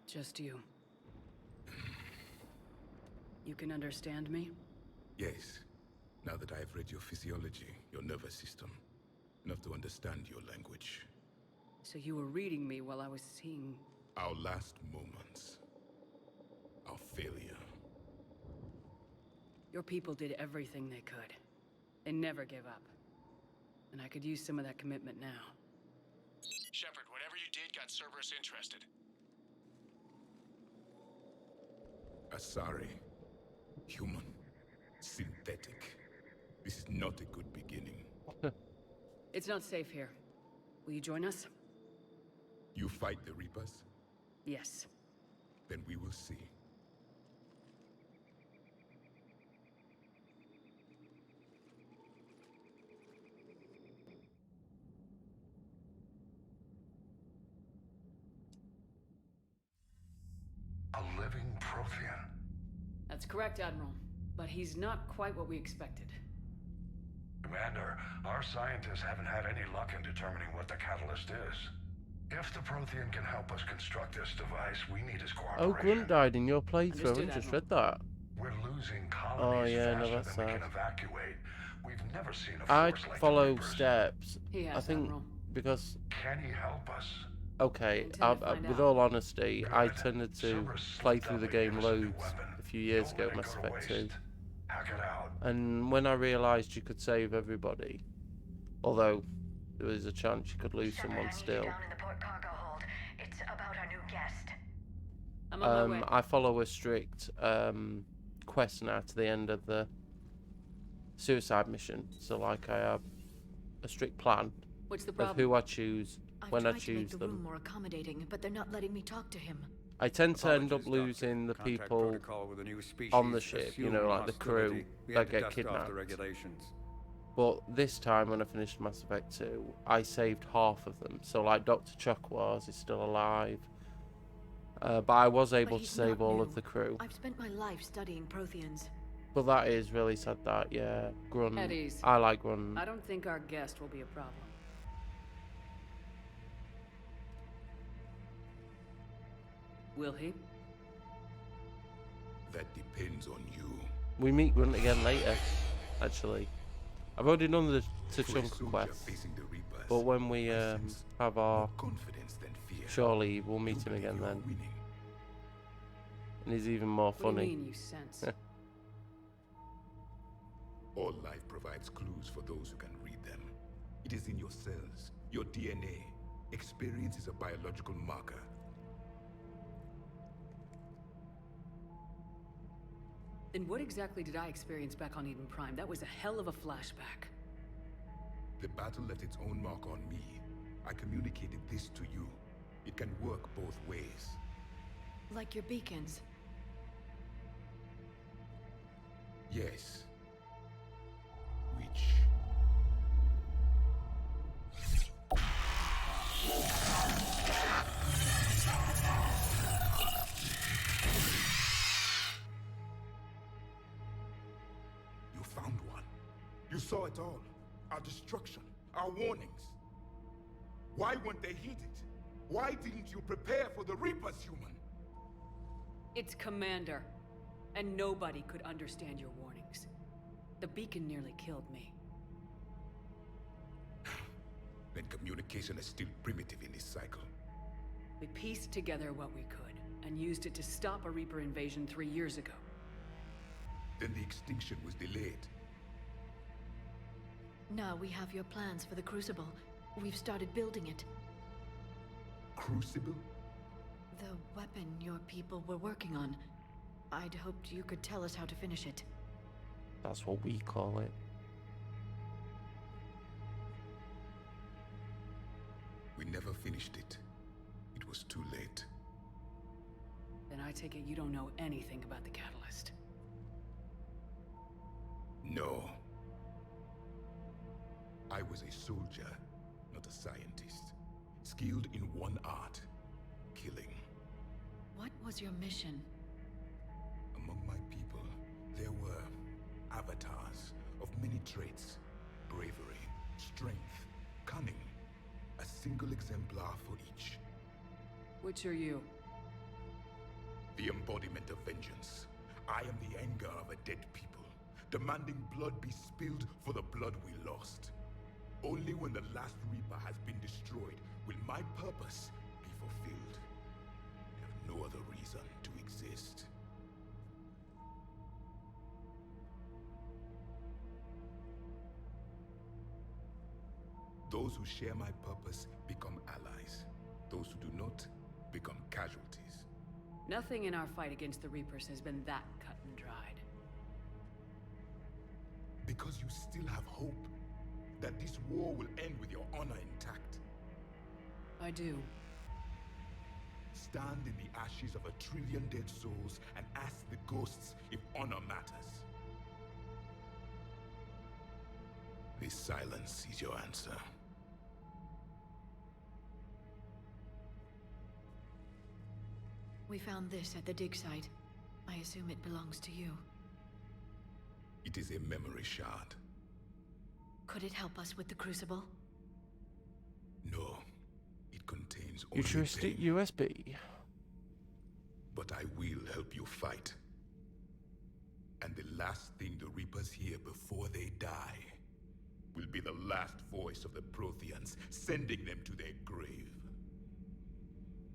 Just you. You can understand me? Yes. Now that I have read your physiology, your nervous system, enough to understand your language. So you were reading me while I was seeing... Our last moments. Our failure. Your people did everything they could. They never gave up. And I could use some of that commitment now. Shepard, whatever you did got Cerberus interested. Asari. Human. Synthetic. This is not a good beginning. It's not safe here. Will you join us? You fight the Reapers? Yes. Then we will see. A living Prothean. That's correct, Admiral. But he's not quite what we expected. Commander, our scientists haven't had any luck in determining what the catalyst is. If the Prothean can help us construct this device, we need his Oh, cooperation. Grunt died in your playthrough. Understood, I just Admiral. read that. We're losing colonies yeah, no, faster that's than we sad. can evacuate. We've never seen a I'd force like follow the Reapers. steps. He has, I think Admiral. because Can he help us? okay, Intend to find with out. all honesty, I Good. tended to Cerberus play slipped through out the to game give us a new loads weapon. a few years Don't ago, let it Mass go to Effect 2. waste. Hack it out. And when I realised you could save everybody, although there was a chance you could lose someone still, Down in the port cargo hold. It's about our new guest. I'm on my way. I follow a strict quest now to the end of the suicide mission. So like I have a strict plan What's the of problem? who I choose I've when I tried to make choose the them. room more accommodating, but they're not letting me talk to him. I tend to end up Apologies, Doctor. losing the Contact people protocol with a new species on the ship, you know, assumed like the crew hostility. We that had to get dust off kidnapped. the regulations. But this time when I finished Mass Effect 2, I saved half of them. So like Dr. Chuckwars is still alive. But I was able to he's save not all new. of the crew. I've spent my life studying Protheans. But that is really sad that, yeah, Grunt. At ease. I like Grunt. I don't think our guest will be a problem. Will he? That depends on you. We meet Grunt again later, actually. I've already done the For a Tachanka soldier quest. facing the Reapers, But when we I sense have our more confidence than fear. surely we'll meet You him believe again you are then. winning. And he's even more What do you funny. mean, you sense? All life provides clues for those who can read them. It is in your cells, your DNA. Experience is a biological marker. Then what exactly did I experience back on Eden Prime? That was a hell of a flashback. The battle left its own mark on me. I communicated this to you. It can work both ways. Like your beacons. Yes. Which? You found one. You saw it all. Our destruction, our warnings. Why weren't they heeded? Why didn't you prepare for the Reapers, human? It's Commander, and nobody could understand your warnings. The beacon nearly killed me. Then communication is still primitive in this cycle. We pieced together what we could, and used it to stop a Reaper invasion 3 years ago. Then the extinction was delayed. Now we have your plans for the Crucible. We've started building it. Crucible? The weapon your people were working on. I'd hoped you could tell us how to finish it. That's what we call it. We never finished it. It was too late. Then I take it you don't know anything about the catalyst. No. I was a soldier, not a scientist. Skilled in one art, killing. What was your mission? Among my people, there were avatars of many traits. Bravery, strength, cunning. A single exemplar for each. Which are you? The embodiment of vengeance. I am the anger of a dead people, demanding blood be spilled for the blood we lost. Only when the last Reaper has been destroyed will my purpose be fulfilled. I have no other reason to exist. Those who share my purpose become allies. Those who do not become casualties. Nothing in our fight against the Reapers has been that cut and dried. Because you still have hope that this war will end with your honor intact. I do. Stand in the ashes of 1 trillion dead souls and ask the ghosts if honor matters. This silence is your answer. We found this at the dig site. I assume it belongs to you. It is a memory shard. Could it help us with the Crucible? No. It contains only Futuristic pain. USB. But I will help you fight. And the last thing the Reapers hear before they die will be the last voice of the Protheans, sending them to their grave.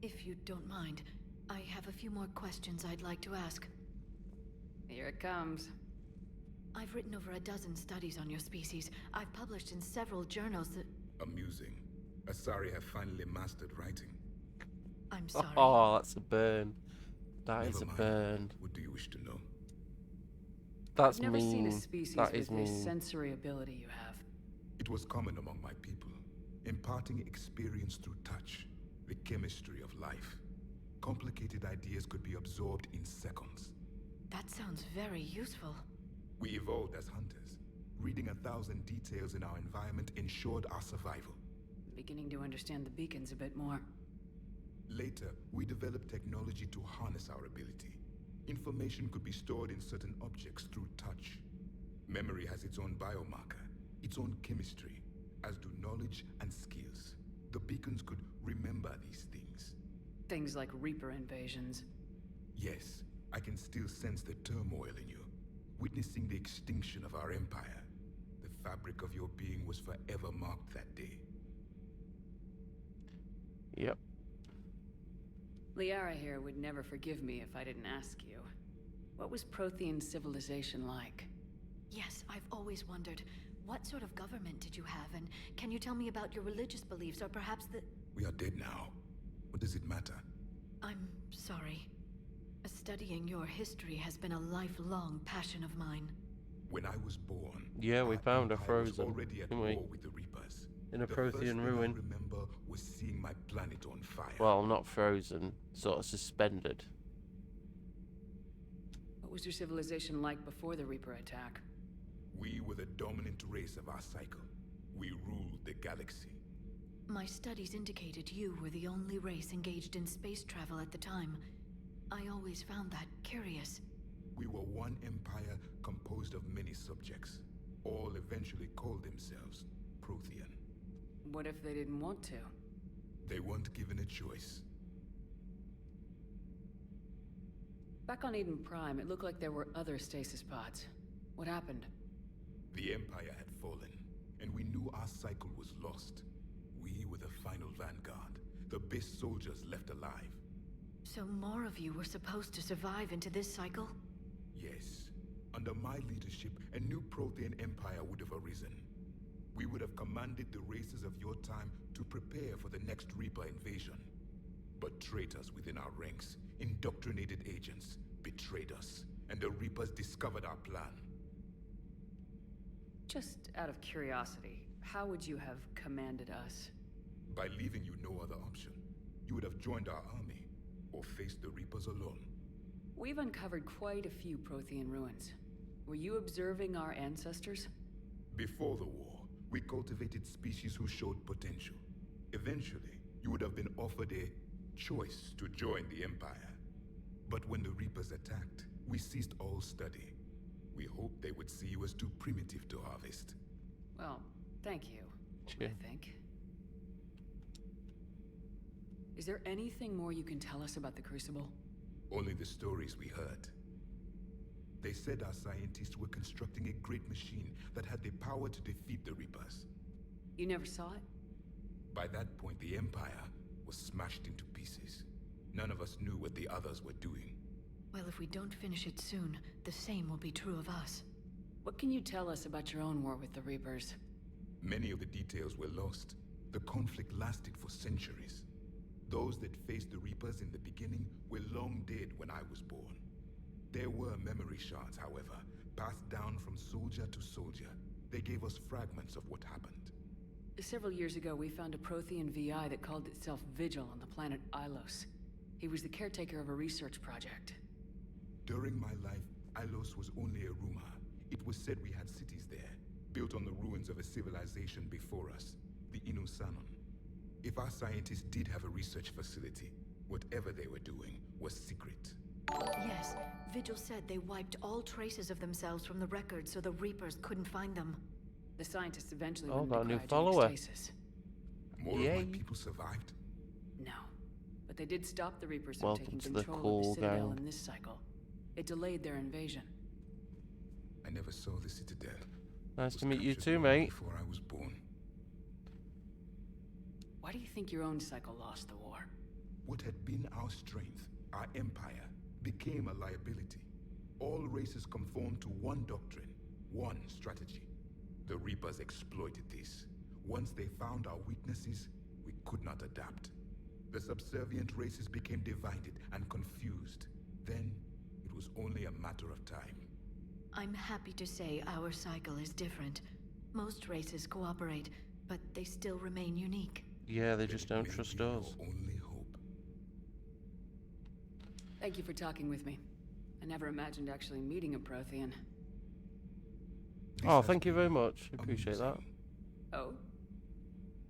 If you don't mind, I have a few more questions I'd like to ask. Here it comes. I've written over a dozen studies on your species. I've published in several journals that... Amusing. Asari have finally mastered writing. I'm sorry. Oh, that's a burn. That Never is a mind. burn. What do you wish to know? That's I've never mean. seen a species That with is this mean. sensory ability you have. It was common among my people, imparting experience through touch, the chemistry of life. Complicated ideas could be absorbed in seconds. That sounds very useful. We evolved as hunters. Reading 1,000 details in our environment ensured our survival. Beginning to understand the beacons a bit more. Later, we developed technology to harness our ability. Information could be stored in certain objects through touch. Memory has its own biomarker, its own chemistry, as do knowledge and skills. The beacons could remember these things. Things like Reaper invasions. Yes, I can still sense the turmoil in you, witnessing the extinction of our empire. The fabric of your being was forever marked that day. Yep. Liara here would never forgive me if I didn't ask you. What was Prothean civilization like? Yes, I've always wondered. What sort of government did you have, and can you tell me about your religious beliefs, or perhaps the... We are dead now. What does it matter? I'm sorry. Studying your history has been a lifelong passion of mine. When I was born, Yeah, we our found her empire was frozen, already at didn't we? war with the Reapers. In a The first Prothean thing ruin. I remember was seeing my planet on fire. Well, not frozen, sort of suspended. What was your civilization like before the Reaper attack? We were the dominant race of our cycle. We ruled the galaxy. My studies indicated you were the only race engaged in space travel at the time. I always found that curious. We were one empire composed of many subjects. All eventually called themselves Prothean. What if they didn't want to? They weren't given a choice. Back on Eden Prime, it looked like there were other stasis pods. What happened? The Empire had fallen, and we knew our cycle was lost. We were the final vanguard, the best soldiers left alive. So more of you were supposed to survive into this cycle? Yes. Under my leadership, a new Prothean empire would have arisen. We would have commanded the races of your time to prepare for the next Reaper invasion. But traitors within our ranks, indoctrinated agents, betrayed us, and the Reapers discovered our plan. Just out of curiosity, how would you have commanded us? By leaving you no other option. You would have joined our army, or faced the Reapers alone. We've uncovered quite a few Prothean ruins. Were you observing our ancestors? Before the war, we cultivated species who showed potential. Eventually, you would have been offered a choice to join the Empire. But when the Reapers attacked, we ceased all study. We hoped they would see you as too primitive to harvest. Well, thank you, I think. Is there anything more you can tell us about the Crucible? Only the stories we heard. They said our scientists were constructing a great machine that had the power to defeat the Reapers. You never saw it? By that point, the Empire was smashed into pieces. None of us knew what the others were doing. Well, if we don't finish it soon, the same will be true of us. What can you tell us about your own war with the Reapers? Many of the details were lost. The conflict lasted for centuries. Those that faced the Reapers in the beginning were long dead when I was born. There were memory shards, however, passed down from soldier to soldier. They gave us fragments of what happened. Several years ago, we found a Prothean VI that called itself Vigil on the planet Ilos. He was the caretaker of a research project. During my life, Ilos was only a rumor. It was said we had cities there, built on the ruins of a civilization before us, the Inusanon. If our scientists did have a research facility, whatever they were doing was secret. Yes, Vigil said they wiped all traces of themselves from the records so the Reapers couldn't find them. The scientists eventually Oh, went got a into new cryogenic follower. stasis. More of my people survived? No, but they did stop the Reapers from Welcome taking to the control cool of the Citadel gang. in this cycle. It delayed their invasion. I never saw the Citadel. Nice It to was meet you captured too, long mate. Before I was born. Why do you think your own cycle lost the war? What had been our strength, our empire, became a liability. All races conformed to one doctrine, one strategy. The Reapers exploited this. Once they found our weaknesses, we could not adapt. The subservient races became divided and confused. Then, it was only a matter of time. I'm happy to say our cycle is different. Most races cooperate, but they still remain unique. Yeah, they just don't trust us. Only hope. Thank you for talking with me. I never imagined actually meeting a Prothean. Oh, thank you very much. Appreciate that. Oh?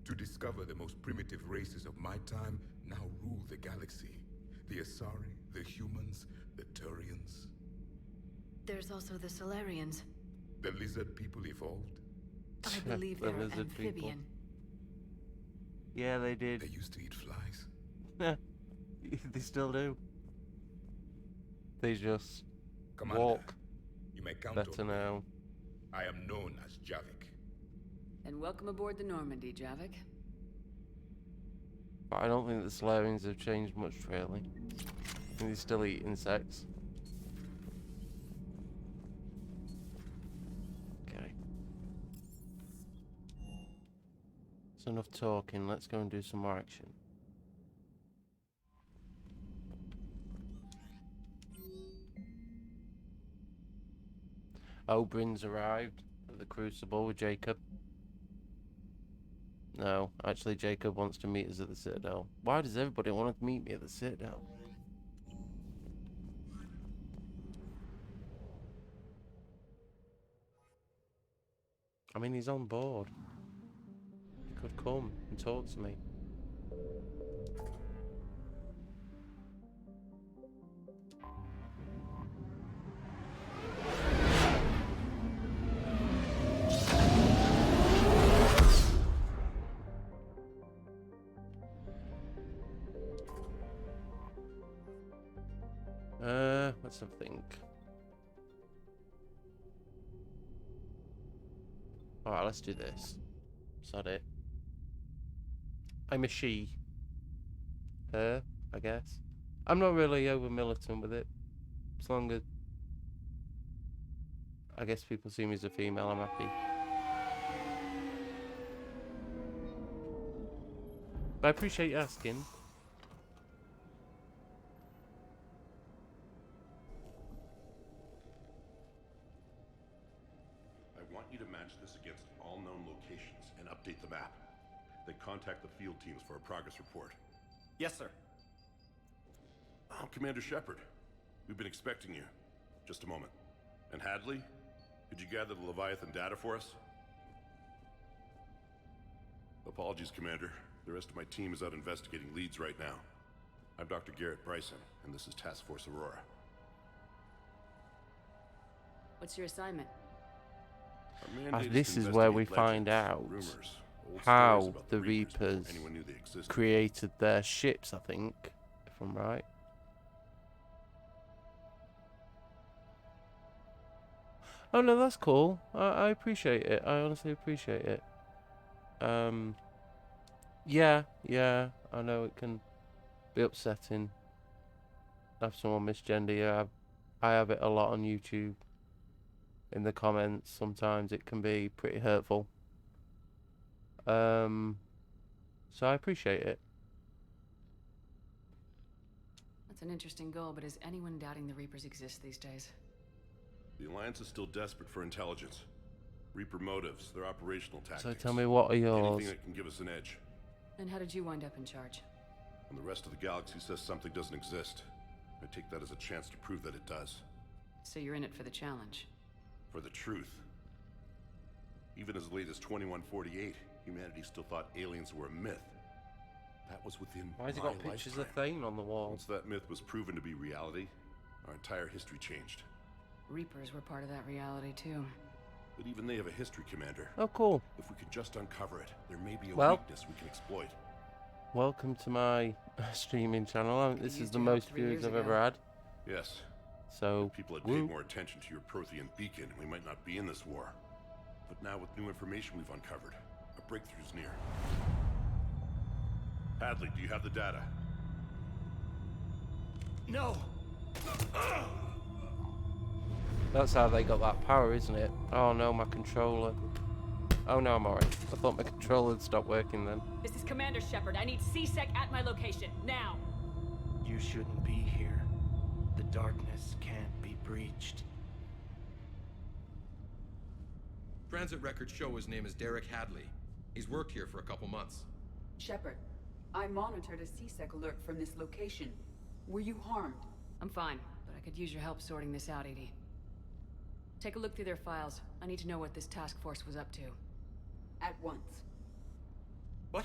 To discover the most primitive races of my time now rule the galaxy. The Asari, the humans, the Turians. There's also the Solarians. The lizard people evolved. I believe The they're lizard people. amphibian. Yeah, they did. They used to eat flies. Yeah, they still do. They just Commander, walk you may count better on me. now. I am known as Javik. And welcome aboard the Normandy, Javik. But I don't think the Solarians have changed much, really. I think they still eat insects. Okay. That's enough talking. Let's go and do some more action. Oberyn's arrived at the Crucible with Jacob. No, actually Jacob wants to meet us at the Citadel. Why does everybody want to meet me at the Citadel? I mean, he's on board. He could come and talk to me. Let's have a think. Alright, let's do this. Is that it? I'm a she. Her, I guess. I'm not really over militant with it. As long as I guess people see me as a female, I'm happy. But I appreciate you asking. I want you to match this against all known locations and update the map. Then contact the field teams for a progress report. Yes, sir. I'm Commander Shepard. We've been expecting you. Just a moment. And Hadley, could you gather the Leviathan data for us? Apologies, Commander. The rest of my team is out investigating leads right now. I'm Dr. Garrett Bryson, and this is Task Force Aurora. What's your assignment? This is where we find out how the Reapers created their ships, I think, if I'm right. Oh no, that's cool. I appreciate it. I honestly appreciate it. Yeah, I know it can be upsetting. Have someone misgender you. I have it a lot on YouTube. In the comments, sometimes it can be pretty hurtful. So I appreciate it. That's an interesting goal, but is anyone doubting the Reapers exist these days? The Alliance is still desperate for intelligence. Reaper motives, their operational tactics. So tell me, what are yours? Anything that can give us an edge. And how did you wind up in charge? When the rest of the galaxy says something doesn't exist, I take that as a chance to prove that it does. So you're in it for the challenge? For the truth. Even as late as 2148, humanity still thought aliens were a myth. That was within Why has he got pictures of Thane on the wall? Once that myth was proven to be reality, our entire history changed. Reapers were part of that reality too. But even they have a history, Commander. Oh, cool. If we could just uncover it, there may be a Well, weakness we can exploit. Welcome to my streaming channel. This is the most views I've ever had. Yes. So, if people had paid more attention to your Prothean beacon, we might not be in this war. But now with new information we've uncovered, a breakthrough's near. Hadley, do you have the data? No! That's how they got that power, isn't it? Oh no, my controller. Oh no, I'm alright. I thought my controller had stopped working then. This is Commander Shepard. I need C-Sec at my location, now! You shouldn't be here. The darkness can't be breached. Transit records show his name is Derek Hadley. He's worked here for a couple months. Shepard, I monitored a C-Sec alert from this location. Were you harmed? I'm fine, but I could use your help sorting this out, Edie. Take a look through their files. I need to know what this task force was up to. At once. What?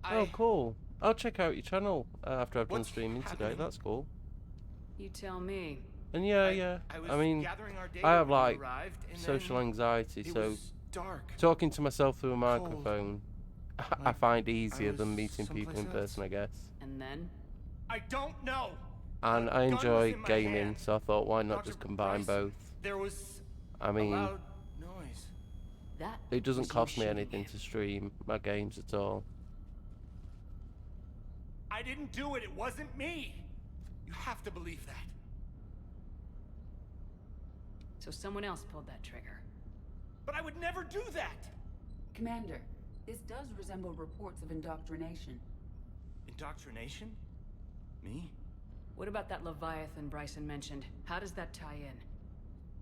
Oh, cool. I'll check out your channel after I've done streaming today. That's cool. You tell me. And yeah. I mean, I have like social anxiety, so talking to myself through a microphone, I find easier than meeting people in person, I guess. And then? I don't know. And I enjoy gaming, so I thought, why not just combine both? There was I mean, loud noise. That it doesn't cost me anything to stream my games at all. I didn't do it. It wasn't me. You have to believe that. So someone else pulled that trigger. But I would never do that. Commander, this does resemble reports of indoctrination. Indoctrination? Me? What about that Leviathan Bryson mentioned? How does that tie in?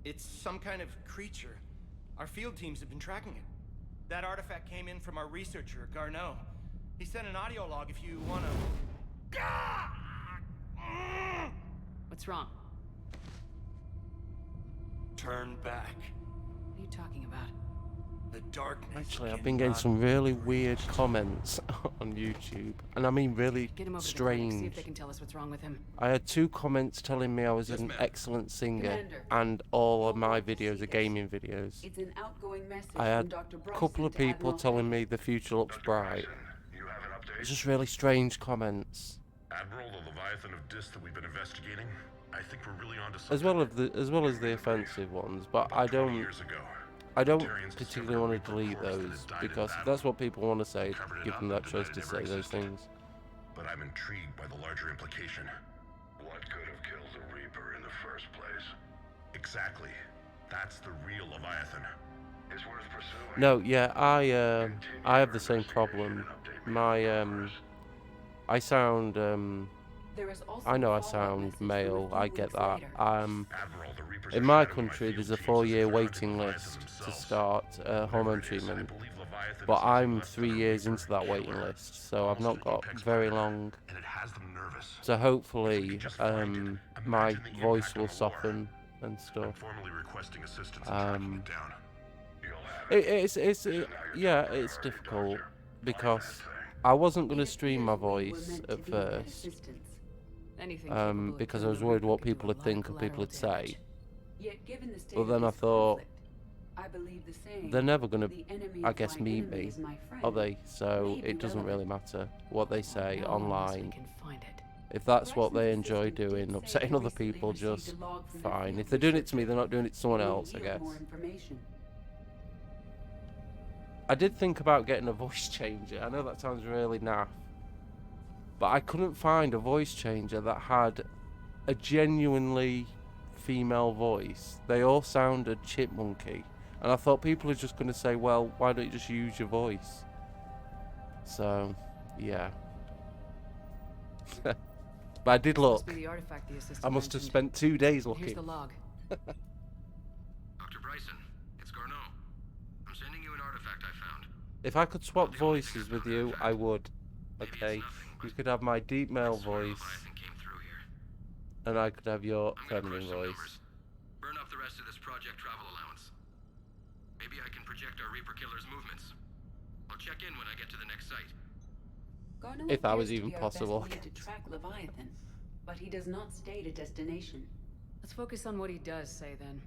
It's some kind of creature. Our field teams have been tracking it. That artifact came in from our researcher, Garneau. He sent an audio log if you wanna... What's wrong? Turn back. What are you talking about? The darkness. Actually, I've been getting some really weird comments on YouTube, and I mean really Get him over to the clinic, see if strange. they can tell us what's wrong with him. I had 2 comments telling me I was an excellent singer, and all of my videos are gaming videos. It's an outgoing message I had from Dr. a couple of people telling me the future looks bright. It's just really strange comments. Admiral, the Leviathan of Dis that we've been investigating, I think we're really onto something. As well as the offensive ones, but I don't particularly want to delete those, because if that's what people want to say, give them that choice to say those things. But I'm intrigued by the larger implication. What could have killed the Reaper in the first place? Exactly. That's the real Leviathan. It's worth pursuing. No, yeah, I have the same problem. My I sound I know I sound male, I get that. In my country there's a 4-year waiting list to start hormone treatment, but I'm 3 years into that waiting list, so I've not got very long. So hopefully my voice will soften and stuff. It's difficult because I wasn't going to stream my voice at first, because I was worried what people would think or people would say. But then I thought, they're never going to, I guess, meet me, are they? So it doesn't really matter what they say online. If that's what they enjoy doing, upsetting other people, just fine. If they're doing it to me, they're not doing it to someone else, I guess. I did think about getting a voice changer. I know that sounds really naff, but I couldn't find a voice changer that had a genuinely female voice. They all sounded chipmunky, and I thought people are just going to say, well, why don't you just use your voice? So, yeah. But I did look. I must have spent 2 days looking. Here's the log. Dr. Bryson, it's Garneau. I'm sending you an artifact I found. If I could swap voices with you, I would. Okay? You could have my deep male voice, and I could have your feminine voice. Burn up the rest of this project travel allowance. Maybe I can project our Reaper killer's movements. I'll check in when I get to the next site. Garneau If that was appears to even be our possible. best lead to track Leviathan, but he does not state a destination. Let's focus on what he does say then.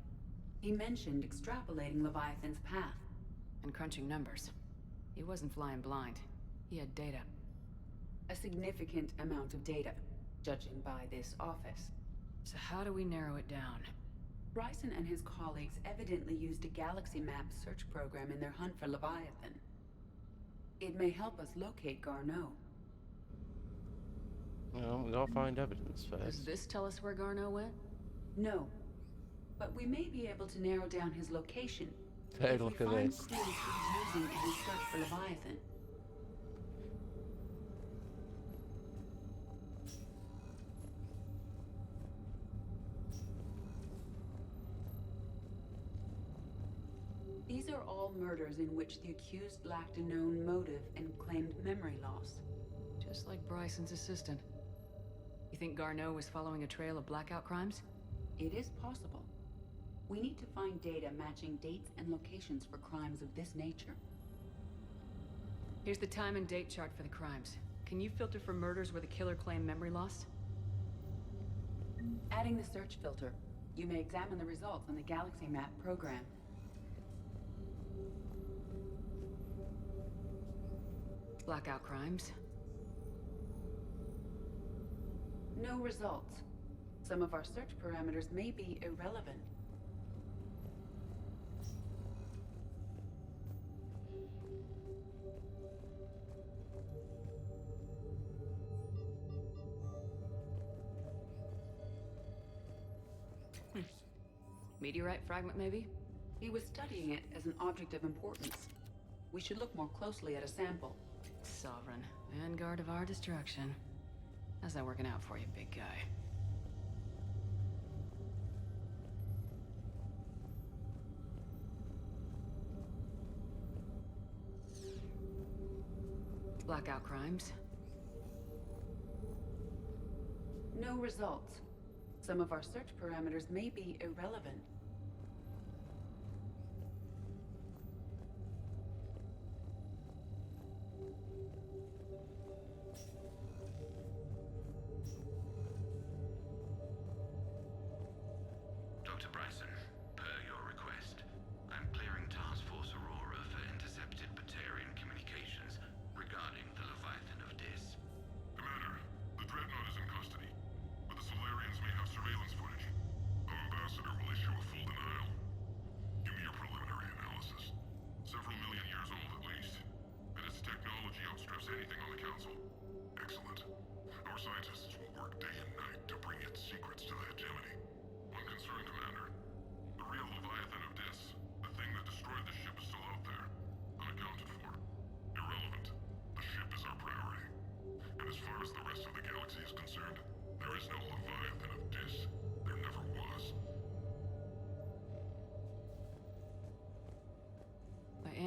He mentioned extrapolating Leviathan's path. And crunching numbers. He wasn't flying blind. He had data. A significant amount of data, judging by this office. So how do we narrow it down? Bryson and his colleagues evidently used a galaxy map search program in their hunt for Leviathan. It may help us locate Garneau. Well, we gotta find evidence Does first. this tell us where Garneau went? No, but we may be able to narrow down his location. Hey, if look we at find this. clues he's using in his search for Leviathan. These are all murders in which the accused lacked a known motive and claimed memory loss. Just like Bryson's assistant. You think Garneau was following a trail of blackout crimes? It is possible. We need to find data matching dates and locations for crimes of this nature. Here's the time and date chart for the crimes. Can you filter for murders where the killer claimed memory loss? Adding the search filter, you may examine the results on the Galaxy Map program. Blackout crimes. No results. Some of our search parameters may be irrelevant. Meteorite fragment, maybe? He was studying it as an object of importance. We should look more closely at a sample. Sovereign. Vanguard of our destruction. How's that working out for you, big guy? Blackout crimes. No results. Some of our search parameters may be irrelevant.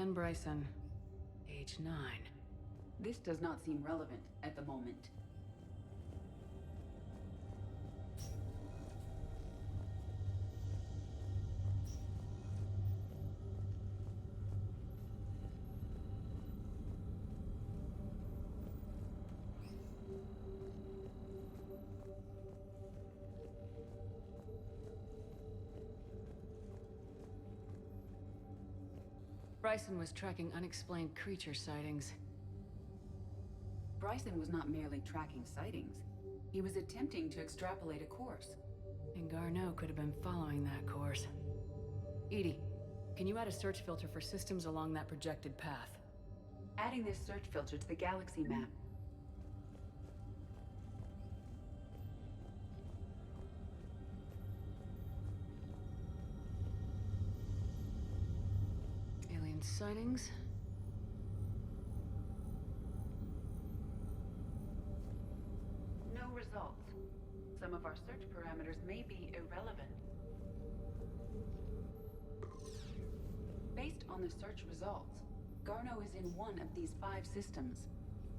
Anne Bryson, age 9. This does not seem relevant at the moment. Bryson was tracking unexplained creature sightings. Bryson was not merely tracking sightings. He was attempting to extrapolate a course. And Garneau could have been following that course. Edie, can you add a search filter for systems along that projected path? Adding this search filter to the galaxy map. Alien sightings? No results. Some of our search parameters may be irrelevant. Based on the search results, Garneau is in one of these 5 systems.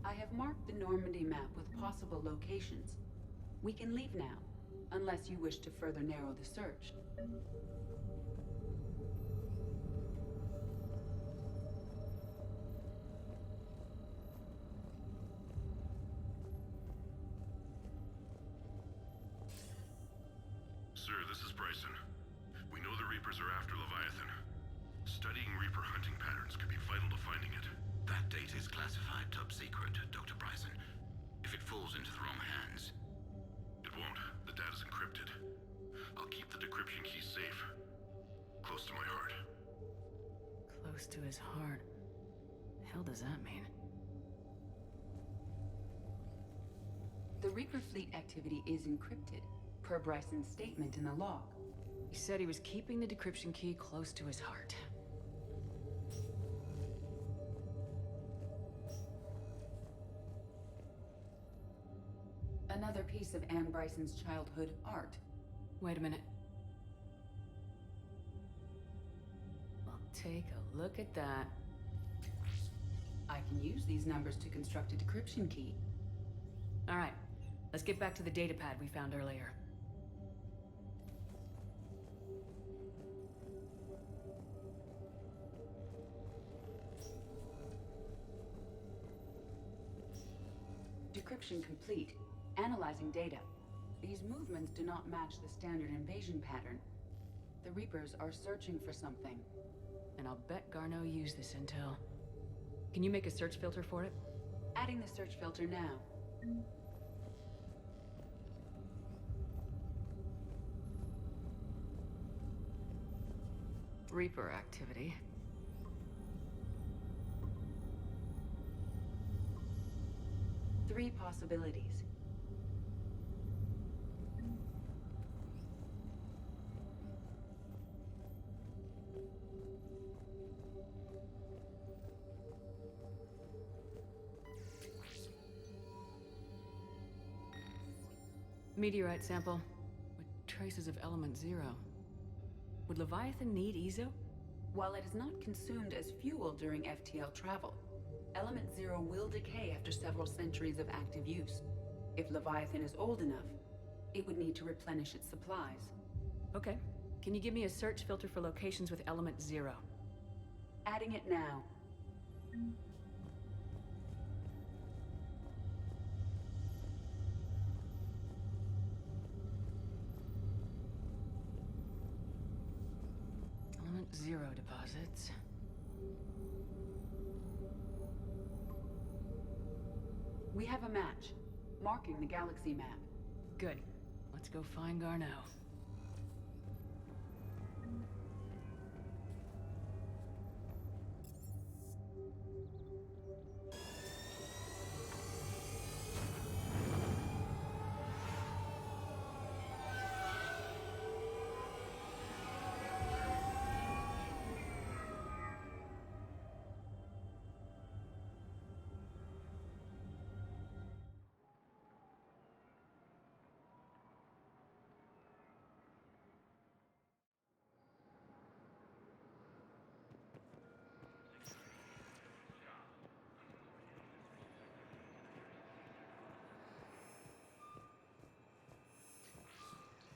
I have marked the Normandy map with possible locations. We can leave now, unless you wish to further narrow the search. Sir, this is Bryson. We know the Reapers are after Leviathan. Studying Reaper hunting patterns could be vital to finding it. That data is classified top secret, Dr. Bryson. If it falls into the wrong hands... It won't. The data's encrypted. I'll keep the decryption key safe. Close to my heart. Close to his heart. The hell does that mean? The Reaper fleet activity is encrypted, per Bryson's statement in the log. He said he was keeping the decryption key close to his heart. Another piece of Anne Bryson's childhood art. Wait a minute. Well, take a look at that. I can use these numbers to construct a decryption key. All right, let's get back to the datapad we found earlier. Decryption complete. Analyzing data. These movements do not match the standard invasion pattern. The Reapers are searching for something. And I'll bet Garneau used this intel. Can you make a search filter for it? Adding the search filter now. Reaper activity. Three possibilities. Meteorite sample with traces of element 0. Would Leviathan need Ezo? While it is not consumed as fuel during FTL travel, Element 0 will decay after several centuries of active use. If Leviathan is old enough, it would need to replenish its supplies. Okay. Can you give me a search filter for locations with element 0? Adding it now. Element 0 deposits. We have a match, marking the galaxy map. Good. Let's go find Garneau.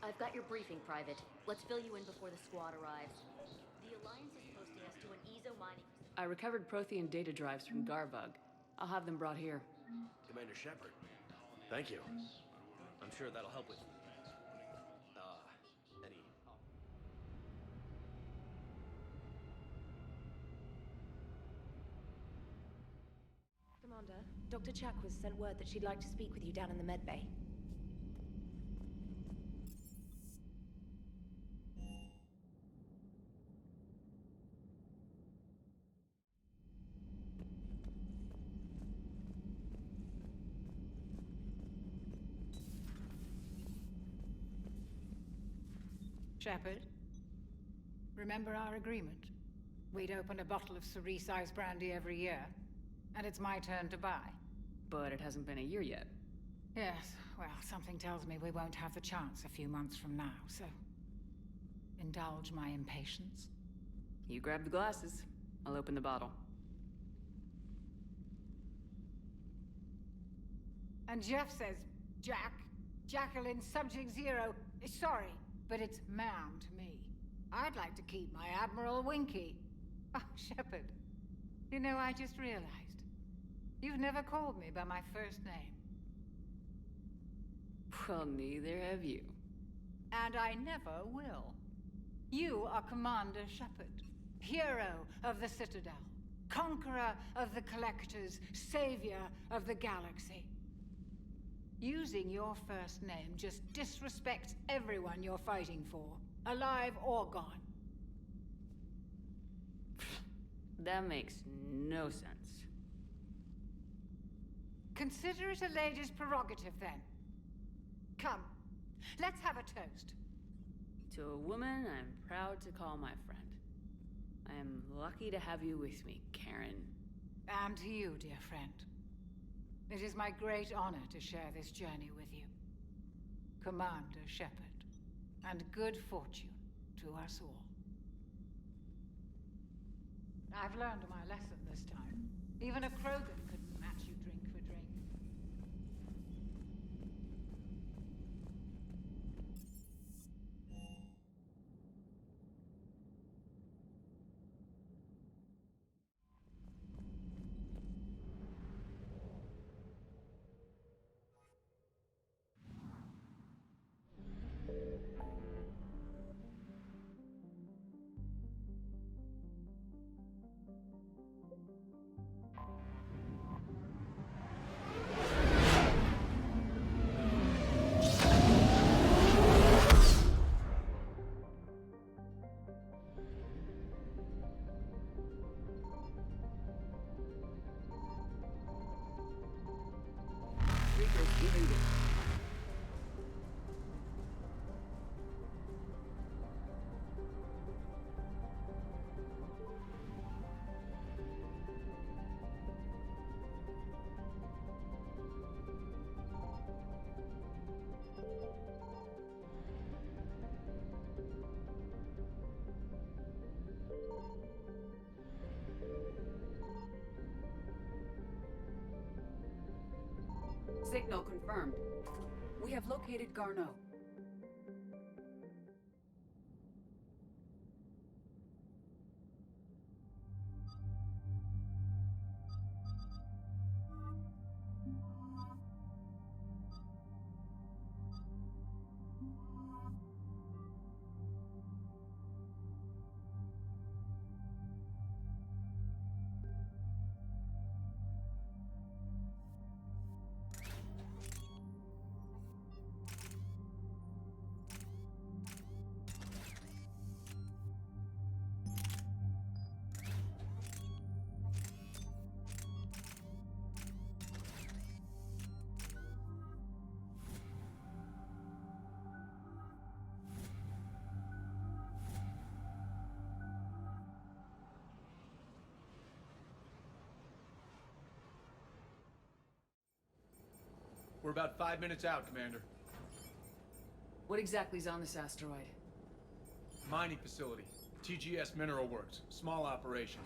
I've got your briefing, Private. Let's fill you in before the squad arrives. The Alliance is posting us to an EZO mining... I recovered Prothean data drives from Garbug. I'll have them brought here. Commander Shepard, thank you. I'm sure that'll help with... any... Commander, Dr. Chakwas sent word that she'd like to speak with you down in the medbay. Shepard, remember our agreement? We'd open a bottle of cerise-sized brandy every year, and it's my turn to buy. But it hasn't been a year yet. Yes, well, something tells me we won't have the chance a few months from now, so... indulge my impatience. You grab the glasses. I'll open the bottle. And Jeff says, Jacqueline Subject Zero is sorry, but it's ma'am to me. I'd like to keep my Admiral Winky. Oh, Shepard, you know, I just realized. You've never called me by my first name. Well, neither have you. And I never will. You are Commander Shepard, hero of the Citadel, conqueror of the Collectors, savior of the galaxy. Using your first name just disrespects everyone you're fighting for, alive or gone. That makes no sense. Consider it a lady's prerogative, then. Come, let's have a toast. To a woman I'm proud to call my friend. I am lucky to have you with me, Karen. And to you, dear friend. It is my great honor to share this journey with you. Commander Shepard. And good fortune to us all. I've learned my lesson this time. Even a Krogan couldn't match you drink for drink. Signal confirmed. We have located Garneau. We're about 5 minutes out, Commander. What exactly is on this asteroid? Mining facility. TGS Mineral Works. Small operation.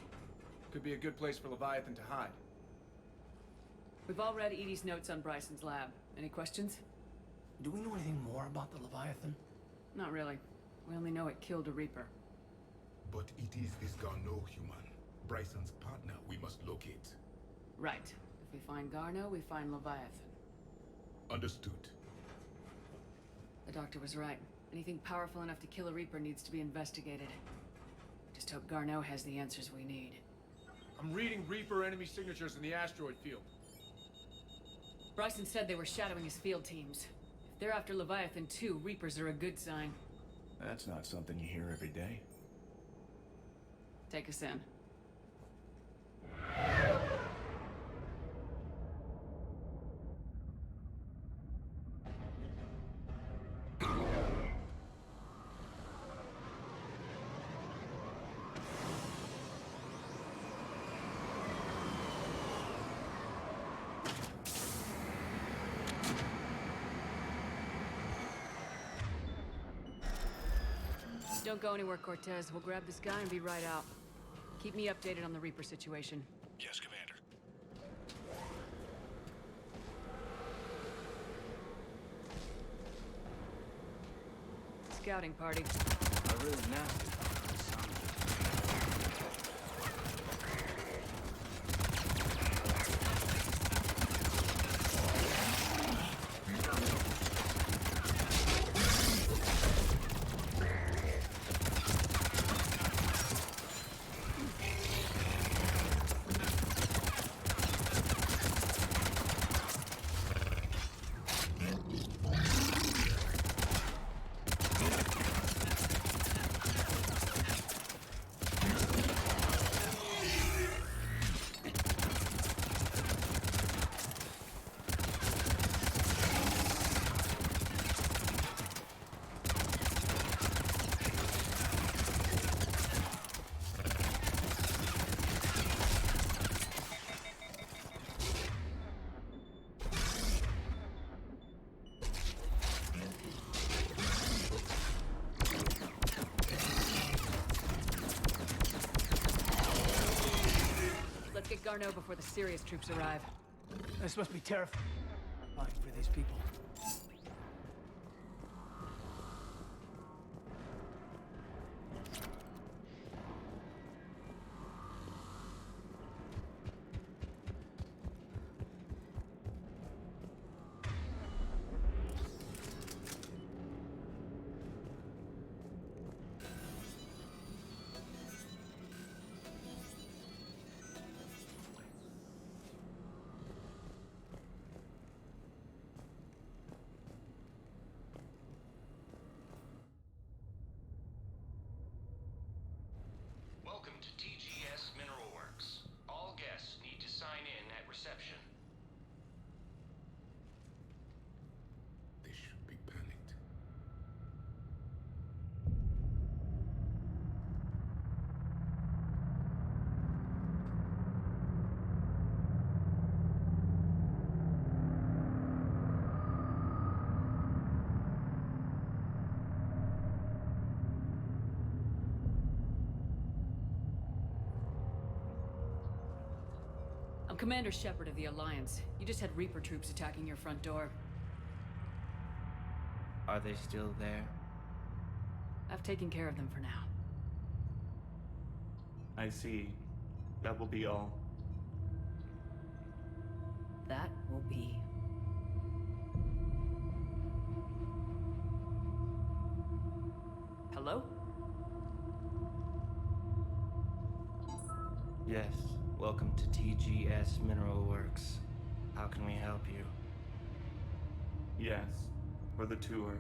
Could be a good place for Leviathan to hide. We've all read Edie's notes on Bryson's lab. Any questions? Do we know anything more about the Leviathan? Not really. We only know it killed a Reaper. But it is this Garneau human, Bryson's partner, we must locate. Right. If we find Garneau, we find Leviathan. Understood. The doctor was right. Anything powerful enough to kill a Reaper needs to be investigated. Just hope Garneau has the answers we need. I'm reading Reaper enemy signatures in the asteroid field. Bryson said they were shadowing his field teams. If they're after Leviathan too, Reapers are a good sign. That's not something you hear every day. Take us in. Don't go anywhere, Cortez. We'll grab this guy and be right out. Keep me updated on the Reaper situation. Yes, Commander. Scouting party. A really nasty one. Let's get Garneau before the serious troops arrive. This must be terrifying for these people. Welcome to TGS Mineral Works. All guests need to sign in at reception. They should be panicked. I'm Commander Shepard of the Alliance. You just had Reaper troops attacking your front door. Are they still there? I've taken care of them for now. I see. That will be all. That will be. Hello? Yes. Welcome to TGS Mineral Works. How can we help you? Yes. For the tour.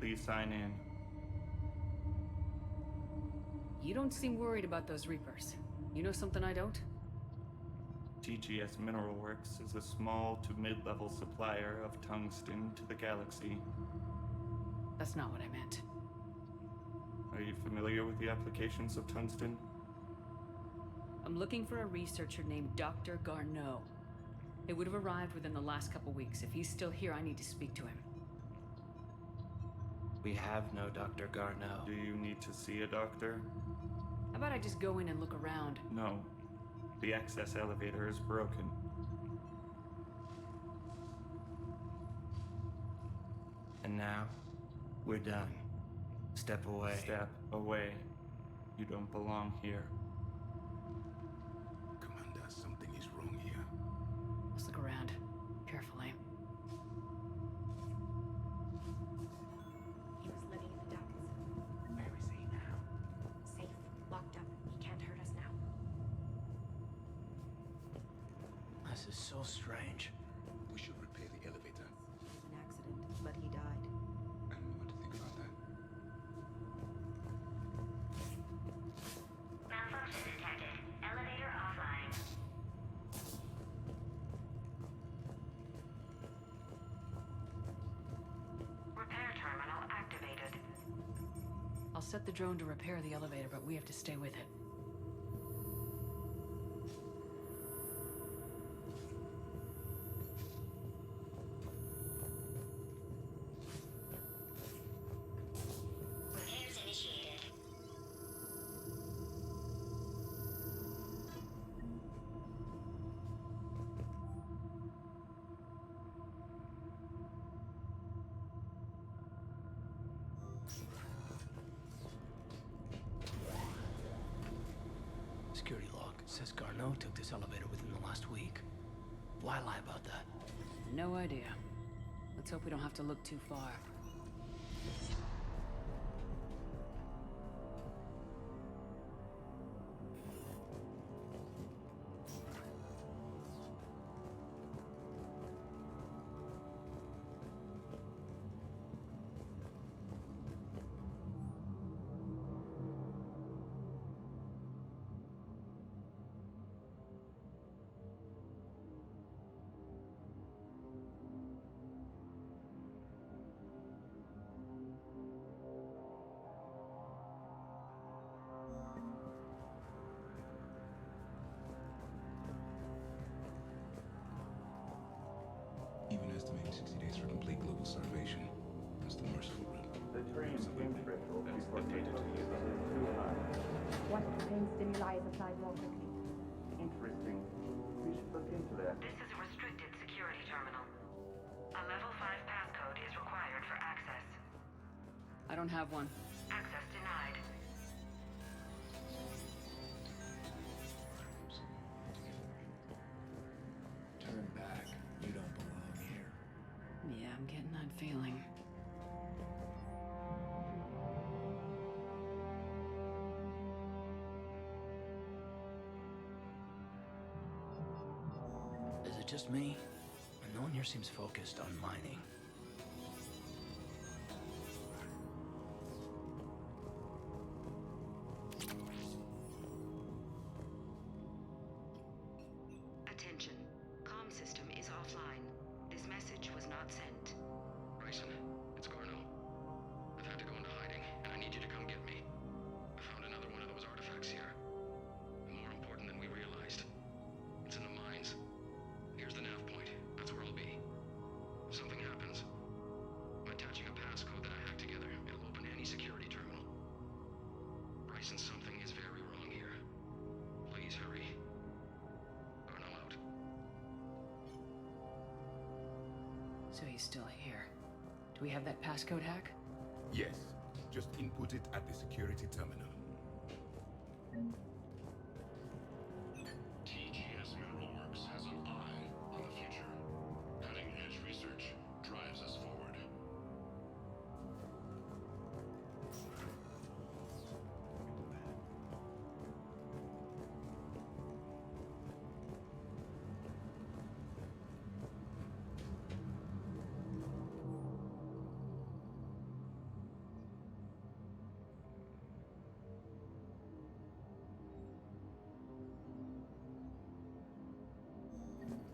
Please sign in. You don't seem worried about those Reapers. You know something I don't? TGS Mineral Works is a small to mid-level supplier of tungsten to the galaxy. That's not what I meant. Are you familiar with the applications of tungsten? I'm looking for a researcher named Dr. Garneau. It would have arrived within the last couple weeks. If he's still here, I need to speak to him. We have no Dr. Garneau. Do you need to see a doctor? How about I just go in and look around? No. The access elevator is broken. And now, we're done. Step away. Step away. You don't belong here. Commander, something is wrong here. Let's look around. Carefully. He was living in the ducts. Where is he now? Safe, locked up. He can't hurt us now. This is so strange. We should repair the elevator. It was an accident, but he died. And we want to think about that. Malfunction detected. Elevator offline. Repair terminal activated. I'll set the drone to repair the elevator, but we have to stay with it. Repairs initiated. Security log says Garneau took this elevator within the last week. Why lie about that? No idea. Let's hope we don't have to look too far. Even estimating 60 days for complete global starvation. That's the merciful route. The train's swing threshold before takeoff is too high. What if the pain stimuli is applied more quickly? Interesting. We should look into that. This is a restricted security terminal. A level 5 passcode is required for access. I don't have one. Access denied. Turn back. You don't belong here. Yeah, I'm getting that feeling. Is it just me? No one here seems focused on mining. Attention. Comm system is offline. This message was not sent. Bryson, it's Garneau. I've had to go into hiding, and I need you to come get me. I found another one of those artifacts here. More important than we realized. It's in the mines. Here's the nav point. That's where I'll be. If something happens, I'm attaching a passcode that I hacked together. It'll open any security terminal. Bryson, something is very wrong here. Please hurry. Garneau out. So he's still here. Do we have that passcode hack? Yes. Just input it at the security terminal. TGS Mineral Works has an eye on the future. Cutting-edge research drives us forward.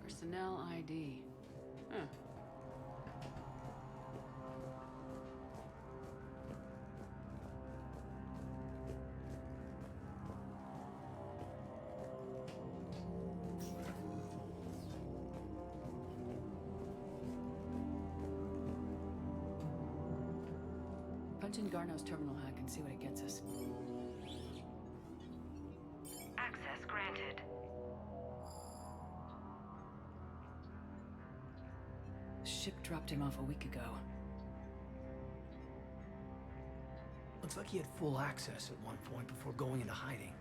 Personnel ID. Huh. Punch in Garneau's terminal hack and see what it gets us. Access granted. Ship dropped him off a week ago. Looks like he had full access at one point before going into hiding.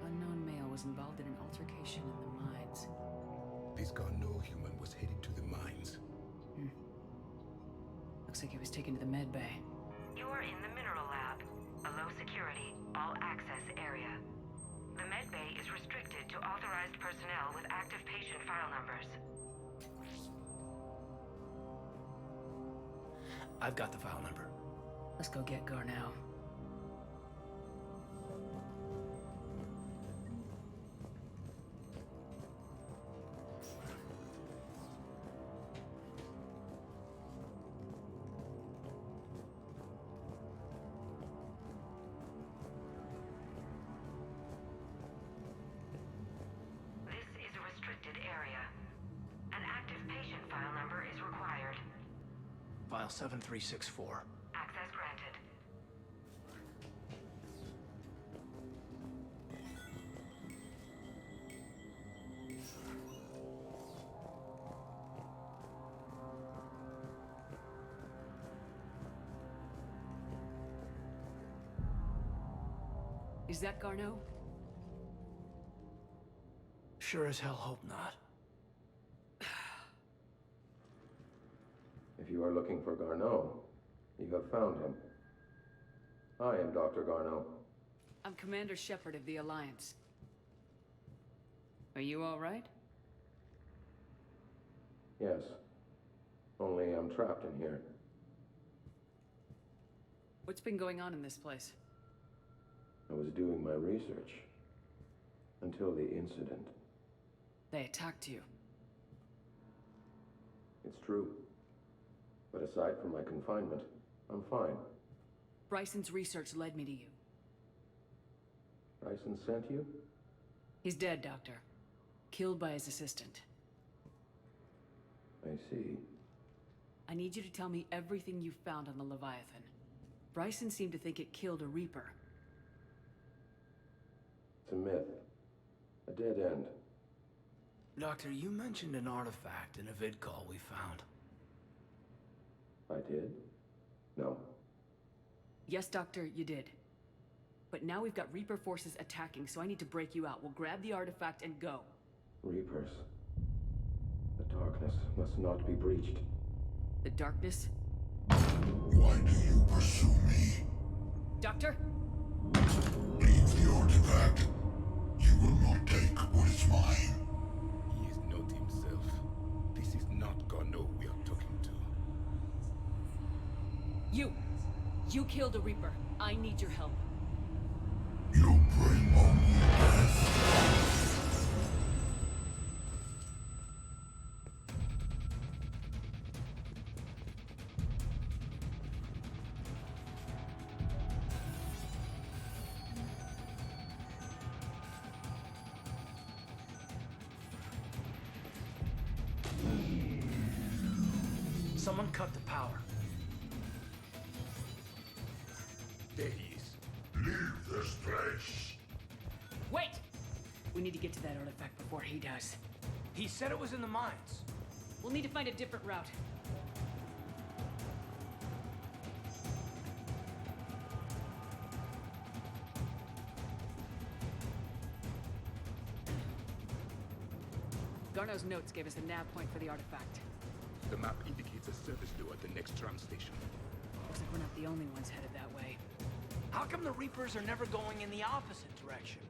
Unknown male was involved in an altercation in the mines. This Garneau human was headed to the mines. Looks like he was taken to the med bay. You are in the mineral lab, a low security, all access area. The med bay is restricted to authorized personnel with active patient file numbers. I've got the file number. Let's go get Garneau. File 7364. Access granted. Is that Garneau? Sure as hell hope not. If you are looking for Garneau, you have found him. I am Dr. Garneau. I'm Commander Shepard of the Alliance. Are you all right? Yes. Only I'm trapped in here. What's been going on in this place? I was doing my research. Until the incident. They attacked you. It's true. But aside from my confinement, I'm fine. Bryson's research led me to you. Bryson sent you? He's dead, Doctor. Killed by his assistant. I see. I need you to tell me everything you found on the Leviathan. Bryson seemed to think it killed a Reaper. It's a myth. A dead end. Doctor, you mentioned an artifact in a vid call we found. I did? No. Yes, Doctor, you did. But now we've got Reaper forces attacking, so I need to break you out. We'll grab the artifact and go. Reapers. The darkness must not be breached. The darkness? Why do you pursue me? Doctor? Leave the artifact. You will not take what is mine. He is not himself. This is not Garneau we are talking to. You killed a Reaper. I need your help. You bring only death. Someone cut the power. There he is. Leave this place. Wait! We need to get to that artifact before he does. He said it was in the mines. We'll need to find a different route. Garneau's notes gave us a nav point for the artifact. The map indicates a service door at the next tram station. Looks like we're not the only ones headed that way. How come the Reapers are never going in the opposite direction?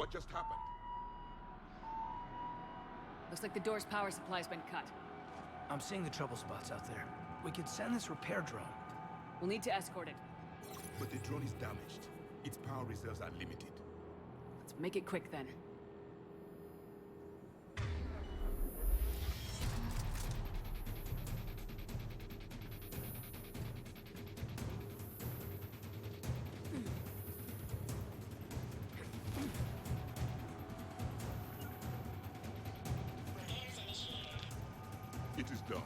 What just happened? Looks like the door's power supply's been cut. I'm seeing the trouble spots out there. We could send this repair drone. We'll need to escort it. But the drone is damaged. Its power reserves are limited. Let's make it quick then. It is done.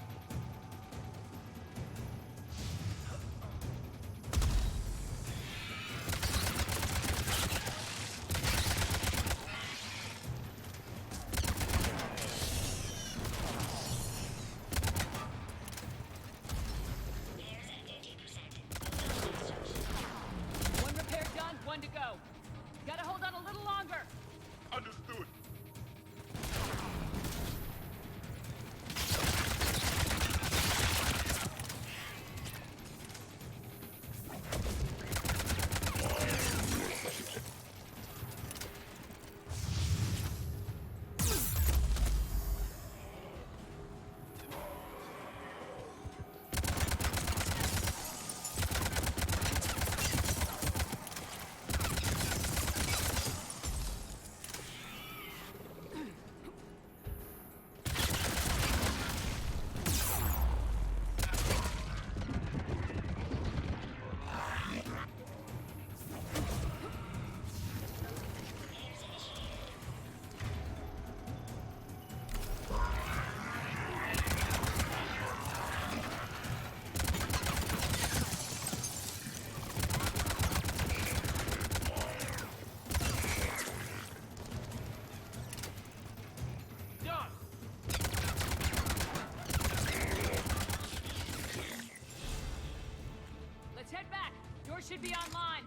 One repair done, one to go. Gotta hold on a little longer. Understood. Let's head back. Door should be online.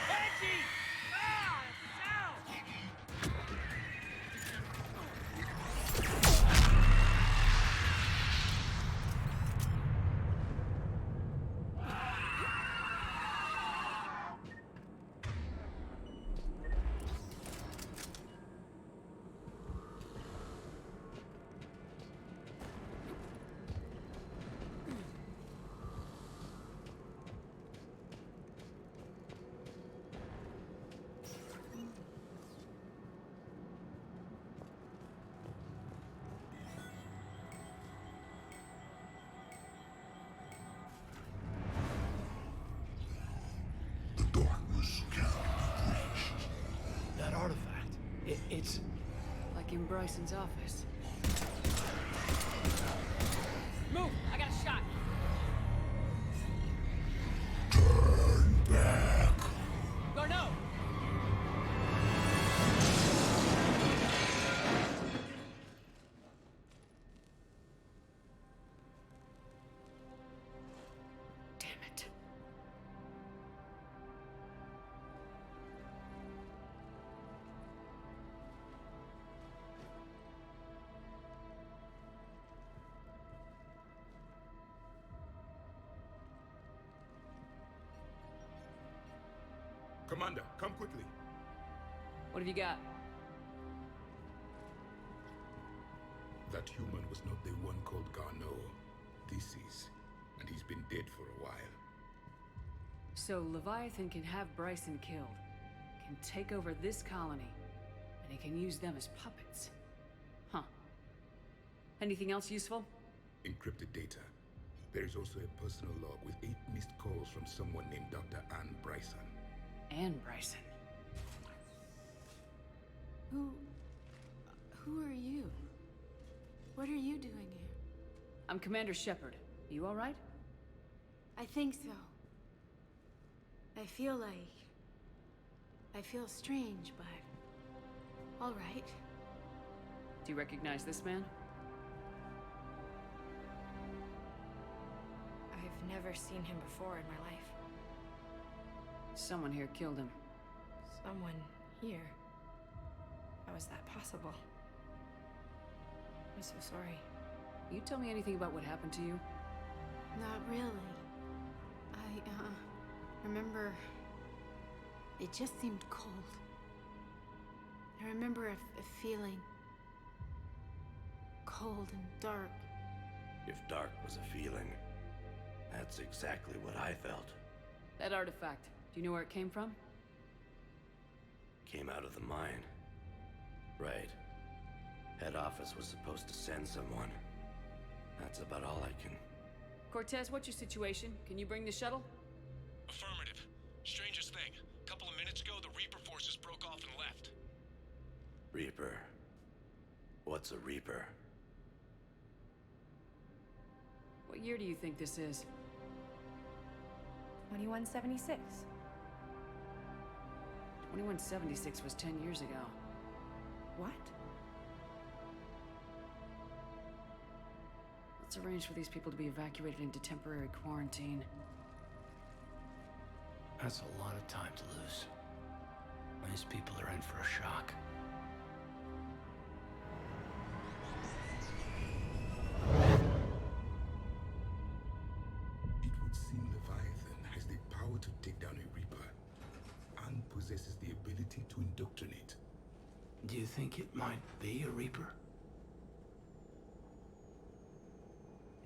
Angie! Ah, sound! That artifact, it's... Like in Bryson's office. Move! I got a shot! Turn back. Garneau! Damn it. Commander, come quickly. What have you got? That human was not the one called Garneau. This is. And he's been dead for a while. So Leviathan can have Bryson killed, can take over this colony, and he can use them as puppets. Huh. Anything else useful? Encrypted data. There is also a personal log with 8 missed calls from someone named Dr. Anne Bryson. Anne Bryson. Who are you? What are you doing here? I'm Commander Shepard. You all right? I think so. I feel strange, but all right. Do you recognize this man? I've never seen him before in my life. Someone here killed him. Someone here? How is that possible? I'm so sorry. You tell me anything about what happened to you? Not really. I remember It just seemed cold. I remember a feeling. Cold and dark. If dark was a feeling, that's exactly what I felt. That artifact, do you know where it came from? Came out of the mine. Right. Head office was supposed to send someone. That's about all I can... Cortez, what's your situation? Can you bring the shuttle? Affirmative. Strangest thing. A couple of minutes ago, the Reaper forces broke off and left. Reaper. What's a Reaper? What year do you think this is? 2176. 2176 was 10 years ago. What? Let's arrange for these people to be evacuated into temporary quarantine. That's a lot of time to lose. These people are in for a shock. It would seem Leviathan has the power to take down a Reaper, and possesses the ability to indoctrinate. Do you think it might be a Reaper?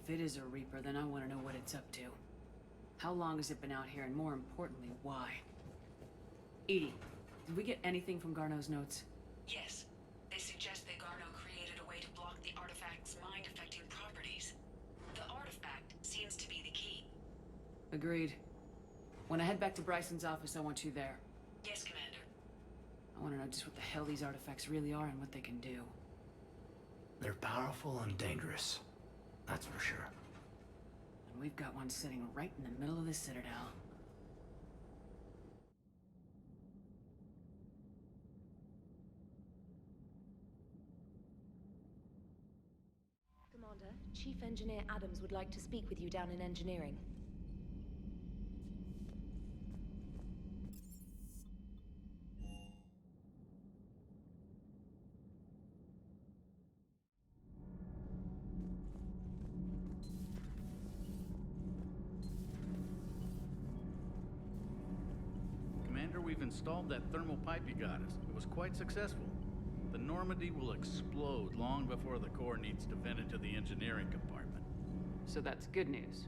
If it is a Reaper, then I want to know what it's up to. How long has it been out here, and more importantly, why? Edie, did we get anything from Garneau's notes? Yes. They suggest that Garneau created a way to block the artifact's mind-affecting properties. The artifact seems to be the key. Agreed. When I head back to Bryson's office, I want you there. Yes, Commander. I want to know just what the hell these artifacts really are and what they can do. They're powerful and dangerous. That's for sure. And we've got one sitting right in the middle of the Citadel. Commander, Chief Engineer Adams would like to speak with you down in engineering. Commander, we've installed that thermal pipe you got us. It was quite successful. The Normandy will explode long before the core needs to vent into the engineering compartment. So that's good news.